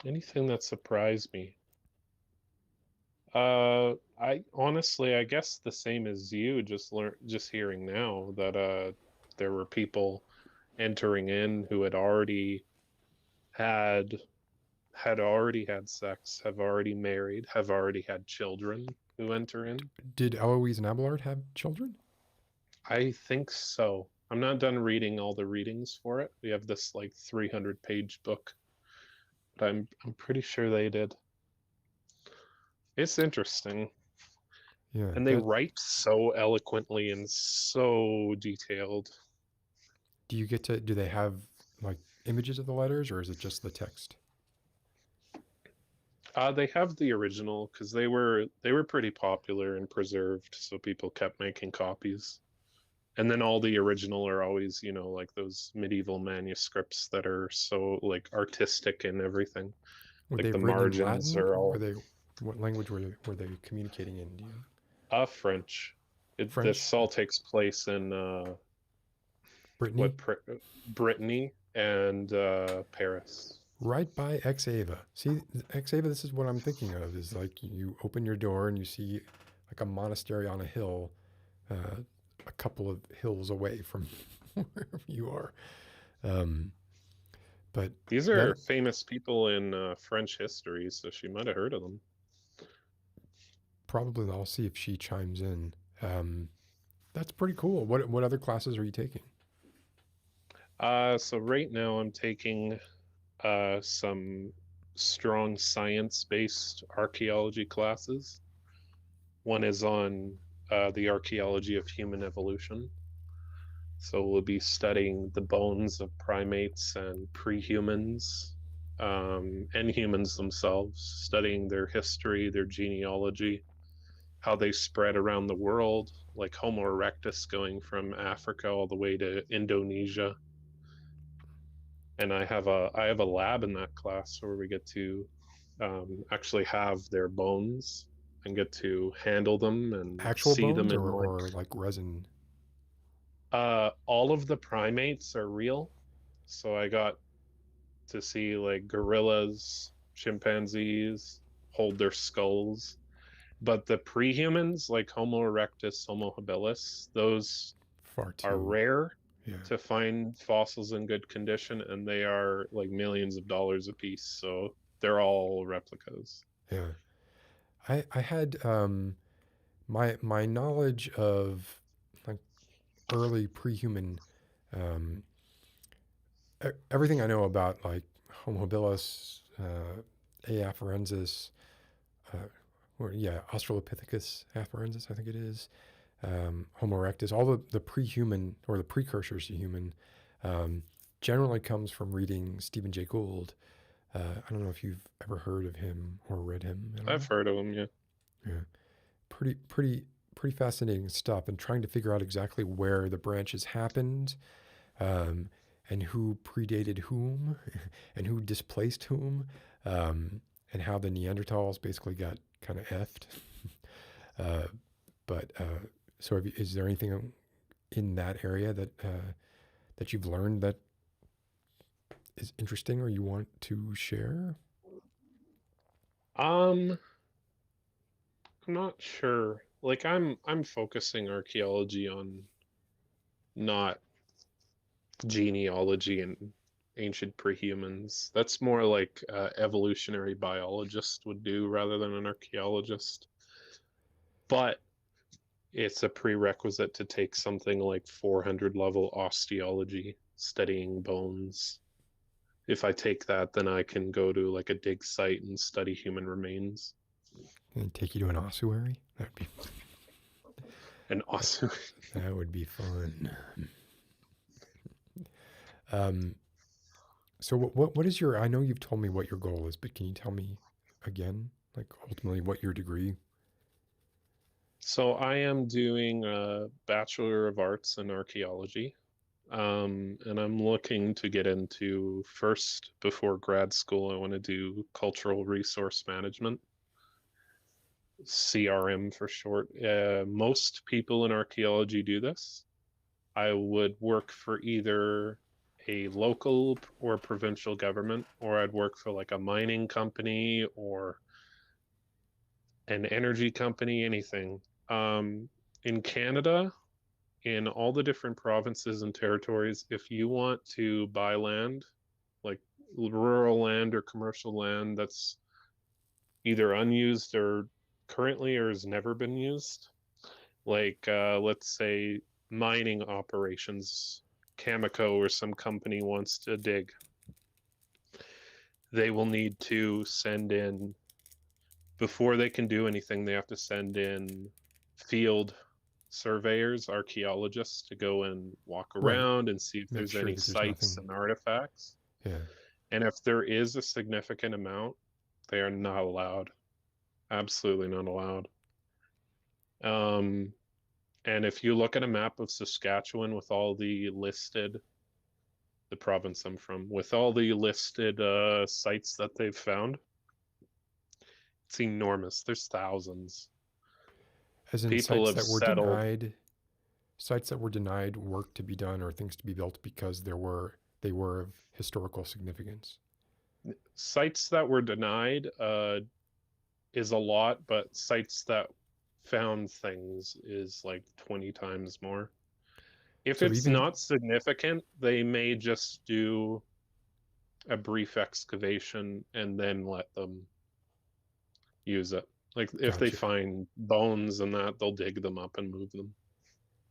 Anything that surprised me? I guess the same as you, just hearing now that there were people entering in who had already had sex, have already married, have already had children who enter in. Did Eloise and Abelard have children? I think so. I'm not done reading all the readings for it. We have this like 300-page book, but I'm pretty sure they did. It's interesting. Yeah. And they write so eloquently and so detailed. Do they have like images of the letters, or is it just the text? They have the original because they were pretty popular and preserved, so people kept making copies. And then all the original are always, you know, like those medieval manuscripts that are so like artistic and everything. Were Like they the written in margins Latin, are or were all they, what language were they communicating in? Do you, French. French? This all takes place in Brittany? what Brittany and Paris. Right by Exava. See, Exava, this is what I'm thinking of, is like you open your door and you see like a monastery on a hill, a couple of hills away from wherever you are. But These that are famous people in French history, so she might have heard of them. probably, I'll see if she chimes in. That's pretty cool. What other classes are you taking? So right now I'm taking some strong science-based archaeology classes. One is on the archaeology of human evolution. So we'll be studying the bones of primates and pre-humans, and humans themselves, studying their history, their genealogy, how they spread around the world, like Homo erectus going from Africa all the way to Indonesia. And I have a lab in that class where we get to actually have their bones and get to handle them and Actual see them bones, in or like resin? all of the primates are real. So I got to see like gorillas, chimpanzees hold their skulls. But the pre-humans, like Homo erectus, Homo habilis, those Far are too. rare Yeah. to find fossils in good condition, and they are like millions of dollars a piece. So they're all replicas. Yeah. I had my knowledge of like early pre-human, um, everything I know about like Homo habilis, A. afarensis, or yeah, Australopithecus afarensis, I think it is, Homo erectus, all the pre-human or the precursors to human, um, generally comes from reading Stephen Jay Gould. I don't know if you've ever heard of him or read him at I've all. heard of them, yeah. Yeah, pretty fascinating stuff, and trying to figure out exactly where the branches happened, um, and who predated whom, and who displaced whom, and how the Neanderthals basically got kind of effed. uh, but so, is there anything in that area that you've learned that is interesting or you want to share? Um, I'm not sure. Like I'm focusing archaeology on not genealogy and ancient prehumans. That's more like evolutionary biologist would do rather than an archaeologist. But it's a prerequisite to take something like 400 level osteology, studying bones. If I take that, then I can go to like a dig site and study human remains. And take you to an ossuary? And also, That would be fun. Um, so what is your? I know you've told me what your goal is, but can you tell me again, like ultimately what your degree? so I am doing a Bachelor of Arts in Archaeology. And I'm looking to get into first before grad school. I want to do cultural resource management, CRM for short. Most people in archaeology do this. I would work for either a local or provincial government, or I'd work for like a mining company or an energy company, anything. In Canada, in all the different provinces and territories, if you want to buy land, like rural land or commercial land that's either unused or currently or has never been used, like let's say mining operations, Cameco or some company wants to dig, they will need to send in, before they can do anything, they have to send in field surveyors, archaeologists to go and walk Right. around and see if Make there's sure any that there's sites nothing. and artifacts. Yeah. And if there is a significant amount, they are not allowed. Absolutely not allowed. Um, And if you look at a map of Saskatchewan with all the listed, the province I'm from, with all the listed sites that they've found, it's enormous. There's thousands. As in People sites have that were settled. denied, sites that were denied work to be done or things to be built because they were of historical significance. Sites that were denied is a lot, but sites that found things is like 20 times more. If So it's even not significant, they may just do a brief excavation and then let them use it. Like if they Gotcha. find bones and that, they'll dig them up and move them.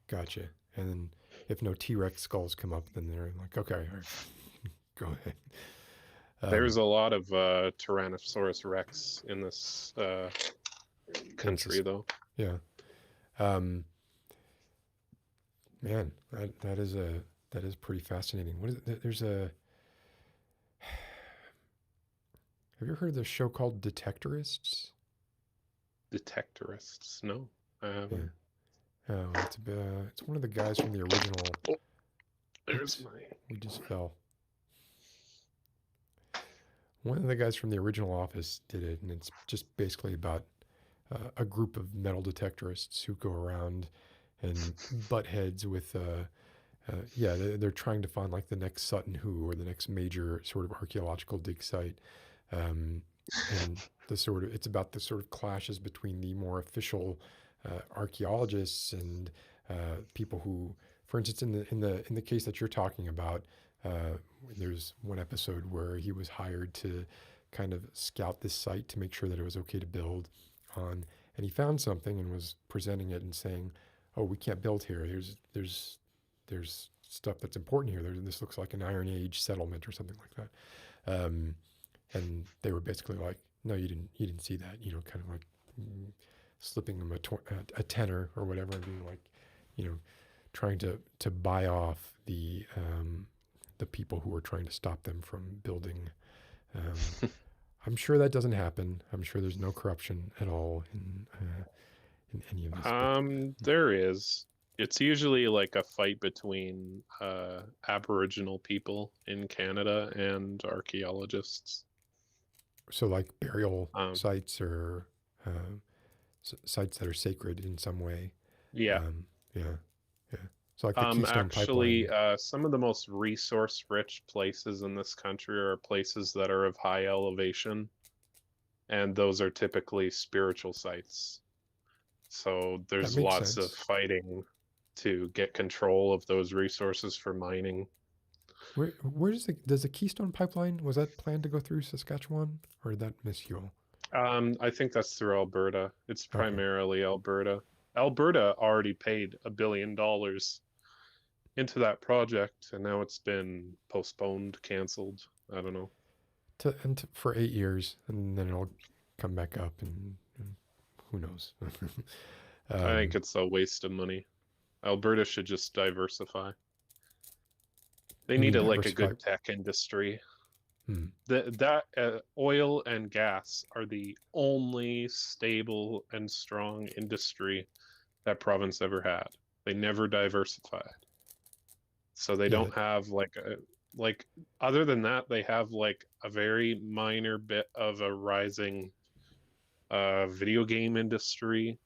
Gotcha. And then if no T-Rex skulls come up, then they're like, okay, all right, go ahead. There's a lot of Tyrannosaurus Rex in this country, though. Yeah. Man, that is pretty fascinating. What is it? There's a. Have you heard of the show called Detectorists? Detectorists? No, I haven't. Yeah. Oh, it's one of the guys from the original. Oh, there's we just fell. One of the guys from the original Office did it, and it's just basically about a group of metal detectorists who go around and butt heads with. They're trying to find like the next Sutton Hoo or the next major sort of archaeological dig site. And it's about the sort of clashes between the more official archaeologists and people who, for instance, in the case that you're talking about, there's one episode where he was hired to kind of scout this site to make sure that it was okay to build on, and he found something and was presenting it and saying, "Oh, we can't build here. There's stuff that's important here. This looks like an Iron Age settlement or something like that." And they were basically like, "No, you didn't see that." Kind of like slipping them a tenner or whatever, and being like, trying to buy off the people who were trying to stop them from building. I'm sure that doesn't happen. I'm sure there's no corruption at all in any of this. There is. It's usually like a fight between Aboriginal people in Canada and archaeologists. So like burial sites or sites that are sacred in some way. Yeah. Yeah. So like the Keystone Pipeline. Some of the most resource-rich places in this country are places that are of high elevation, and those are typically spiritual sites. So there's lots of fighting to get control of those resources for mining. Where does the Keystone Pipeline, was that planned to go through Saskatchewan, or did that miss you all? I think that's through Alberta. It's primarily Alberta. Alberta already paid $1 billion into that project, and now it's been postponed, canceled. I don't know. For 8 years, and then it'll come back up, and who knows? I think it's a waste of money. Alberta should just diversify. They need a good tech industry. Oil and gas are the only stable and strong industry that province ever had. They never diversified. So they don't have other than that, they have like a very minor bit of a rising video game industry.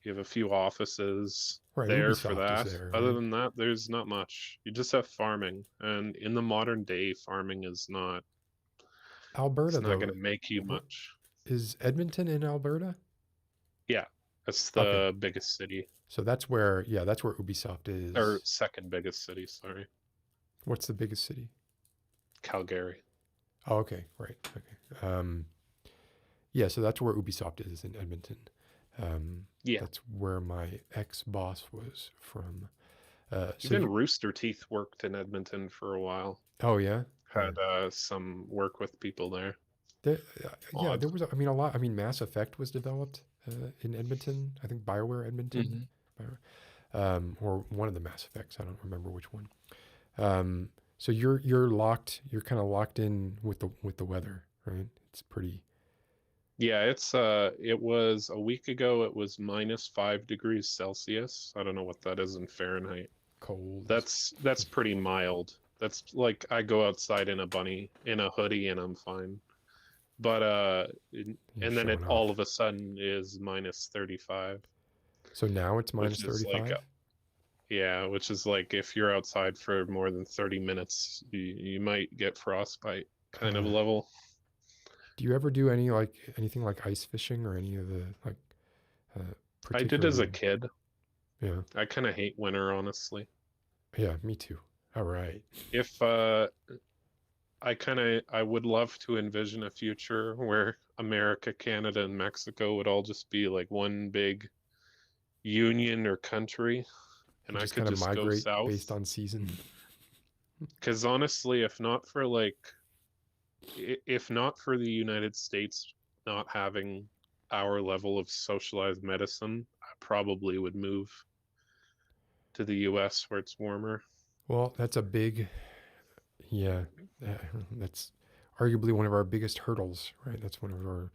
You have a few offices there for that. Other than that, there's not much. You just have farming, and in the modern day, farming is not. Alberta, it's not going to make you much. Is Edmonton in Alberta? Yeah, that's the biggest city. So that's where Ubisoft is. Or second biggest city, sorry. What's the biggest city? Calgary. Oh, okay, right. Okay. So that's where Ubisoft is, in Edmonton. That's where my ex-boss was from. Even Rooster Teeth worked in Edmonton for a while. Oh yeah, had some work with people there. There was. A lot. Mass Effect was developed in Edmonton. I think BioWare Edmonton, or one of the Mass Effects. I don't remember which one. So you're locked. You're kind of locked in with the weather, right? It's pretty. Yeah, it was a week ago, it was -5 degrees Celsius. I don't know what that is in Fahrenheit. Cold. That's pretty mild. That's like I go outside in a hoodie and I'm fine. But and then it showing all off. of a sudden is -35, So now it's which is like -35? yeah, which is like if you're outside for more than 30 minutes, you might get frostbite kind of Uh, level. do you ever do anything like ice fishing or any of the like I did as a particular? kid. Yeah. I kind of hate winter, honestly. Yeah, me too. All right. If I would love to envision a future where America, Canada, and Mexico would all just be like one big union or country, and And I just could kind of just go migrate based south. on season. Because honestly, if not for the United States not having our level of socialized medicine, I probably would move to the US where it's warmer. Well, that's a big, yeah, uh, that's arguably one of our biggest hurdles, right? That's uh,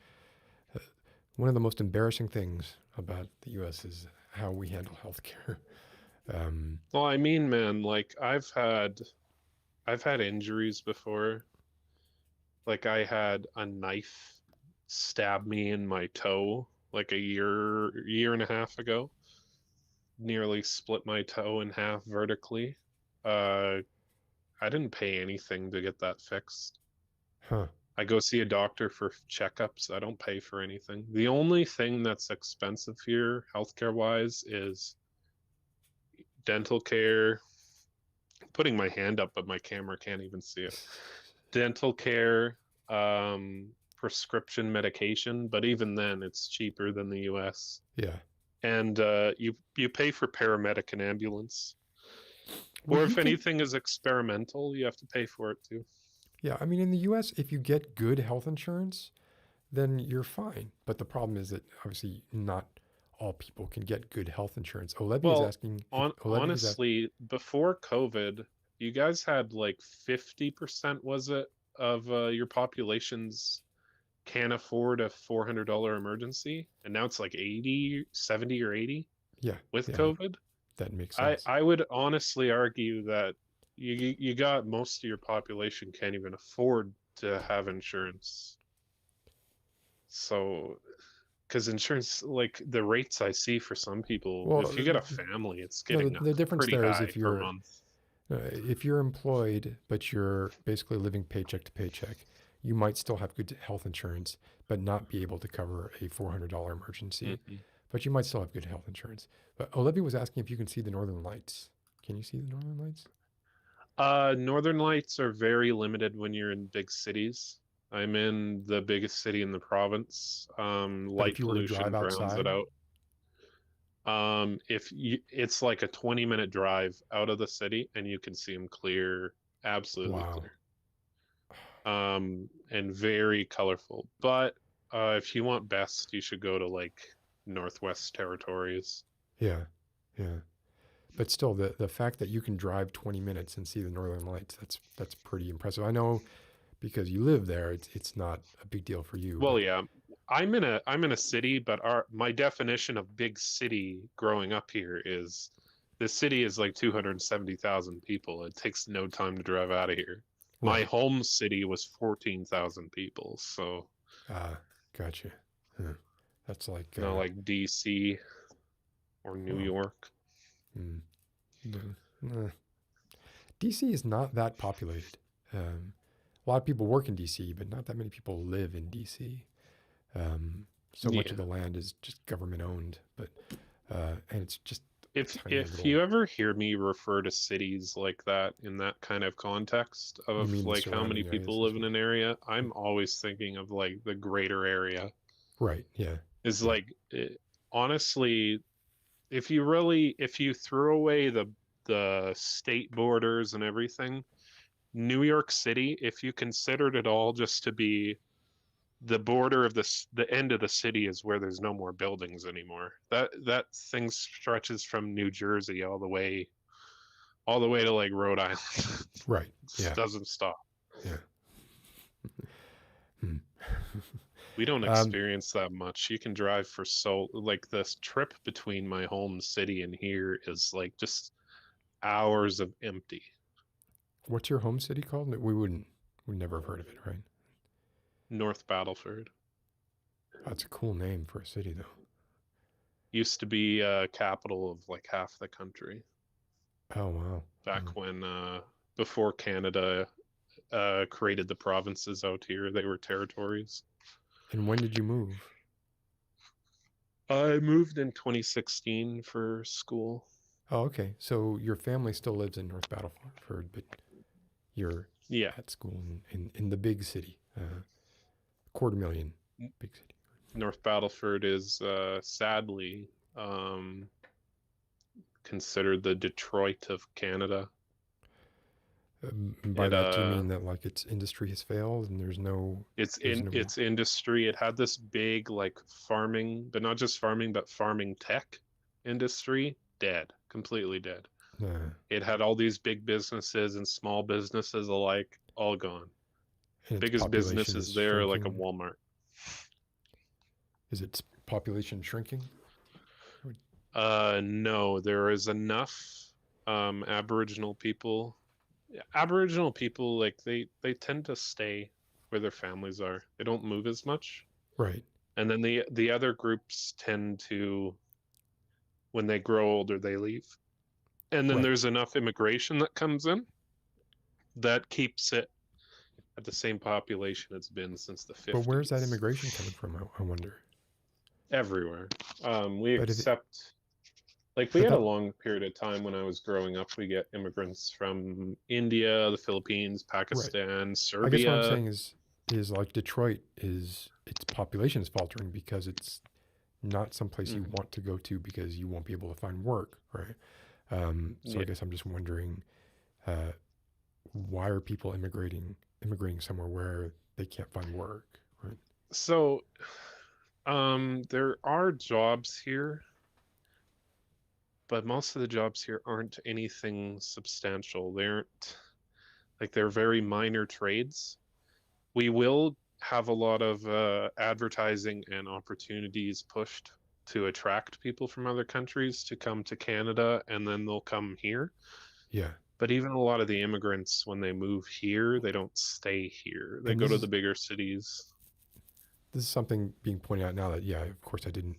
one of the most embarrassing things about the U.S. is how we handle healthcare. Well, I mean, man, like I've had injuries before. Like I had a knife stab me in my toe like a year and a half ago. Nearly split my toe in half vertically. Uh, I didn't pay anything to get that fixed. Huh. I go see a doctor for checkups. I don't pay for anything. The only thing that's expensive here, healthcare wise, is dental care. Putting my hand up, but my camera can't even see it. Dental care, prescription medication, but even then, it's cheaper than the U.S. Yeah. And you pay for paramedic and ambulance. Well, Or you if can. anything is experimental, you have to pay for it too. Yeah. I mean, in the U.S., if you get good health insurance, then you're fine. But the problem is that obviously not all people can get good health insurance. Olevi is Well, asking if Olevi is asking. honestly, before COVID, you guys had like 50%, was it, of your populations can afford a $400 emergency, and now it's like 80, 70 or 80 Yeah. with Yeah. COVID. That makes I sense. I would honestly argue that you got most of your population can't even afford to have insurance. So, because insurance, like the rates I see for some people, Well, if you get a family, it's no, getting the difference pretty there is high per month. if you're employed but you're basically living paycheck to paycheck, you might still have good health insurance, but not be able to cover a $400 emergency. Mm-mm. But you might still have good health insurance. But Olivia was asking if you can see the Northern Lights. Can you see the Northern Lights? Northern lights are very limited when you're in big cities. I'm in the biggest city in the province. But if Light you were to drive pollution drowns it outside, out. It's like a 20-minute drive out of the city and you can see them clear, absolutely wow. clear. And very colorful. But if you want best, you should go to like Northwest Territories. Yeah, yeah. But still, the fact that you can drive 20 minutes and see the Northern Lights, that's pretty impressive. I know because you live there, it's not a big deal for you. Well, But yeah, I'm in a city, but my definition of big city growing up here is the city is like 270,000 people. It takes no time to drive out of here. My right. home city was 14,000 people, so Gotcha. Huh. That's like not like DC or New well, York. DC is not that populated. A lot of people work in DC, but not that many people live in DC. So much of the land is just government owned, but and it's just If you ever hear me refer to cities like that in that kind of context You of mean the like how many surrounding areas people as live in well. an area, I'm always thinking of like the greater area. Right. Yeah. Is Yeah. like honestly, if you threw away the state borders and everything, New York City, if you considered it all just to be the border of the end of the city is where there's no more buildings anymore. That thing stretches from New Jersey all the way to like Rhode Island. Right. It Yeah. doesn't stop. Yeah. Hmm. We don't Um, experience that much. You can drive for like this trip between my home city and here is like just hours of empty. what's your home city called? We'd never have heard of it, right? North Battleford That's a cool name for a city, though. used to be capital of like half the country Oh, wow. back when before Canada created the provinces out here. They were territories. And when did you move? I moved in 2016 for school. Oh, okay. So your family still lives in North Battleford, but you're Yeah. at school in the big city, 250,000 big city. North Battleford is sadly considered the Detroit of Canada. By that, do you mean that like its industry has failed and there's no? Its no... industry. It had this big like farming, but not just farming, but farming tech industry. Dead, completely dead. It had all these big businesses and small businesses alike, all gone. Biggest business is there, shrinking. Like a Walmart. Is its population shrinking? No, there is enough Aboriginal people. Aboriginal people, like they tend to stay where their families are. They don't move as much. Right. And then the other groups tend to, when they grow older, they leave. And then there's enough immigration that comes in that keeps it at the same population it's been since the 50s. But where's that immigration coming from, I wonder? Everywhere. We accept... Like, we had a long period of time when I was growing up, we get immigrants from India, the Philippines, Pakistan, Serbia. I guess what I'm saying is like Detroit its population is faltering because it's not someplace you want to go to because you won't be able to find work, right? So I guess I'm just wondering, why are people immigrating somewhere where they can't find work, right? So, there are jobs here, but most of the jobs here aren't anything substantial. They're very minor trades. We will have a lot of advertising and opportunities pushed to attract people from other countries to come to Canada, and then they'll come here. Yeah. But even a lot of the immigrants, when they move here, they don't stay here. They go to the bigger cities. This is something being pointed out now that, yeah, of course I didn't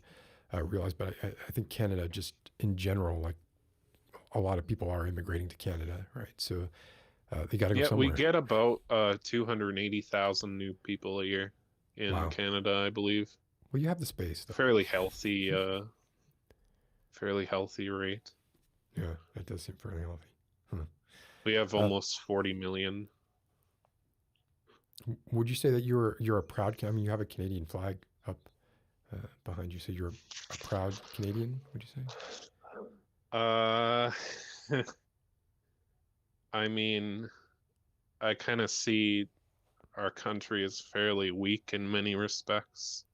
realize, but I think Canada just in general, like a lot of people are immigrating to Canada, right? So they got to go somewhere. We get about 280,000 new people a year in Canada, I believe. Well, you have the space, though. Fairly healthy rate. Yeah, that does seem fairly healthy. Huh. We have almost 40 million. Would you say that you're a proud? I mean, you have a Canadian flag up behind you, so you're a proud Canadian. Would you say? I mean, I kind of see our country as fairly weak in many respects.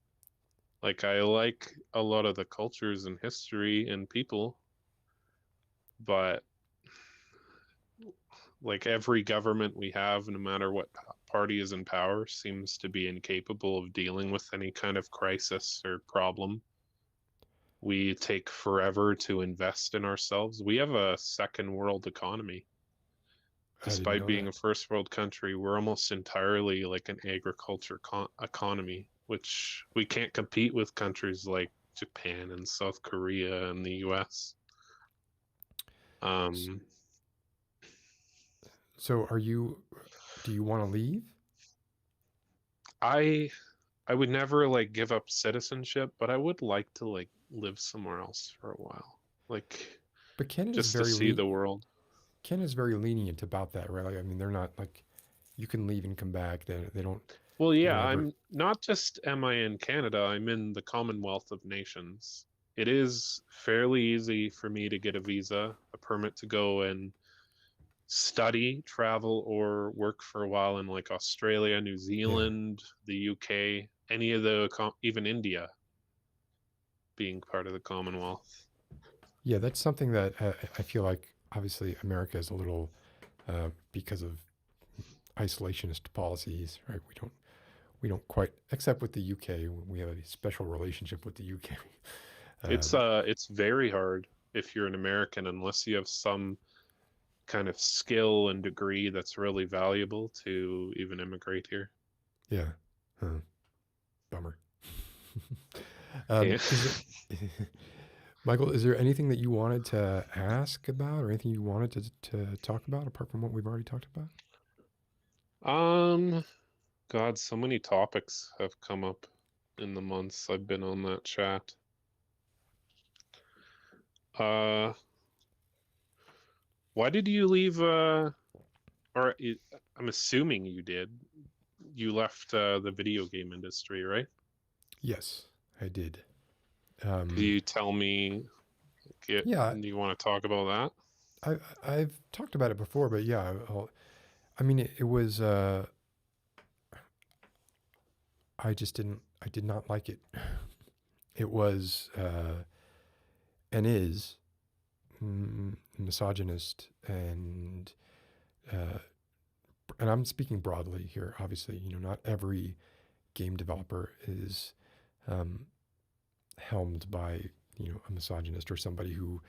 Like, I like a lot of the cultures and history and people, but like every government we have, no matter what party is in power, seems to be incapable of dealing with any kind of crisis or problem. We take forever to invest in ourselves. We have a second world economy. Despite being a first world country, we're almost entirely like an agriculture economy, which we can't compete with countries like Japan and South Korea and the US. So do you want to leave? I would never like give up citizenship, but I would like to like live somewhere else for a while. Like, but Canada's just to see the world. Canada's very lenient about that, right? Like, I mean, they're not like, you can leave and come back. They don't. Well, yeah, I'm not just am I in Canada, I'm in the Commonwealth of Nations. It is fairly easy for me to get a visa, a permit to go and study, travel, or work for a while in like Australia, New Zealand, the UK, any of even India being part of the Commonwealth. Yeah, that's something that I feel like obviously America is a little, because of isolationist policies, right? we don't quite, except with the UK, we have a special relationship with the UK. It's very hard if you're an American unless you have some kind of skill and degree that's really valuable to even immigrate here. Yeah. Bummer. Yeah. Michael, is there anything that you wanted to ask about or anything you wanted to talk about apart from what we've already talked about? God, so many topics have come up in the months I've been on that chat. Why did you leave, I'm assuming you did. You left the video game industry, right? Yes, I did. Could you tell me, Yeah, do you want to talk about that? I've talked about it before, but yeah, I mean, it was, I did not like it. It was, and is misogynist and I'm speaking broadly here, obviously, not every game developer is helmed by, a misogynist or somebody who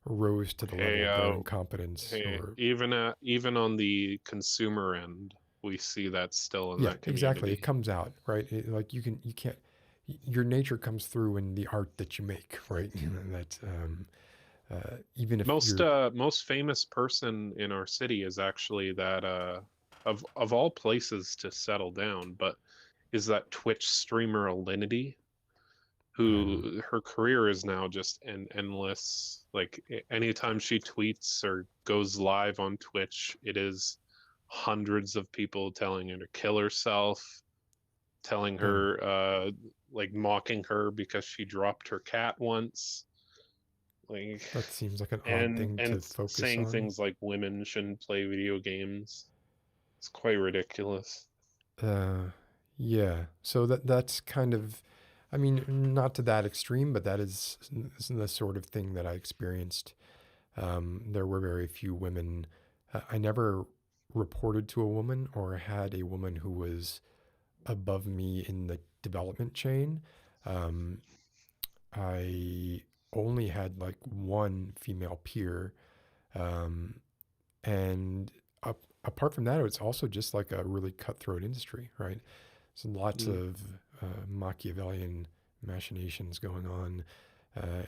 rose to the level of their incompetence. Or even on the consumer end, we see that still in that community. Exactly. It comes out, right? Like you can't, your nature comes through in the art that you make, right? That's even if most famous person in our city is actually that of all places to settle down, but is that Twitch streamer Alinity, who her career is now just endless. Like anytime she tweets or goes live on Twitch, it is hundreds of people telling her to kill herself, telling her like mocking her because she dropped her cat once. Like that seems like an odd thing to focus saying on. things like women shouldn't play video games. It's quite ridiculous. Yeah. So that's kind of, I mean, not to that extreme, but that is the sort of thing that I experienced. There were very few women. I never reported to a woman or had a woman who was above me in the development chain. I only had like one female peer. And apart from that, it's also just like a really cutthroat industry, right? So lots of Machiavellian machinations going on,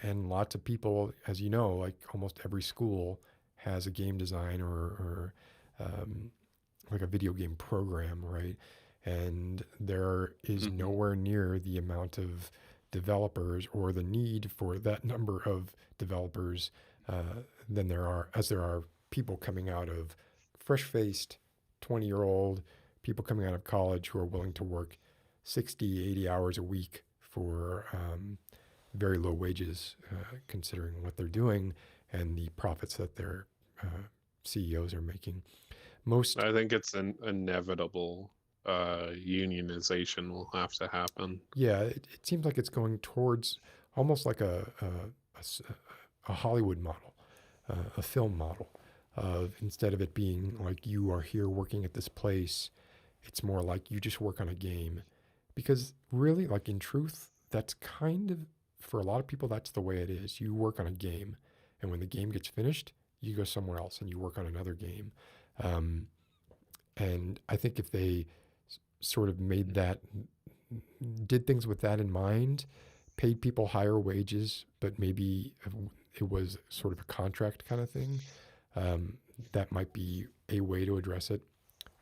and lots of people, as you know, like almost every school has a game design or like a video game program, right? And there is nowhere near the amount of developers or the need for that number of developers than there are people coming out of fresh-faced 20-year-old people coming out of college who are willing to work 60, 80 hours a week for very low wages, considering what they're doing and the profits that their CEOs are making. I think it's an inevitable unionization will have to happen. Yeah, it seems like it's going towards almost like a Hollywood model, a film model. Of instead of it being like you are here working at this place, it's more like you just work on a game. Because really, like in truth, that's kind of, for a lot of people, that's the way it is. You work on a game, and when the game gets finished, you go somewhere else and you work on another game. And I think if they sort of did things with that in mind, paid people higher wages, but maybe it was sort of a contract kind of thing, that might be a way to address it.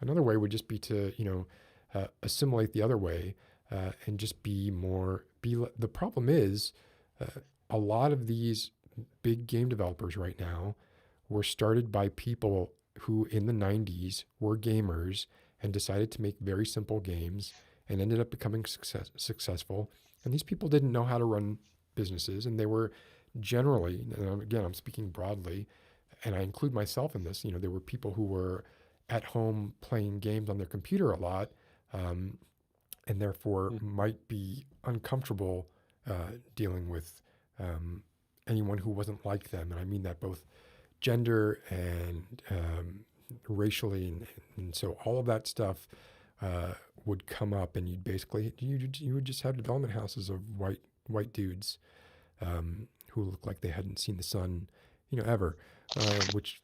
Another way would just be to, assimilate the other way and just be more. The problem is a lot of these big game developers right now were started by people who in the 90s were gamers and decided to make very simple games and ended up becoming successful. And these people didn't know how to run businesses, and they were generally, and again, I'm speaking broadly, and I include myself in this, there were people who were at home playing games on their computer a lot, and therefore might be uncomfortable dealing with anyone who wasn't like them. And I mean that both gender and racially. And so all of that stuff would come up, and you would just have development houses of white dudes who looked like they hadn't seen the sun, ever. Which,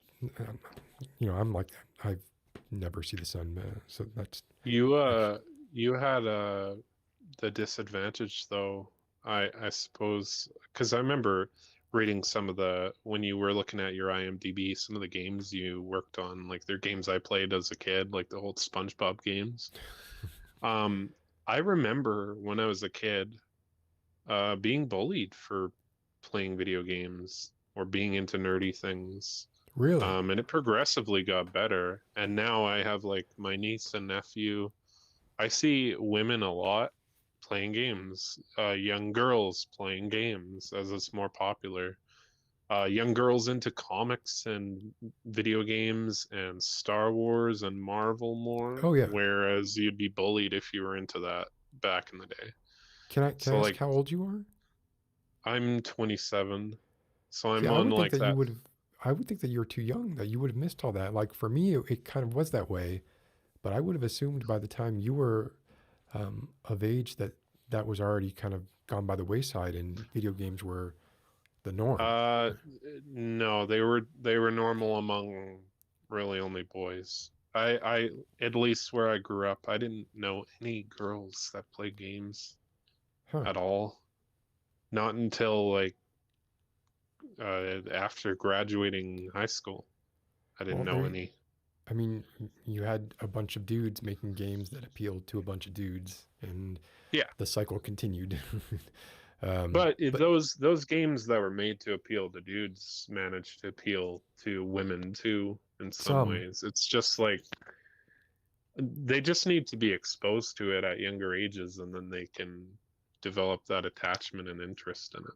I'm like that. I've never see the sun, so that's you had the disadvantage though, I suppose, because I remember reading some of when you were looking at your IMDb, some of the games you worked on, like they're games I played as a kid, like the old SpongeBob games. I remember when I was a kid, being bullied for playing video games or being into nerdy things. really. And it progressively got better. And now I have like my niece and nephew. I see women a lot playing games, young girls playing games as it's more popular. Young girls into comics and video games and Star Wars and Marvel more. Oh, yeah. Whereas you'd be bullied if you were into that back in the day. Can I So, ask like, how old you are? I'm 27, so I'm See, I on would think like that that. you would have. I would think that you're too young, that you would have missed all that. Like for me, it kind of was that way, but I would have assumed by the time you were of age that was already kind of gone by the wayside, and video games were the norm. No, they were normal among really only boys. I at least where I grew up, I didn't know any girls that played games Huh. at all. Not until like after graduating high school. I didn't Well, know any. I mean, you had a bunch of dudes making games that appealed to a bunch of dudes, and Yeah, the cycle continued. but those games that were made to appeal to dudes managed to appeal to women too in some Some, ways. It's just like they just need to be exposed to it at younger ages, and then they can develop that attachment and interest in it.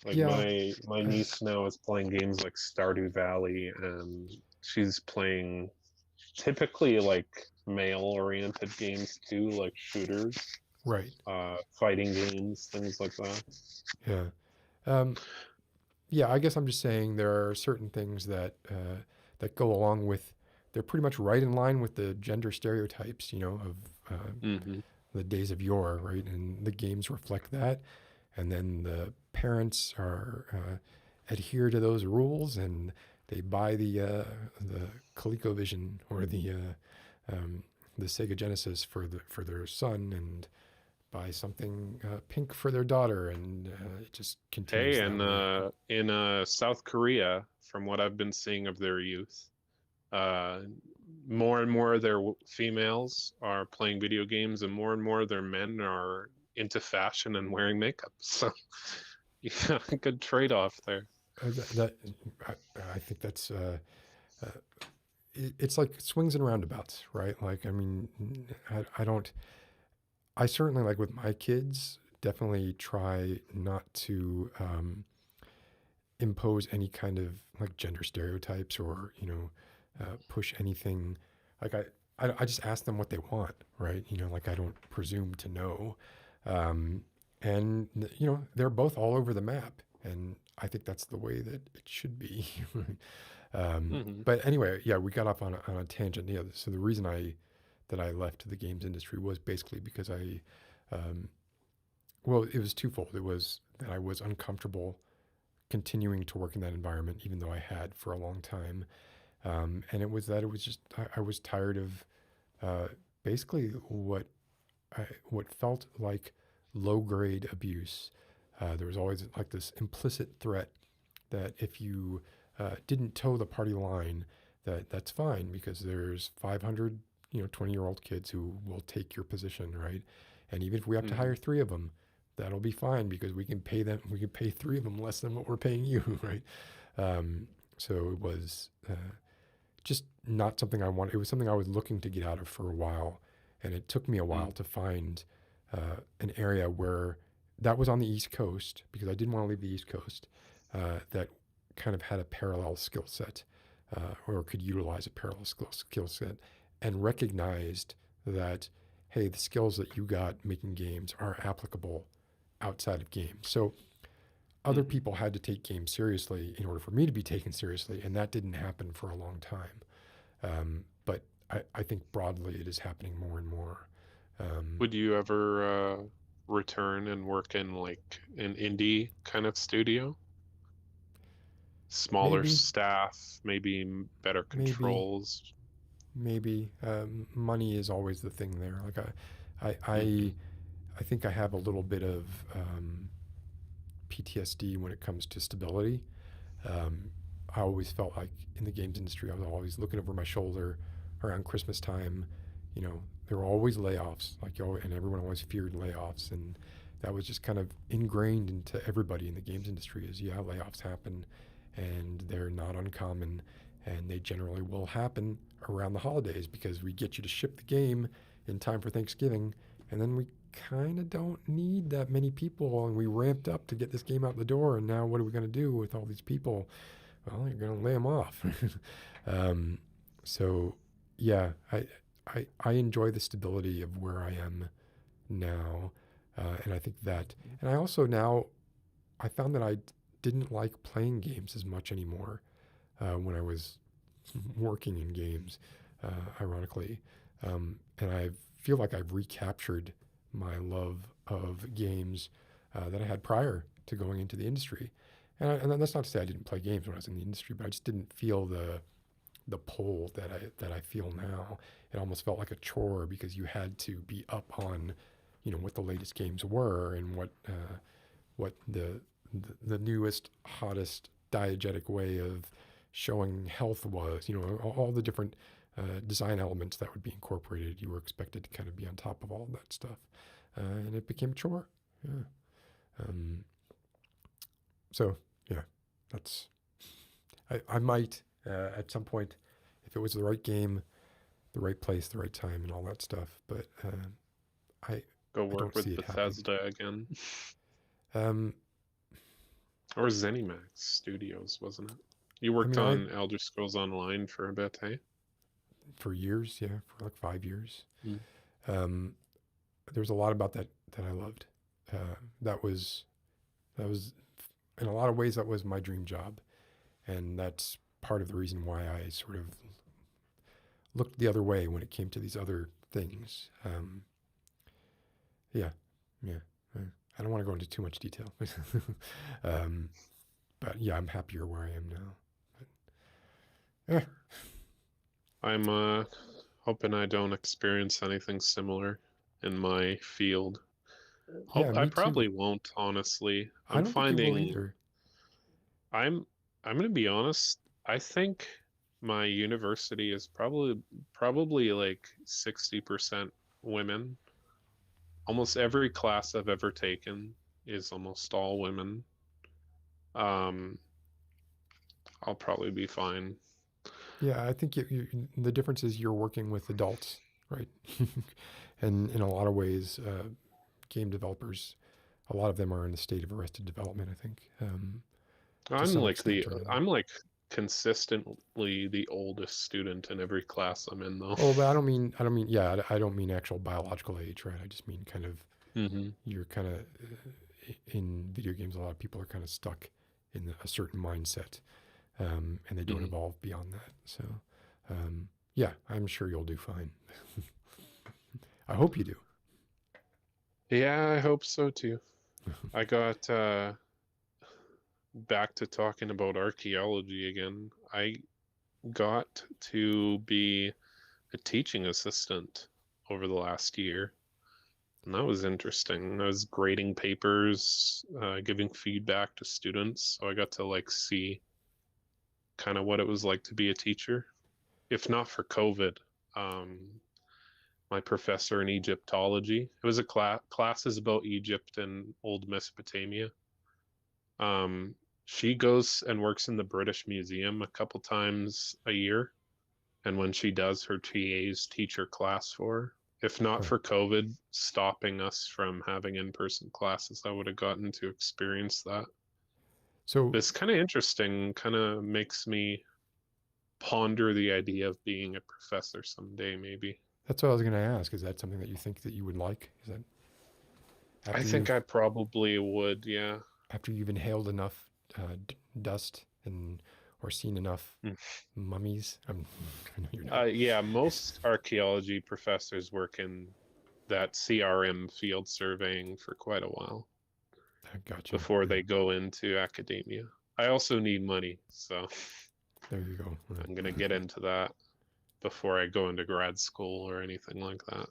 Like yeah, my niece now is playing games like Stardew Valley, and she's playing typically like male-oriented games too, like shooters, right, fighting games, things like that. yeah. Um, yeah, I guess I'm just saying there are certain things that go along with. They're pretty much right in line with the gender stereotypes, of Mm-hmm. the days of yore, right? And the games reflect that. And then the parents are adhere to those rules, and they buy the ColecoVision or the Sega Genesis for their son, and buy something pink for their daughter, and it just continues Hey, that and way. in South Korea, from what I've been seeing of their youth, uh, more and more of their females are playing video games, and more of their men are into fashion and wearing makeup. So, yeah, good trade-off there. That I think that's uh, it's like swings and roundabouts, right? Like I mean, I don't. I certainly, like with my kids, definitely try not to impose any kind of like gender stereotypes, or push anything. Like I just ask them what they want, right? Like I don't presume to know. um, and they're both all over the map, and I think that's the way that it should be. Hmm. But anyway, yeah, we got off on a tangent. Yeah, so the reason that I left the games industry was basically because um, well, it was twofold. It was that I was uncomfortable continuing to work in that environment, even though I had for a long time. And it was that it was just, I was tired of uh, basically what felt like low grade abuse. There was always like this implicit threat that if you didn't toe the party line, that's fine, because there's 500 20-year-old kids who will take your position, right? And even if we have to Hmm. hire 3 of them, that'll be fine, because we can pay 3 of them less than what we're paying you, right? So it was just not something I wanted. It was something I was looking to get out of for a while, and it took me a while to find an area where that was on the East Coast, because I didn't want to leave the East Coast, that kind of had a parallel skill set, or could utilize a parallel skill set, and recognized that, hey, the skills that you got making games are applicable outside of games. So other Hmm. people had to take games seriously in order for me to be taken seriously, and that didn't happen for a long time. But I think broadly it is happening more and more. Would you ever return and work in like an indie kind of studio? Smaller Maybe, staff, maybe better maybe, controls. maybe. Money is always the thing there. Like I, Hmm. I, I think I have a little bit of PTSD when it comes to stability. Um, I always felt like in the games industry, I was always looking over my shoulder around Christmas time. You know, there were always layoffs, like and everyone always feared layoffs, and that was just kind of ingrained into everybody in the games industry. Is yeah, layoffs happen, and they're not uncommon, and they generally will happen around the holidays because we get you to ship the game in time for Thanksgiving, and then we kind of don't need that many people, and we ramped up to get this game out the door, and now what are we going to do with all these people? Well, you're going to lay them off. um, so, yeah, I enjoy the stability of where I am now, and I think that, and I also now I found that I didn't like playing games as much anymore when I was working in games, ironically, and I feel like I've recaptured my love of games that I had prior to going into the industry. And that's not to say I didn't play games when I was in the industry, but I just didn't feel the pull that I feel now. It almost felt like a chore because you had to be up on, what the latest games were and what the newest, hottest diegetic way of showing health was. All the different design elements that would be incorporated. You were expected to kind of be on top of all that stuff, and it became a chore. Yeah. Um, so yeah, that's I might at some point, if it was the right game, the right place, the right time, and all that stuff. But I Go I work don't see with it happening. Bethesda again. Um, Or ZeniMax Studios, wasn't it? You I worked mean, I on Elder Scrolls Online for a bit, hey? for years, yeah, for like 5 years. Mm. Um, there's a lot about that I loved. That was in a lot of ways that was my dream job, and that's part of the reason why I sort of looked the other way when it came to these other things. Yeah, yeah. I don't want to go into too much detail, um, but yeah, I'm happier where I am now. But, I'm hoping I don't experience anything similar in my field. yeah, I me too. probably won't, honestly. I I'm don't think you will finding either. I'm I'm gonna be honest. I think my university is probably like 60% women. Almost every class I've ever taken is almost all women. Um, I'll probably be fine. Yeah, I think the difference is you're working with adults, right? And in a lot of ways, game developers, a lot of them are in a state of arrested development. I think to I'm some like extent or another. I'm like consistently the oldest student in every class I'm in though. Oh, but I don't mean, yeah, I don't mean actual biological age, right? I just mean kind of Hmm. you're kind of in video games. A lot of people are kind of stuck in a certain mindset, and they don't Hmm. evolve beyond that. So, yeah, I'm sure you'll do fine. I hope you do. Yeah, I hope so too. I got back to talking about archaeology again. I got to be a teaching assistant over the last year, and that was interesting. I was grading papers, giving feedback to students, so I got to like see kind of what it was like to be a teacher. If not for COVID, um, my professor in Egyptology, it was a classes about Egypt and old Mesopotamia. Um, she goes and works in the British Museum a couple times a year. And when she does, her TAs teach her class for her. If not Huh. for COVID stopping us from having in-person classes, I would have gotten to experience that. So It's kind of interesting, kind of makes me ponder the idea of being a professor someday, maybe. that's what I was going to ask. Is that something that you think that you would like? Is that I after think you've I probably would, yeah. after you've inhaled enough dust and or seen enough Mm. mummies? I know you're not. Yeah, most archaeology professors work in that CRM field surveying for quite a while I gotcha. before they go into academia. I also need money, so There you go. I'm gonna get into that before I go into grad school or anything like that.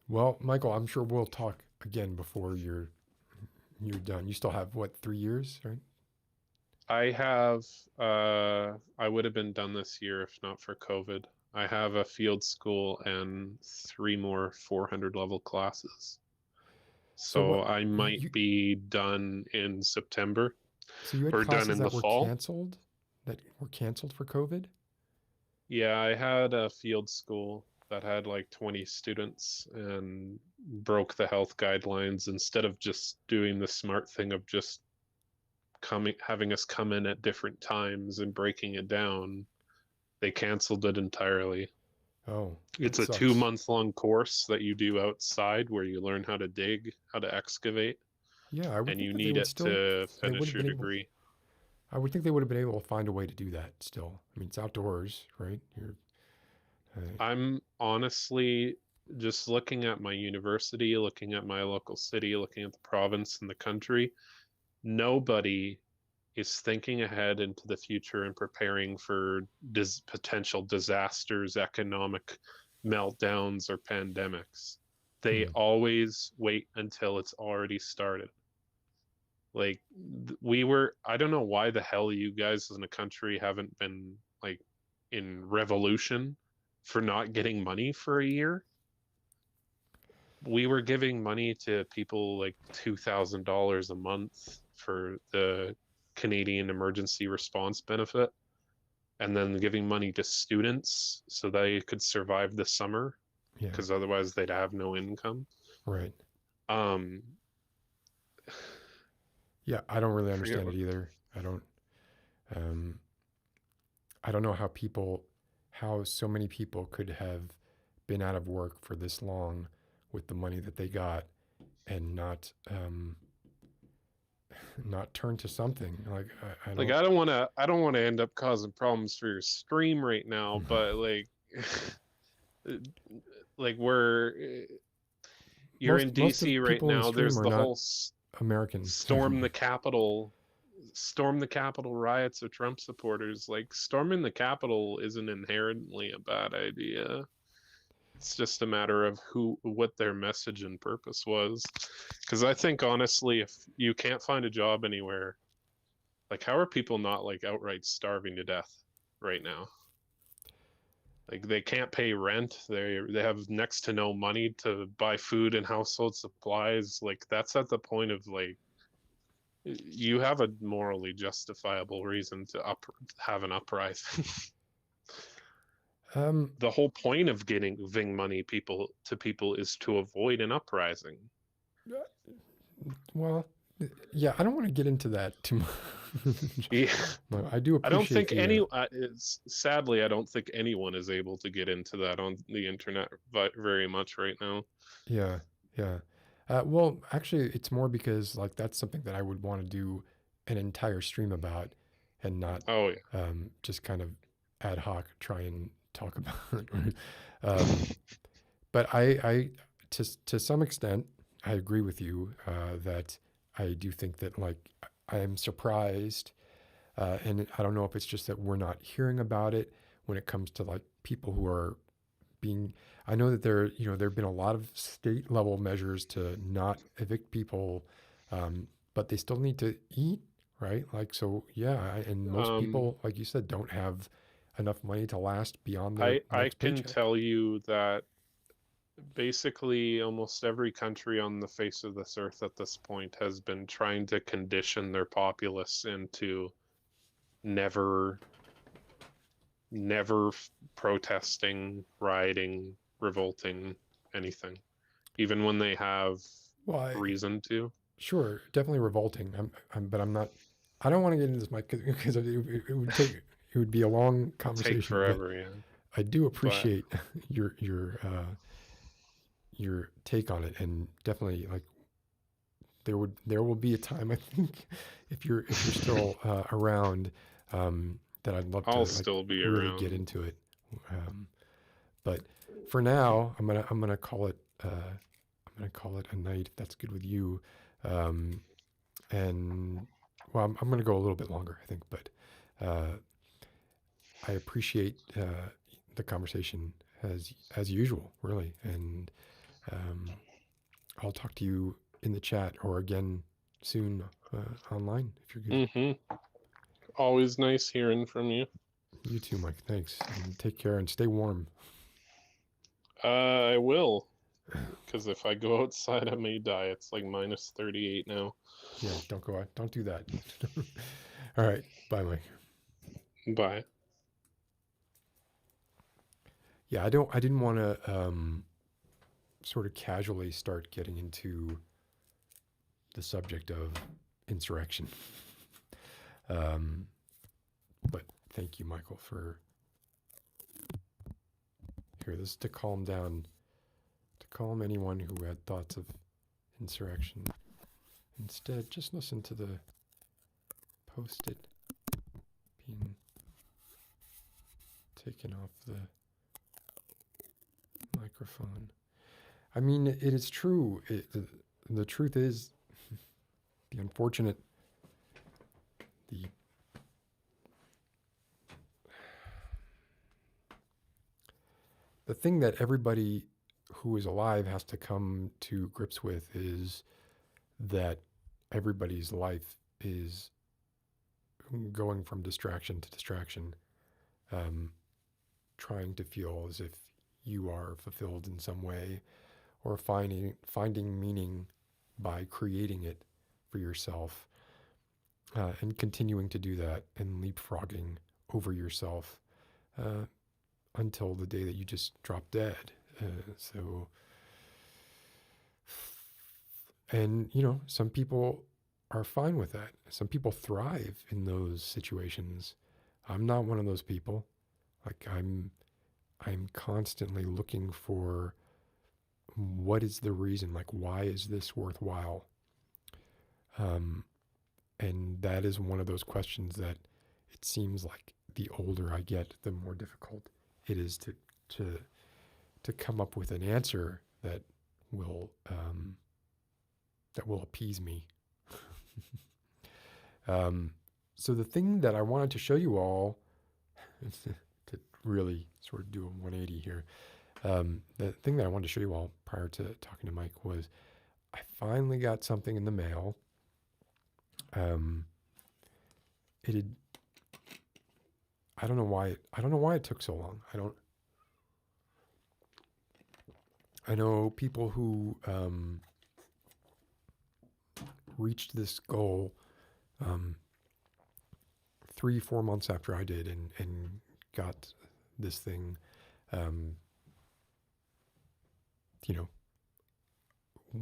Well, Michael, I'm sure we'll talk again before you're done. You still have what, 3 years, right? I have I would have been done this year if not for COVID. I have a field school and 3 more 400 level classes. So So what I might be done in September so you had or done classes in the that were fall. canceled for COVID? Yeah, I had a field school that had like 20 students and broke the health guidelines instead of just doing the smart thing of just having us come in at different times and breaking it down. They canceled it entirely. Oh, It's that a sucks. 2-month long course that you do outside where you learn how to dig, how to excavate, Yeah, I would and think you that they need would it still to they would finish have your been able degree. I would think they would have been able to find a way to do that still. I mean, it's outdoors, right? I'm honestly just looking at my university, looking at my local city, looking at the province and the country. Nobody is thinking ahead into the future and preparing for potential disasters, economic meltdowns, or pandemics. They always wait until it's already started. Like I don't know why the hell you guys in the country haven't been like in revolution for not getting money for a year. We were giving money to people like $2,000 a month for the Canadian Emergency Response Benefit, and then giving money to students so they could survive the summer Yeah, because otherwise they'd have no income. right. Um, Yeah, I don't really I forget understand it either. I don't know how so many people could have been out of work for this long with the money that they got and not turn to something. Like I like don't. I don't want to end up causing problems for your stream right now, but like like you're in Most of the DC right people in the now. stream There's are the not whole American. storm the Capitol riots of Trump supporters. Like storming the Capitol isn't inherently a bad idea. It's just a matter of what their message and purpose was. Because I think honestly, if you can't find a job anywhere, like how are people not like outright starving to death right now? Like they can't pay rent. They have next to no money to buy food and household supplies. Like that's at the point of like you have a morally justifiable reason to have an uprising. The whole point of giving money to people is to avoid an uprising. Well, yeah, I don't want to get into that too much. Yeah. I do I don't appreciate think sadly, I don't think anyone is able to get into that on the internet very much right now. Yeah, yeah. Well, actually, it's more because like that's something that I would want to do an entire stream about, and not Oh yeah. just kind of ad hoc try and talk about it. But to some extent, I agree with you that I do think that like I am surprised, and I don't know if it's just that we're not hearing about it when it comes to like people who are being. I know that there have been a lot of state level measures to not evict people, but they still need to eat, right? Like so, yeah. And most people, like you said, don't have enough money to last beyond their I next can paycheck. tell you that basically almost every country on the face of this earth at this point has been trying to condition their populace into never protesting, rioting, revolting, anything, even when they have reason to. Sure, definitely revolting. But I'm not. I don't want to get into this, Mike, because it would be a long conversation. Take forever, yeah. I do appreciate your take on it, and definitely like there will be a time, I think, if you're still around, that I'd love to I'll like still be really around. get into it. But for now, I'm gonna call it a night, if that's good with you. And well, I'm gonna go a little bit longer, I think, but I appreciate the conversation as usual, really, and I'll talk to you in the chat or again soon online if you're good. Mm-hmm. Always nice hearing from you. You too, Mike. Thanks, and take care and stay warm. I will, because if I go outside, I may die. It's like minus 38 now. Yeah, don't go out. Don't do that. All right, bye, Mike. Bye. Yeah, I didn't want to sort of casually start getting into the subject of insurrection. But thank you, Michael, for here. This is to calm anyone who had thoughts of insurrection. Instead, just listen to the post-it being taken off the microphone. I mean, it is true. The truth is, the unfortunate, the thing that everybody who is alive has to come to grips with is that everybody's life is going from distraction to distraction, trying to feel as if you are fulfilled in some way, or finding meaning by creating it for yourself, and continuing to do that and leapfrogging over yourself until the day that you just drop dead. And some people are fine with that. Some people thrive in those situations. I'm not one of those people. Like I'm constantly looking for what is the reason, like why is this worthwhile? And that is one of those questions that it seems like the older I get, the more difficult it is to come up with an answer that will appease me. So the thing that I wanted to show you all, to really sort of do a 180 here, the thing that I wanted to show you all prior to talking to Mike was I finally got something in the mail. I don't know why it took so long. I know people who reached this goal 3-4 months after I did and got this thing,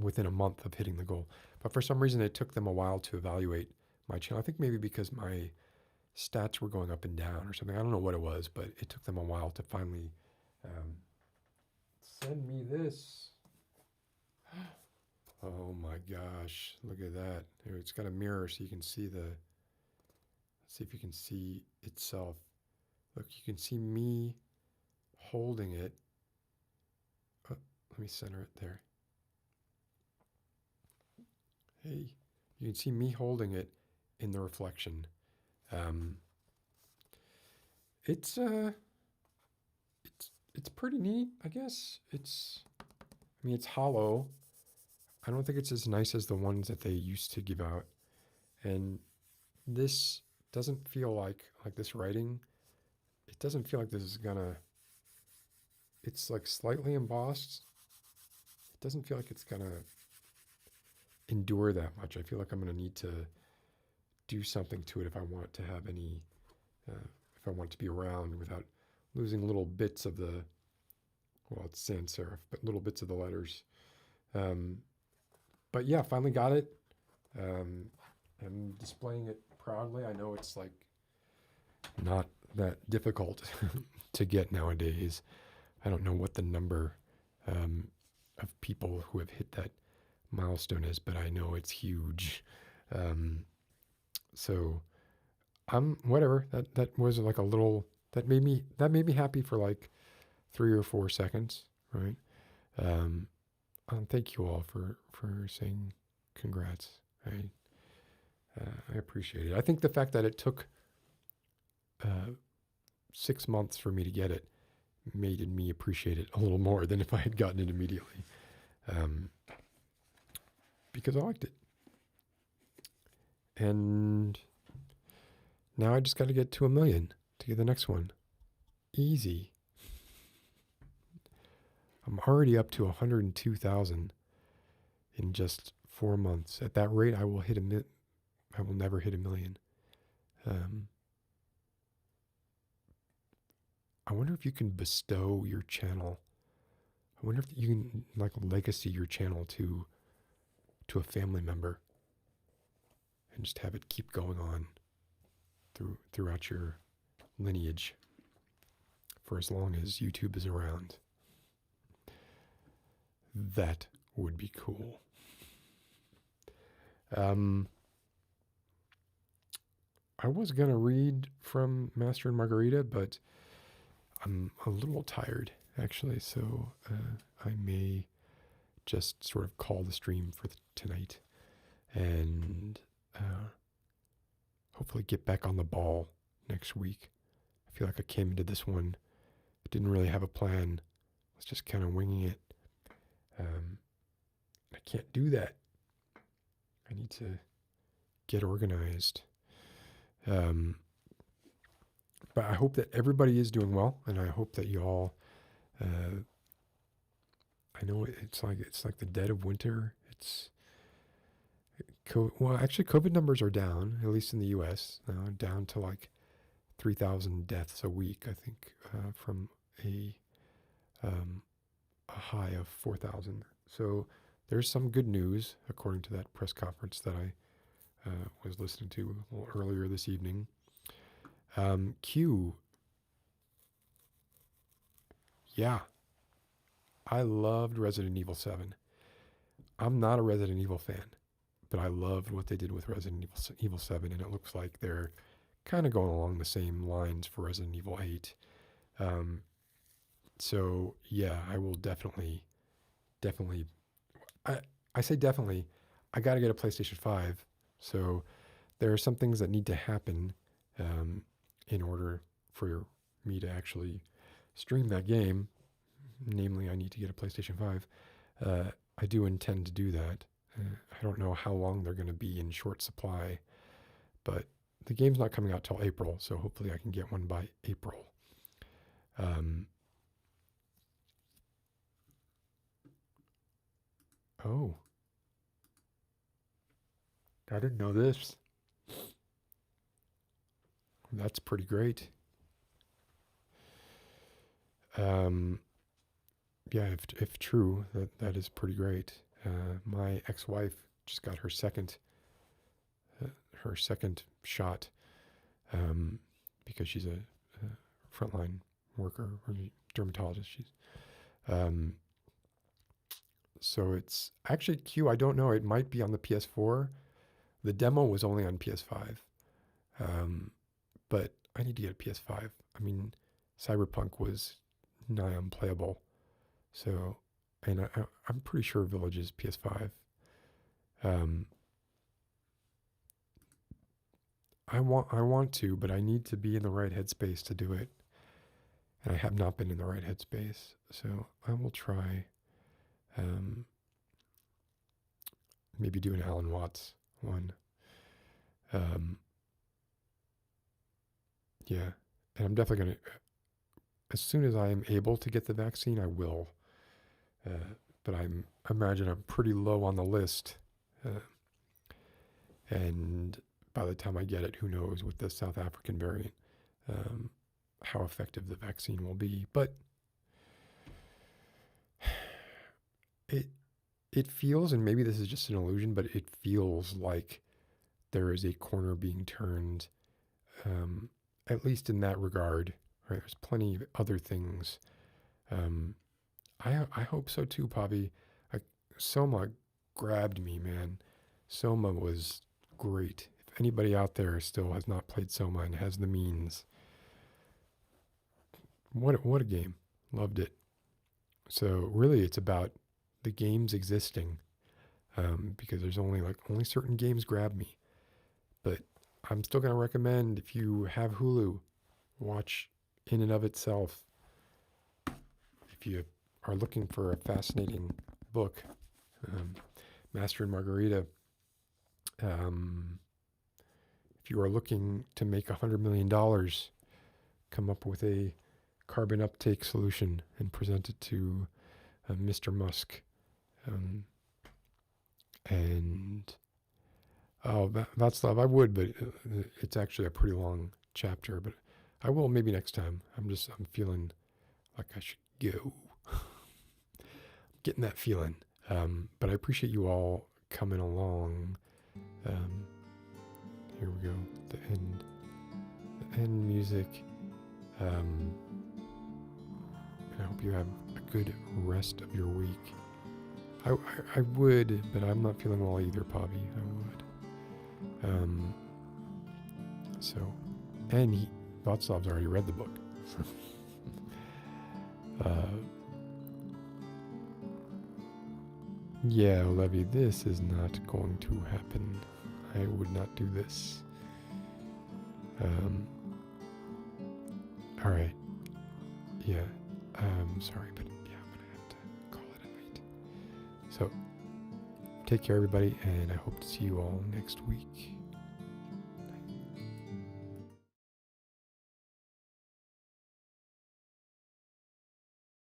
within a month of hitting the goal. But for some reason, it took them a while to evaluate my channel. I think maybe because my stats were going up and down or something. I don't know what it was, but it took them a while to finally send me this. Oh my gosh, look at that. Here, it's got a mirror so you can see let's see if you can see itself. Look, you can see me holding it. Oh, let me center it there. Hey, you can see me holding it in the reflection. It's pretty neat, I guess. It's hollow. I don't think it's as nice as the ones that they used to give out. And this doesn't feel like this writing. It doesn't feel like this is gonna, it's like slightly embossed. It doesn't feel like it's gonna endure that much. I feel like I'm gonna need to do something to it if I want it to have any, if I want it to be around without losing little bits of the, well, it's sans serif, but little bits of the letters. But yeah, finally got it. I'm displaying it proudly. I know it's like not that difficult to get nowadays. I don't know what the number of people who have hit that milestone is, but I know it's huge. So I'm whatever. That was like a little that made me happy for like 3 or 4 seconds, right? Thank you all for saying congrats. I appreciate it. I think the fact that it took 6 months for me to get it made me appreciate it a little more than if I had gotten it immediately, because I liked it. And now I just got to get to 1 million to get the next one. Easy. I'm already up to 102,000 in just 4 months. At that rate, I will never hit 1 million. I wonder if you can bestow your channel. I wonder if you can like legacy your channel to a family member and just have it keep going on throughout your lineage for as long as YouTube is around. That would be cool. I was going to read from Master and Margarita, but I'm a little tired, actually, so I may just sort of call the stream for tonight and hopefully get back on the ball next week. I feel like I came into this one, didn't really have a plan, was just kind of winging it. I can't do that. I need to get organized. But I hope that everybody is doing well, and I hope that you all. I know it's like the dead of winter. Well, actually, COVID numbers are down, at least in the U.S. now, down to like 3,000 deaths a week. I think from a high of 4,000. So there's some good news, according to that press conference that I was listening to a little earlier this evening. Q. Yeah. I loved Resident Evil 7. I'm not a Resident Evil fan, but I loved what they did with Resident Evil 7, and it looks like they're kind of going along the same lines for Resident Evil 8. So yeah, I will definitely, I say definitely, I got to get a PlayStation 5. So there are some things that need to happen in order for me to actually stream that game. Namely, I need to get a PlayStation 5. I do intend to do that. I don't know how long they're going to be in short supply, but the game's not coming out till April, so hopefully I can get one by April. Oh. I didn't know this. That's pretty great. Yeah, if true, that is pretty great. My ex-wife just got her second shot because she's a frontline worker or dermatologist. So it's actually Q. I don't know. It might be on the PS4. The demo was only on PS5, but I need to get a PS5. I mean, Cyberpunk was nigh unplayable. So, and I'm pretty sure Village is PS5. I want to, but I need to be in the right headspace to do it. And I have not been in the right headspace. So I will try maybe do an Alan Watts one. Yeah. And I'm definitely going to, as soon as I am able to get the vaccine, I will. But I imagine I'm pretty low on the list. And by the time I get it, who knows with the South African variant, how effective the vaccine will be. But it feels, and maybe this is just an illusion, but it feels like there is a corner being turned, at least in that regard. Right? There's plenty of other things. I hope so too, Pavi. Soma, grabbed me, man. Soma was great. If anybody out there still has not played Soma and has the means, what a game. Loved it. So really it's about the games existing, because there's only certain games grab me. But I'm still going to recommend, if you have Hulu, watch In and of Itself. If you are looking for a fascinating book, Master and Margarita. If you are looking to make $100 million, come up with a carbon uptake solution and present it to Mr. Musk. Václav, I would, but it's actually a pretty long chapter. But I will maybe next time. I'm feeling like I should go. Getting that feeling. But I appreciate you all coming along. Here we go. The end music. And I hope you have a good rest of your week. I would, but I'm not feeling well either, Pavi. I would. And Václav's already read the book. Yeah, Levy, this is not going to happen. I would not do this. All right. Yeah. Sorry, but yeah, I'm gonna have to call it a night. So, take care, everybody, and I hope to see you all next week.